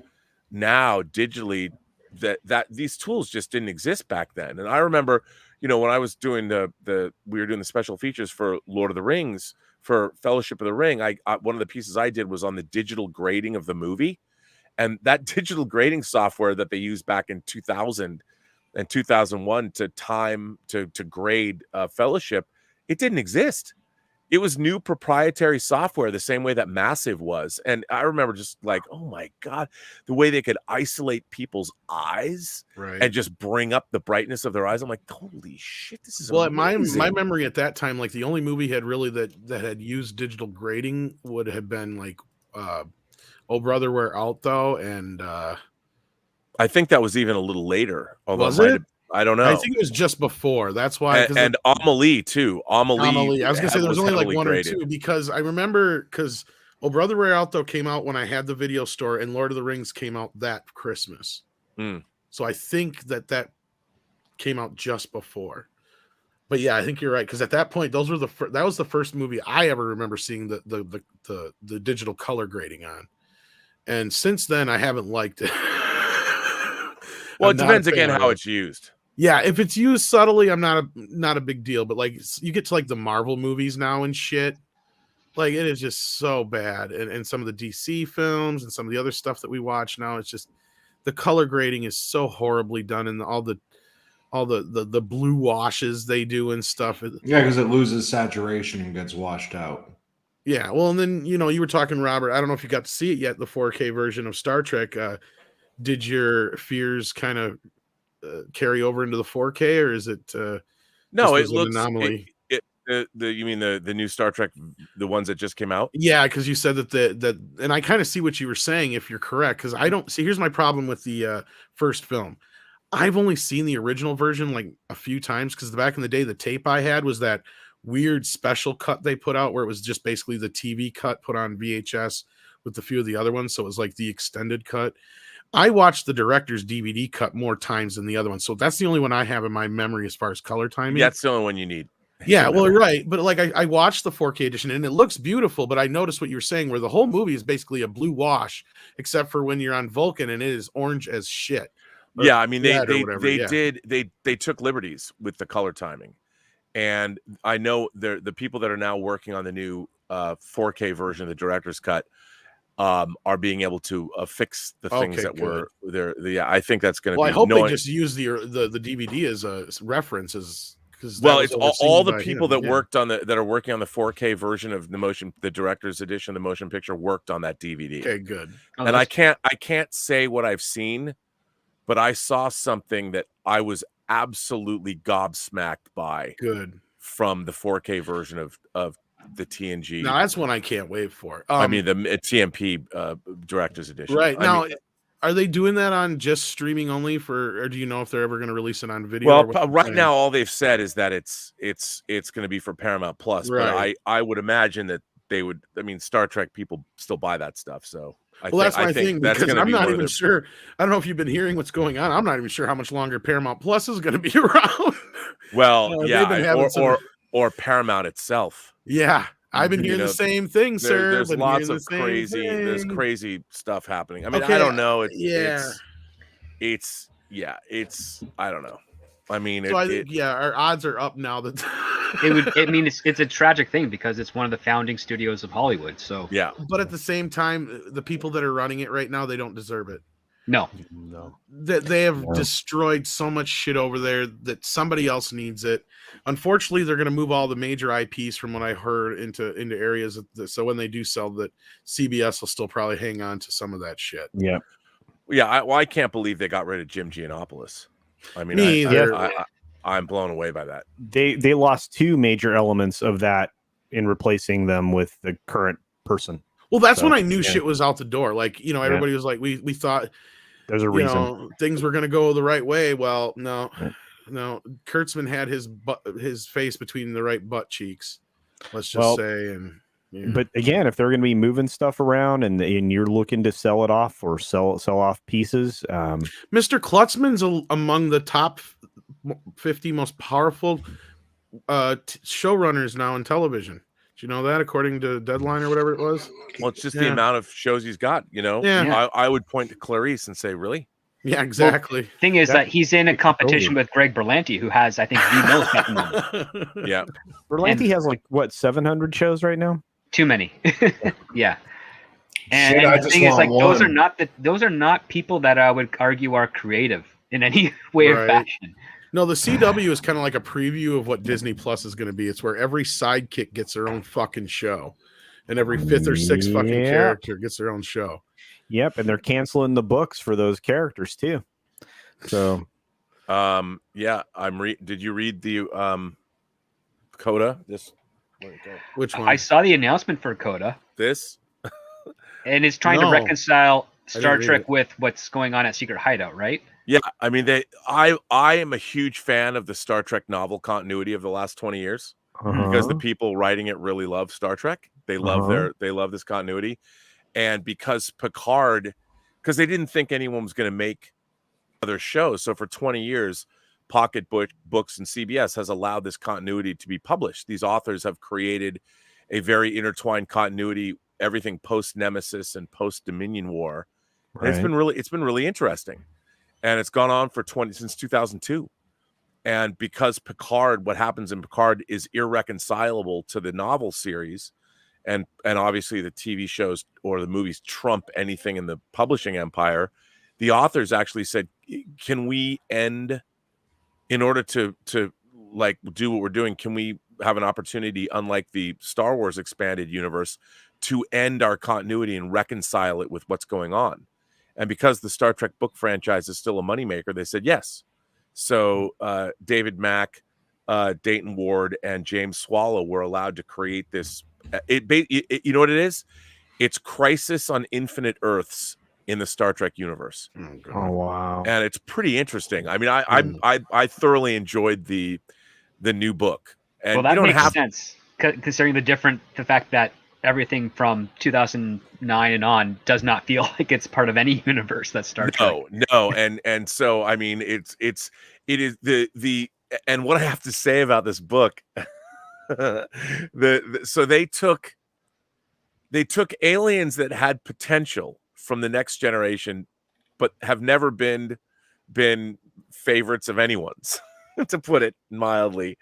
now digitally that these tools just didn't exist back then. And I remember, when I was doing we were doing the special features for Lord of the Rings, for Fellowship of the Ring, I one of the pieces I did was on the digital grading of the movie. And that digital grading software that they used back in 2000 and 2001 to grade Fellowship, it didn't exist. It was new proprietary software, the same way that Massive was. And I remember just like, oh my God, the way they could isolate people's eyes and just bring up the brightness of their eyes. I'm like, holy shit, this is amazing.
My memory at that time, like the only movie had really that had used digital grading would have been like Oh Brother, Where Art Thou? And
I think that was even a little later. Although
was it?
I don't know.
I think it was just before. That's why.
And Amelie too. Amelie.
I was gonna say there was only like 1 or 2 because I remember Oh Brother, Where Art Thou came out when I had the video store, and Lord of the Rings came out that Christmas. So I think that came out just before. But yeah, I think you're right, because at that point, those were that was the first movie I ever remember seeing the digital color grading on, and since then I haven't liked it.
Well, it depends again how it's used.
Yeah, if it's used subtly, I'm not a big deal. But like you get to like the Marvel movies now and shit, Like, it is just so bad. And some of the DC films and some of the other stuff that we watch now, it's just the color grading is so horribly done, and all the blue washes they do and stuff.
Yeah, because it loses saturation and gets washed out.
Yeah, well, and then you were talking, Robert. I don't know if you got to see it yet. The 4K version of Star Trek. Did your fears kind of carry over into the 4K, or is it?
No, it
an
looks
anomaly.
You mean the new Star Trek, the ones that just came out?
Yeah, because you said that and I kind of see what you were saying, if you're correct. Because I don't see. Here's my problem with the first film. I've only seen the original version like a few times, because back in the day, the tape I had was that weird special cut they put out where it was just basically the TV cut put on VHS with a few of the other ones. So it was like the extended cut. I watched the director's DVD cut more times than the other one. So that's the only one I have in my memory as far as color timing.
That's the only one you need.
Yeah, well, right. But like I watched the 4K edition and it looks beautiful, but I noticed what you were saying, where the whole movie is basically a blue wash, except for when you're on Vulcan and it is orange as shit.
Yeah, I mean they took liberties with the color timing. And I know the people that are now working on the new 4K version of the director's cut are being able to fix the things that were there. Yeah, I think that's going to be.
I hope they just use the DVD as a reference,
well, it's all the people that worked on that are working on the 4K version of the director's edition, the motion picture, worked on that DVD.
Okay, good.
And I can't say what I've seen, but I saw something that I was absolutely gobsmacked by.
Good.
From the 4K version of the TNG.
Now that's one I can't wait for.
I mean the TMP director's edition.
Right. Now, are they doing that on just streaming only, or do you know if they're ever going to release it on video?
Well, right now all they've said is that it's going to be for Paramount Plus. Right. But I would imagine that they would. I mean, Star Trek people still buy that stuff, so.
That's my thing, because I'm not even sure. I don't know if you've been hearing what's going on. I'm not even sure how much longer Paramount Plus is going to be around.
Well, yeah, or Paramount itself.
Yeah, I've been hearing the same thing, sir.
There's lots of crazy stuff happening. I mean, I don't know. It's I don't know. I mean,
our odds are up now that
it's a tragic thing, because it's one of the founding studios of Hollywood. So
yeah,
but at the same time, the people that are running it right now, they don't deserve it.
No.
That they have destroyed so much shit over there that somebody else needs it. Unfortunately, they're going to move all the major IPs, from what I heard, into areas so when they do sell that, CBS will still probably hang on to some of that shit.
Yeah.
Yeah. I can't believe they got rid of Jim Giannopoulos. I mean, I'm blown away by that.
They lost two major elements of that in replacing them with the current person.
Well, that's when I knew shit was out the door. Like, everybody was like, we thought
there's a reason
things were going to go the right way. Well, no, Kurtzman had his face between the right butt cheeks. Let's just say,
But again, if they're going to be moving stuff around and you're looking to sell it off or sell off pieces,
Mr. Klutzman's among the top 50 most powerful showrunners now in television. Do you know that, according to Deadline or whatever it was?
Well, it's just the amount of shows he's got. I would point to Clarice and say, really?
Yeah, exactly.
Well, thing is that he's in a competition with Greg Berlanti, who has, I think, the most at the moment.
Yeah,
Berlanti has 700 shows right now.
Too many. Yeah. And the thing is, those are not people that I would argue are creative in any way or fashion.
No, the CW is kind of like a preview of what Disney Plus is going to be. It's where every sidekick gets their own fucking show, and every fifth or sixth fucking character gets their own show.
Yep, and they're canceling the books for those characters too. So,
yeah, did you read the Coda?
Which one?
I saw the announcement for Coda.
This,
and it's trying to reconcile Star Trek with what's going on at Secret Hideout, right?
Yeah, I mean, I am a huge fan of the Star Trek novel continuity of the last 20 years because the people writing it really love Star Trek. They love they love this continuity, and because Picard, because they didn't think anyone was going to make other shows, so for 20 years, Pocket Books and CBS has allowed this continuity to be published. These authors have created a very intertwined continuity, everything post Nemesis and post Dominion War. Right. And it's been really interesting. And it's gone on for since 2002. And because Picard, what happens in Picard is irreconcilable to the novel series, and obviously the TV shows or the movies trump anything in the publishing empire, the authors actually said, can we end, in order to like do what we're doing, can we have an opportunity, unlike the Star Wars expanded universe, to end our continuity and reconcile it with what's going on? And because the Star Trek book franchise is still a moneymaker, they said yes. So David Mack, Dayton Ward, and James Swallow were allowed to create this. You know what it is? It's Crisis on Infinite Earths in the Star Trek universe.
Oh wow!
And it's pretty interesting. I mean, I thoroughly enjoyed the new book. And
well, that
you don't
makes
have
sense considering the fact that everything from 2009 and on does not feel like it's part of any universe that's Star Trek.
No, and so I mean, it is the and what I have to say about this book, so they took aliens that had potential from the Next Generation, but have never been favorites of anyone's, to put it mildly,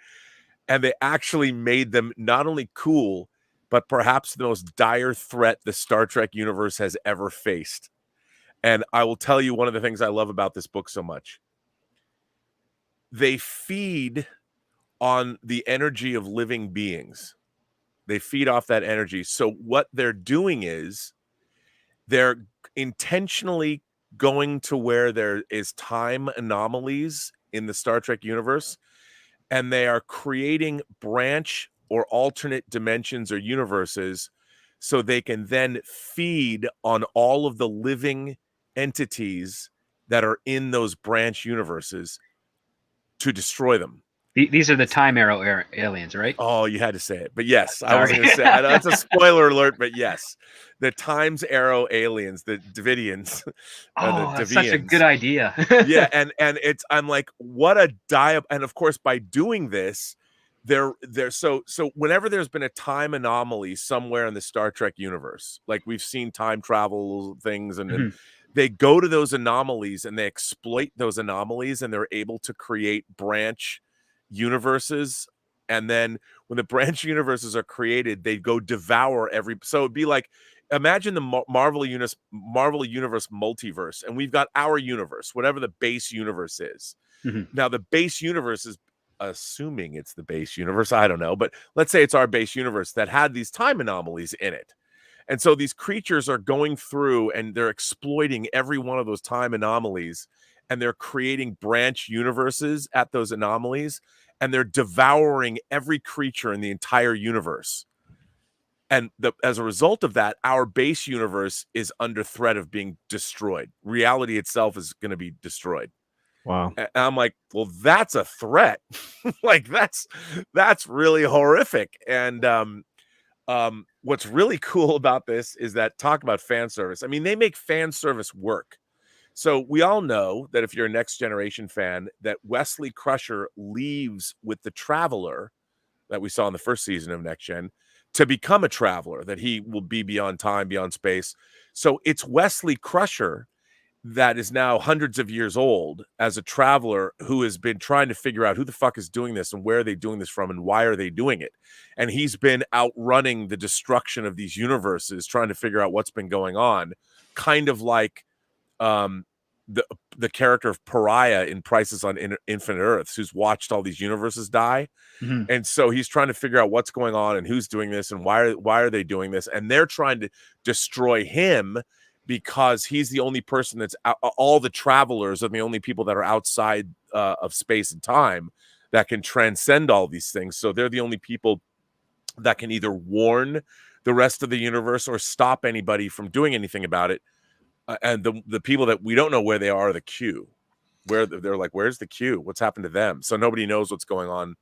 and they actually made them not only cool, but perhaps the most dire threat the Star Trek universe has ever faced. And I will tell you one of the things I love about this book so much. They feed on the energy of living beings. They feed off that energy. So what they're doing is they're intentionally going to where there is time anomalies in the Star Trek universe, and they are creating branch or alternate dimensions or universes so they can then feed on all of the living entities that are in those branch universes to destroy them.
These are the Time Arrow aliens, right?
Oh, you had to say it. But yes, I was going to say, I know it's a spoiler alert, but yes. The Times Arrow aliens, the Davidians.
That's such a good idea.
Yeah, and I'm like, what a and of course, by doing this, they're so whenever there's been a time anomaly somewhere in the Star Trek universe, like we've seen time travel things, and they go to those anomalies and they exploit those anomalies, and they're able to create branch universes. And then when the branch universes are created, they go devour so it'd be like, imagine the Marvel Universe multiverse, and we've got our universe, whatever the base universe is. Now the base universe is, assuming it's the base universe, I don't know, but let's say it's our base universe that had these time anomalies in it. And so these creatures are going through and they're exploiting every one of those time anomalies, and they're creating branch universes at those anomalies, and they're devouring every creature in the entire universe. And as a result of that, our base universe is under threat of being destroyed. Reality itself is going to be destroyed.
Wow.
And I'm like, well, that's a threat. Like that's really horrific. And what's really cool about this is that, talk about fan service. I mean, they make fan service work. So we all know that if you're a Next Generation fan, that Wesley Crusher leaves with the Traveler that we saw in the first season of Next Gen to become a Traveler, that he will be beyond time, beyond space. So it's Wesley Crusher that is now hundreds of years old as a Traveler, who has been trying to figure out who the fuck is doing this and where are they doing this from and why are they doing it. And he's been outrunning the destruction of these universes, trying to figure out what's been going on, kind of like the character of Pariah in Crisis on Infinite Earths, who's watched all these universes die. And so he's trying to figure out what's going on and who's doing this and why are they doing this. And they're trying to destroy him because he's the only person that's all the Travelers are the only people that are outside of space and time that can transcend all these things. So they're the only people that can either warn the rest of the universe or stop anybody from doing anything about it. And the people that we don't know where they are the Q, where they're like, where's the Q? What's happened to them? So nobody knows what's going on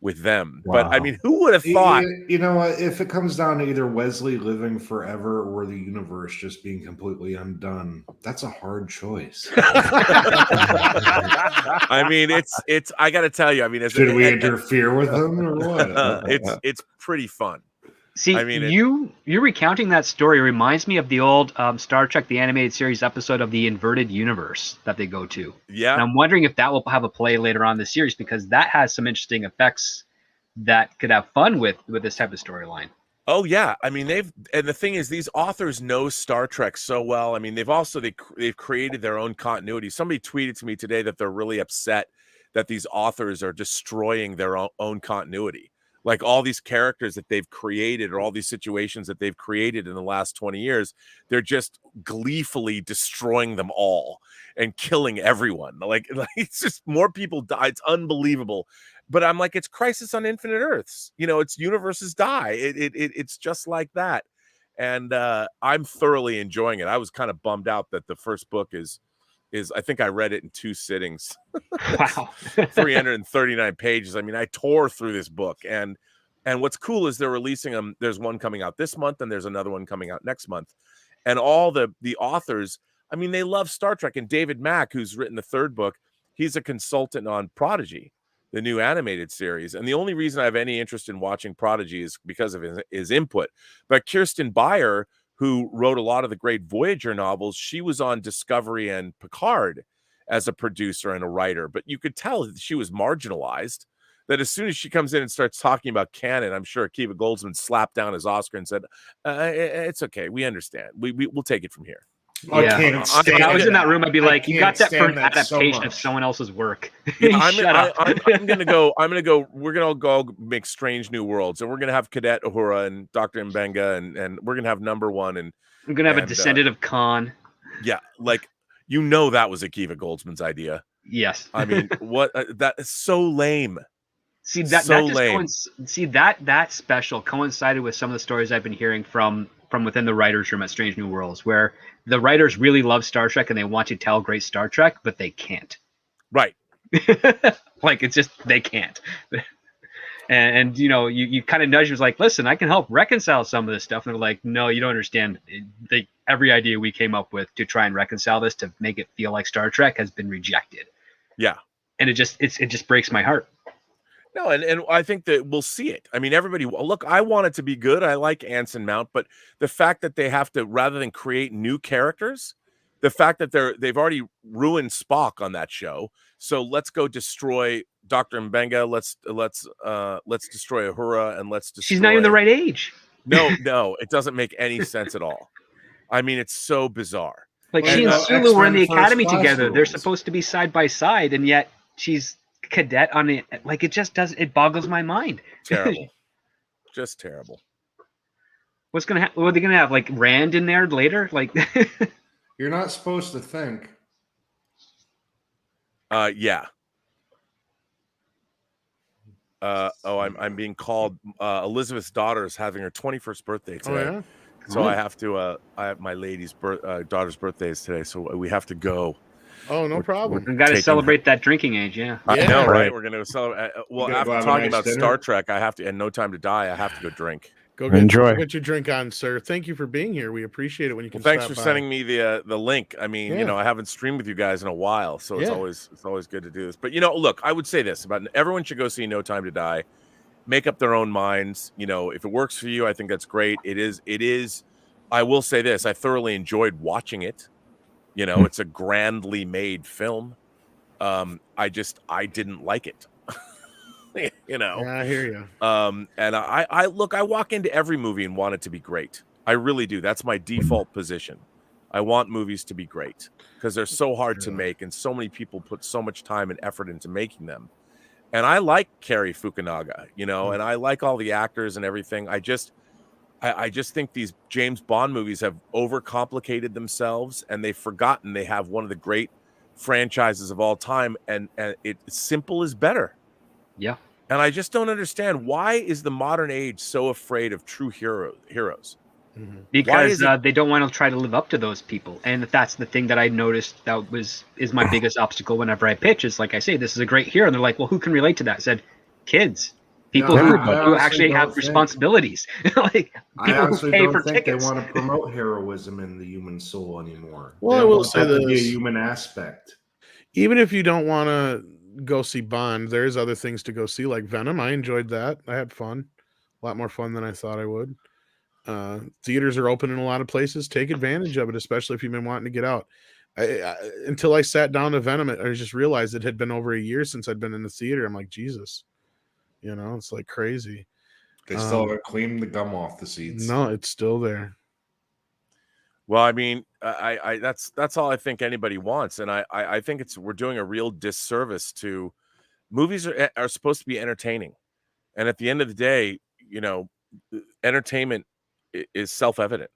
with them. Wow. But I mean, who would have thought?
You know what? If it comes down to either Wesley living forever or the universe just being completely undone, that's a hard choice.
I mean, it's. I got to tell you. I mean,
should we interfere with them or what?
It's pretty fun.
See, I mean, you recounting that story reminds me of the old Star Trek the Animated Series episode of the Inverted Universe that they go to.
Yeah.
And I'm wondering if that will have a play later on in the series, because that has some interesting effects that could have fun with this type of storyline.
Oh yeah, I mean and the thing is, these authors know Star Trek so well. I mean, they've created their own continuity. Somebody tweeted to me today that they're really upset that these authors are destroying their own continuity. Like all these characters that they've created, or all these situations that they've created in the last 20 years, they're just gleefully destroying them all and killing everyone. Like it's just more people die. It's unbelievable. But I'm like, it's Crisis on Infinite Earths. It's universes die. It's just like that. And I'm thoroughly enjoying it. I was kind of bummed out that the first book is I think I read it in 2 sittings.
Wow.
339 pages. I mean, I tore through this book. And what's cool is they're releasing them. There's one coming out this month, and there's another one coming out next month. And all the authors, I mean, they love Star Trek. And David Mack, who's written the 3rd book, he's a consultant on Prodigy, the new animated series. And the only reason I have any interest in watching Prodigy is because of his input. But Kirsten Beyer, who wrote a lot of the great Voyager novels, she was on Discovery and Picard as a producer and a writer. But you could tell that she was marginalized, that as soon as she comes in and starts talking about canon, I'm sure Akiva Goldsman slapped down his Oscar and said, it's okay. We understand. We'll take it from here.
Yeah. When I was in that room, I'd be like, "You got that for an adaptation of someone else's work."
Yeah, I'm gonna go. We're gonna go make Strange New Worlds, and we're gonna have Cadet Uhura and Dr. Mbenga, and we're gonna have Number One, and
I'm gonna have a descendant of Khan.
Yeah, like that was Akiva Goldsman's idea.
Yes.
I mean, what that is so lame.
See that special coincided with some of the stories I've been hearing from within the writers' room at Strange New Worlds, where the writers really love Star Trek and they want to tell great Star Trek, but they can't.
Right.
Like it's just they can't. And you kind of nudge them, like, listen, I can help reconcile some of this stuff. And they're like, no, you don't understand. Every idea we came up with to try and reconcile this to make it feel like Star Trek has been rejected.
Yeah.
And it just breaks my heart.
No, and I think that we'll see it. I mean, everybody, look, I want it to be good. I like Anson Mount, but the fact that they have to, rather than create new characters, the fact that they've already ruined Spock on that show. So let's go destroy Dr. Mbenga. Let's destroy Uhura, and let's destroy.
She's not even the right age.
No, it doesn't make any sense at all. I mean, it's so bizarre.
Like she and Sulu were in the academy together. They're supposed to be side by side, and yet she's cadet on it. Like it just does. It boggles my mind.
Terrible. Just terrible.
What's gonna happen? What are they gonna have? Like Rand in there later? Like
you're not supposed to think.
Yeah. I'm being called. Elizabeth's daughter is having her 21st birthday today. Oh, yeah? So I have to. I have my lady's daughter's birthday is today, so we have to go.
Oh, no problem.
We've got to celebrate that drinking age, yeah.
I know, right? We're going to celebrate. Well, after talking about Star Trek, I have to, and No Time to Die, I have to go drink.
Go get your drink on, sir. Thank you for being here. We appreciate it when you can.
Thanks for sending me the link. I mean, I haven't streamed with you guys in a while, so it's always good to do this. But look, I would say this about everyone should go see No Time to Die. Make up their own minds. If it works for you, I think that's great. It is. I will say this: I thoroughly enjoyed watching it. It's a grandly made film. I didn't like it.
Yeah, I hear you.
And I walk into every movie and want it to be great. I really do. That's my default position. I want movies to be great because they're so hard to make, and so many people put so much time and effort into making them. And I like Cary Fukunaga, and I like all the actors and everything. I just think these James Bond movies have overcomplicated themselves, and they've forgotten they have one of the great franchises of all time, and simple is better.
Yeah.
And I just don't understand, why is the modern age so afraid of true heroes?
Mm-hmm. Because they don't want to try to live up to those people. And that's the thing that I noticed is my biggest obstacle whenever I pitch, is like I say, this is a great hero. And they're like, well, who can relate to that? I said, kids. People who actually have responsibilities. Like people who pay for tickets.
They want to promote heroism in the human soul anymore.
Well, I will say this:
be a human aspect.
Even if you don't want to go see Bond, there's other things to go see, like Venom. I enjoyed that. I had fun, a lot more fun than I thought I would. Theaters are open in a lot of places. Take advantage of it, especially if you've been wanting to get out. Until I sat down to Venom, I just realized it had been over a year since I'd been in the theater. I'm like, Jesus. It's like crazy.
They still haven't cleaned the gum off the seats.
No, it's still there.
Well, I mean, I that's all I think anybody wants, and I think we're doing a real disservice to movies are supposed to be entertaining, and at the end of the day, you know, entertainment is self-evident,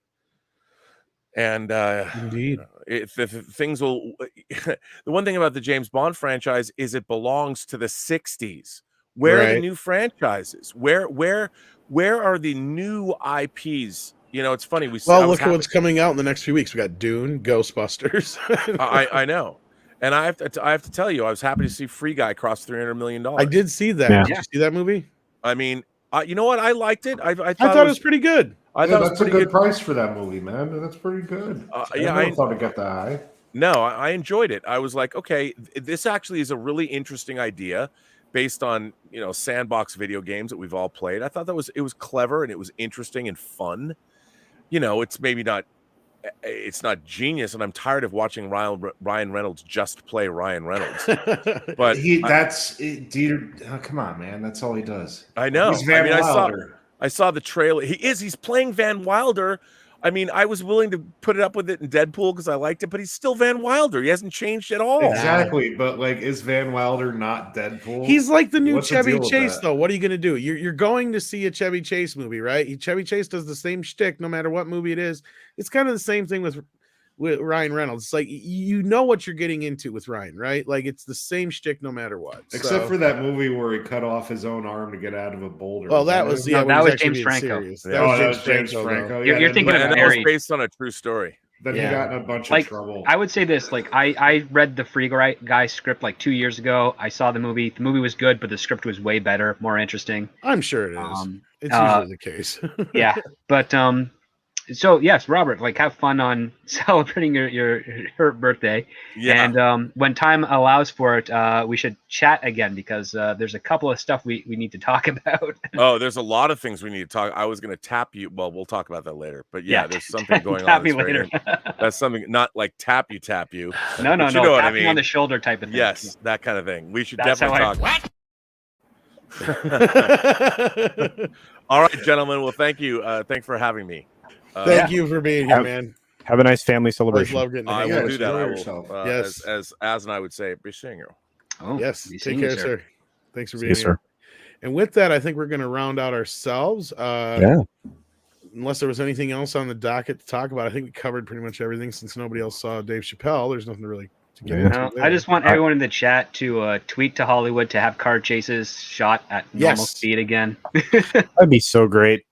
and
Indeed,
if things will. The one thing about the James Bond franchise is it belongs to the '60s. Where are the new franchises? Where are the new IPs? You know, it's funny.
Well, look at what's coming out in the next few weeks. We got Dune, Ghostbusters.
I know, and I have to tell you, I was happy to see Free Guy cross $300 million.
I did see that.
Yeah.
Did you see that movie?
I mean, you know what? I liked it. I thought
it was pretty good.
I thought it was
that's a good price for that movie, man. That's pretty good. I thought it got that high.
No, I enjoyed it. I was like, okay, this actually is a really interesting idea based on, you know, sandbox video games that we've all played. I thought it was clever and it was interesting and fun. You know, it's not genius, and I'm tired of watching Ryan Reynolds just play Ryan Reynolds. But
come on, man, that's all he does.
I know.
He's Van Wilder.
I saw the trailer. He's playing Van Wilder. I mean, I was willing to put it up with it in Deadpool because I liked it, but he's still Van Wilder. He hasn't changed at all.
Exactly, but like, is Van Wilder not Deadpool?
He's like the new Chevy Chase, though. What are you going to do? You're going to see a Chevy Chase movie, right? Chevy Chase does the same shtick no matter what movie it is. It's kind of the same thing with Ryan Reynolds. It's like, you know what you're getting into with Ryan, right? Like, it's the same shtick no matter what.
Except for that movie where he cut off his own arm to get out of a boulder.
Well, that was
that was James Franco.
That was James Franco.
You're thinking of
that was based on a true story.
Then he got in a bunch of trouble.
I would say this, like, I read the Free Guy script like 2 years ago. I saw the movie. The movie was good, but the script was way better, more interesting.
I'm sure it is. It's usually the case.
Yeah, but so yes, Robert, like, have fun on celebrating your birthday. Yeah. And when time allows for it, we should chat again because there's a couple of stuff we need to talk about.
Oh, there's a lot of things we need to talk. I was going to tap you. Well, we'll talk about that later. But yeah, there's something going
tap
on.
Me later.
That's something, not like tap you.
No,
you know what I mean?
On the shoulder type of thing.
Yes, that kind of thing. We should
definitely
talk. All right, gentlemen. Well, thank you. Thanks for having me.
Thank you for being here, man.
Have a nice family celebration.
Love getting
I will do that. I will,
yes,
as and I would say, be seeing you.
Oh,
yes. Take care, sir. Thanks for being here.
Sir.
And with that, I think we're going to round out ourselves. Unless there was anything else on the docket to talk about, I think we covered pretty much everything. Since nobody else saw Dave Chappelle, there's nothing really to get into.
I just want everyone in the chat to tweet to Hollywood to have car chases shot at normal speed again.
That'd be so great.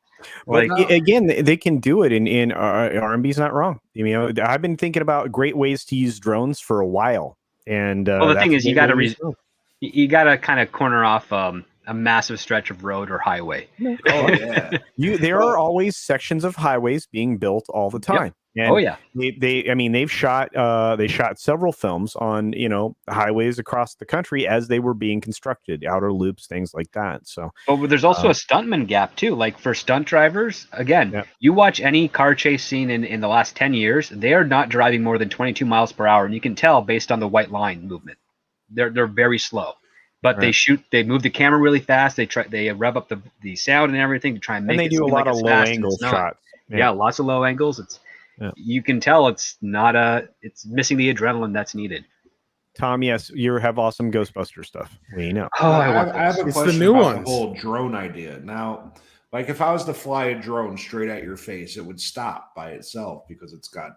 But again, they can do it in R&B's not wrong. You know, I've been thinking about great ways to use drones for a while. And
well, the thing is, you got to kind of corner off a massive stretch of road or highway.
Oh yeah,
there are always sections of highways being built all the time.
Yep.
And they've shot several films on, you know, highways across the country as they were being constructed, outer loops, things like that. So,
but there's also a stuntman gap too. Like for stunt drivers, again, you watch any car chase scene in the last 10 years, they are not driving more than 22 miles per hour, and you can tell based on the white line movement. They're very slow. But they move the camera really fast. They rev up the sound and everything to try and make it.
And they do a lot of low angle shots.
Yeah, lots of low angles. You can tell it's missing the adrenaline that's needed.
Tom, yes, you have awesome Ghostbuster stuff. We know.
Oh, I have a question about the whole drone idea. Now, like if I was to fly a drone straight at your face, it would stop by itself because it's got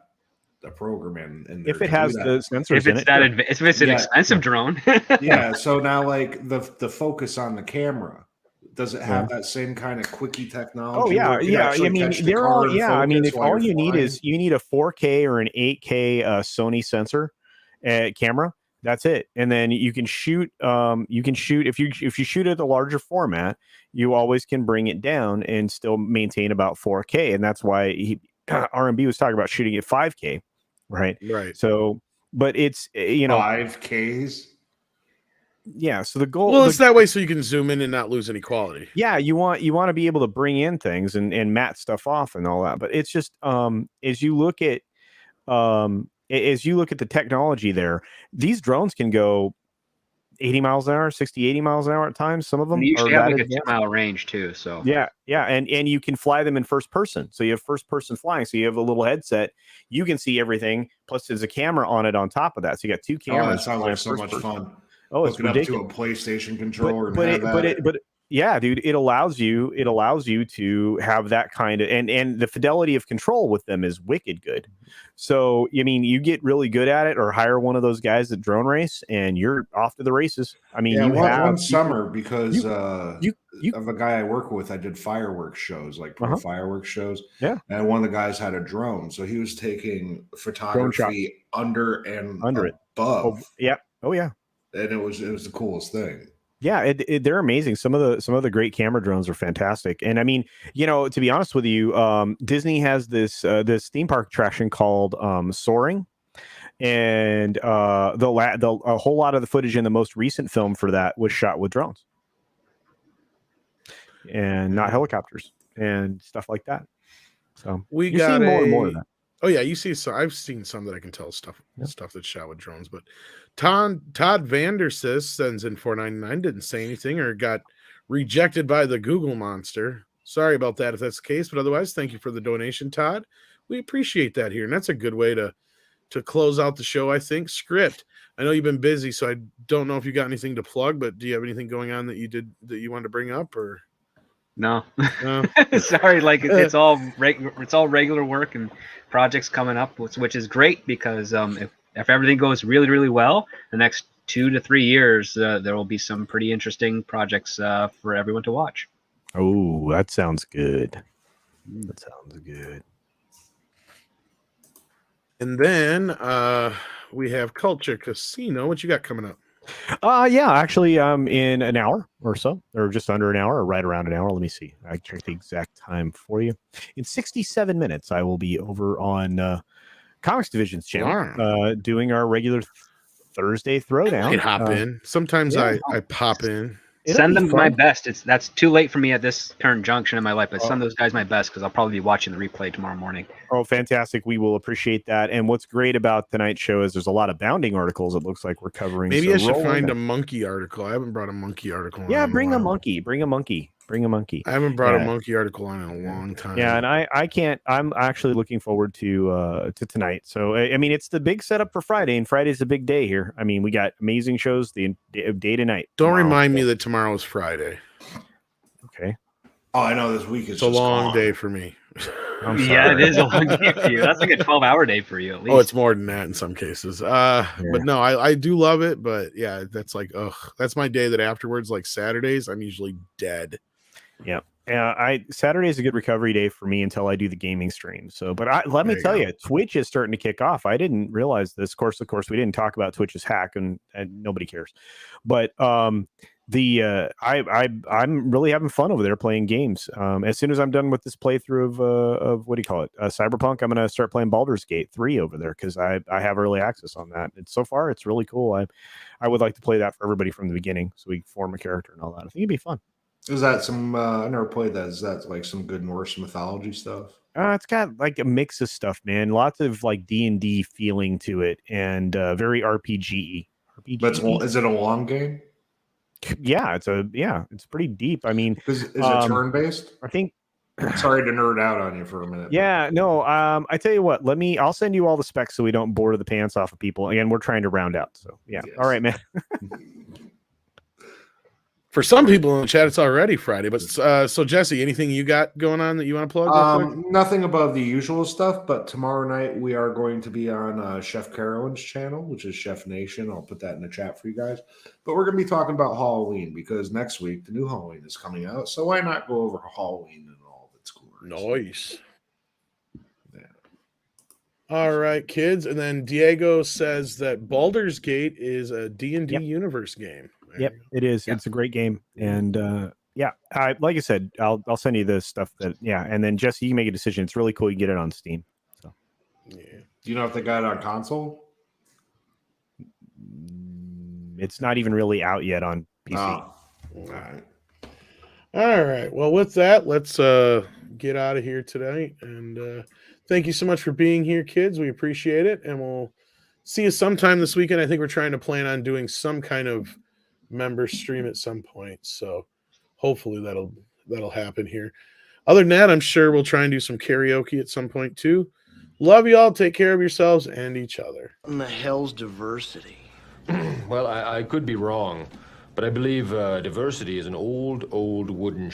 a program in there.
If it has the sensors
if it's if it's an expensive drone.
Yeah. So now, like the focus on the camera, does it have that same kind of quickie technology?
Oh yeah. I mean, there are. Yeah, I mean, if all you need is you need a 4K or an 8K Sony sensor camera. That's it, and then you can shoot. You can shoot if you shoot at the larger format, you always can bring it down and still maintain about 4K, and that's why R&B was talking about shooting at 5K, right?
Right.
So, but it's
5Ks.
Yeah. So the goal.
Well, it's that way so you can zoom in and not lose any quality.
Yeah, you want to be able to bring in things and matte stuff off and all that, but it's just as you look at the technology there, these drones can go 80 miles an hour, 60, 80 miles an hour at times. Some of them
And you
are
usually have
that
like a
advanced.
2 mile range too. So
Yeah, and you can fly them in first person. So you have first person flying. So you have a little headset. You can see everything. Plus, there's a camera on it on top of that. So you got two
Oh,
cameras.
that sounds
flying
like so
first
much
person.
fun.
Oh, it's
Hook it up to
ridiculous.
a PlayStation controller
But yeah, dude, it allows you to have that kind of and the fidelity of control with them is wicked good. So I mean, you get really good at it, or hire one of those guys that drone race, and you're off to the races. I mean,
one summer because
you
of a guy I work with, I did fireworks shows, like pro fireworks shows.
Yeah,
and one of the guys had a drone, so he was taking photography under and
it.
above.
Oh yeah,
and it was the coolest thing.
Yeah, they're amazing. Some of the great camera drones are fantastic. And I mean, to be honest with you, Disney has this theme park attraction called Soaring, and a whole lot of the footage in the most recent film for that was shot with drones and not helicopters and stuff like that. So
you're
seeing more and more of that.
Oh yeah, you see. So I've seen some that I can tell stuff that's shot with drones. But Todd Vandersis sends in $4.99. Didn't say anything or got rejected by the Google monster. Sorry about that if that's the case. But otherwise, thank you for the donation, Todd. We appreciate that here, and that's a good way to close out the show. I think. Script. I know you've been busy, so I don't know if you got anything to plug. But do you have anything going on that you wanted to bring up or?
No. Sorry, like it's all regular work and projects coming up, which is great because if everything goes really, really well, the next 2 to 3 years, there will be some pretty interesting projects for everyone to watch.
Oh, that sounds good. That sounds good.
And then we have Culture Casino. What you got coming up?
Yeah, actually, in an hour or so, or just under an hour, or right around an hour. Let me see. I checked the exact time for you. In 67 minutes, I will be over on Comics Division's channel, doing our regular Thursday throwdown.
I hop in. Sometimes I pop in.
Send them my best. That's too late for me at this current junction in my life, but send those guys my best because I'll probably be watching the replay tomorrow morning.
Oh, fantastic. We will appreciate that. And what's great about tonight's show is there's a lot of bounding articles it looks like we're covering.
Maybe I should find a monkey article. I haven't brought a monkey article on.
Yeah, bring a monkey. Bring a monkey. I
haven't brought a monkey article on in a long time.
Yeah, and I can't. I'm actually looking forward to tonight. So I mean, it's the big setup for Friday, and Friday's a big day here. I mean, we got amazing shows the day to night.
Don't remind me that tomorrow is Friday.
Okay.
Oh, I know this week is
a long day for me.
Yeah, it is a long day for you. That's like a 12-hour day for you at least.
Oh, it's more than that in some cases. But no, I do love it. But yeah, that's like, that's my day that afterwards, like Saturdays, I'm usually dead.
Yeah. Saturday is a good recovery day for me until I do the gaming stream. So, but let me tell you, Twitch is starting to kick off. I didn't realize this. Of course, we didn't talk about Twitch's hack, and nobody cares. But I'm really having fun over there playing games. As soon as I'm done with this playthrough of what do you call it, Cyberpunk, I'm going to start playing Baldur's Gate 3 over there because I have early access on that. And so far, it's really cool. I would like to play that for everybody from the beginning, so we form a character and all that. I think it'd be fun.
Is that some? I never played that. Is that like some good Norse mythology stuff?
It's got like a mix of stuff, man. Lots of like D&D feeling to it, and very RPG.
But is it a long game?
Yeah, it's pretty deep. I mean,
is it turn based?
I think.
Sorry to nerd out on you for a minute.
Yeah, no. I tell you what. I'll send you all the specs so we don't bore the pants off of people. Again, we're trying to round out. So yeah. Yes. All right, man.
For some people in the chat, it's already Friday. But so Jesse, anything you got going on that you want to plug?
Nothing above the usual stuff. But tomorrow night we are going to be on Chef Carolyn's channel, which is Chef Nation. I'll put that in the chat for you guys. But we're going to be talking about Halloween because next week the new Halloween is coming out. So why not go over Halloween and all of its glory?
Nice. Yeah. All right, kids. And then Diego says that Baldur's Gate is a D&D universe game.
Yep, it is. Yep. It's a great game, and like I said, I'll send you the stuff and then Jesse, you can make a decision. It's really cool. You get it on Steam. So,
do you know if they got it on console?
It's not even really out yet on PC.
All right. Well, with that, let's get out of here today, and thank you so much for being here, kids. We appreciate it, and we'll see you sometime this weekend. I think we're trying to plan on doing some kind of member stream at some point. So hopefully that'll happen here. Other than that, I'm sure we'll try and do some karaoke at some point too. Love y'all. Take care of yourselves and each other.
What in the hell's diversity?
Well, I could be wrong, but I believe diversity is an old wooden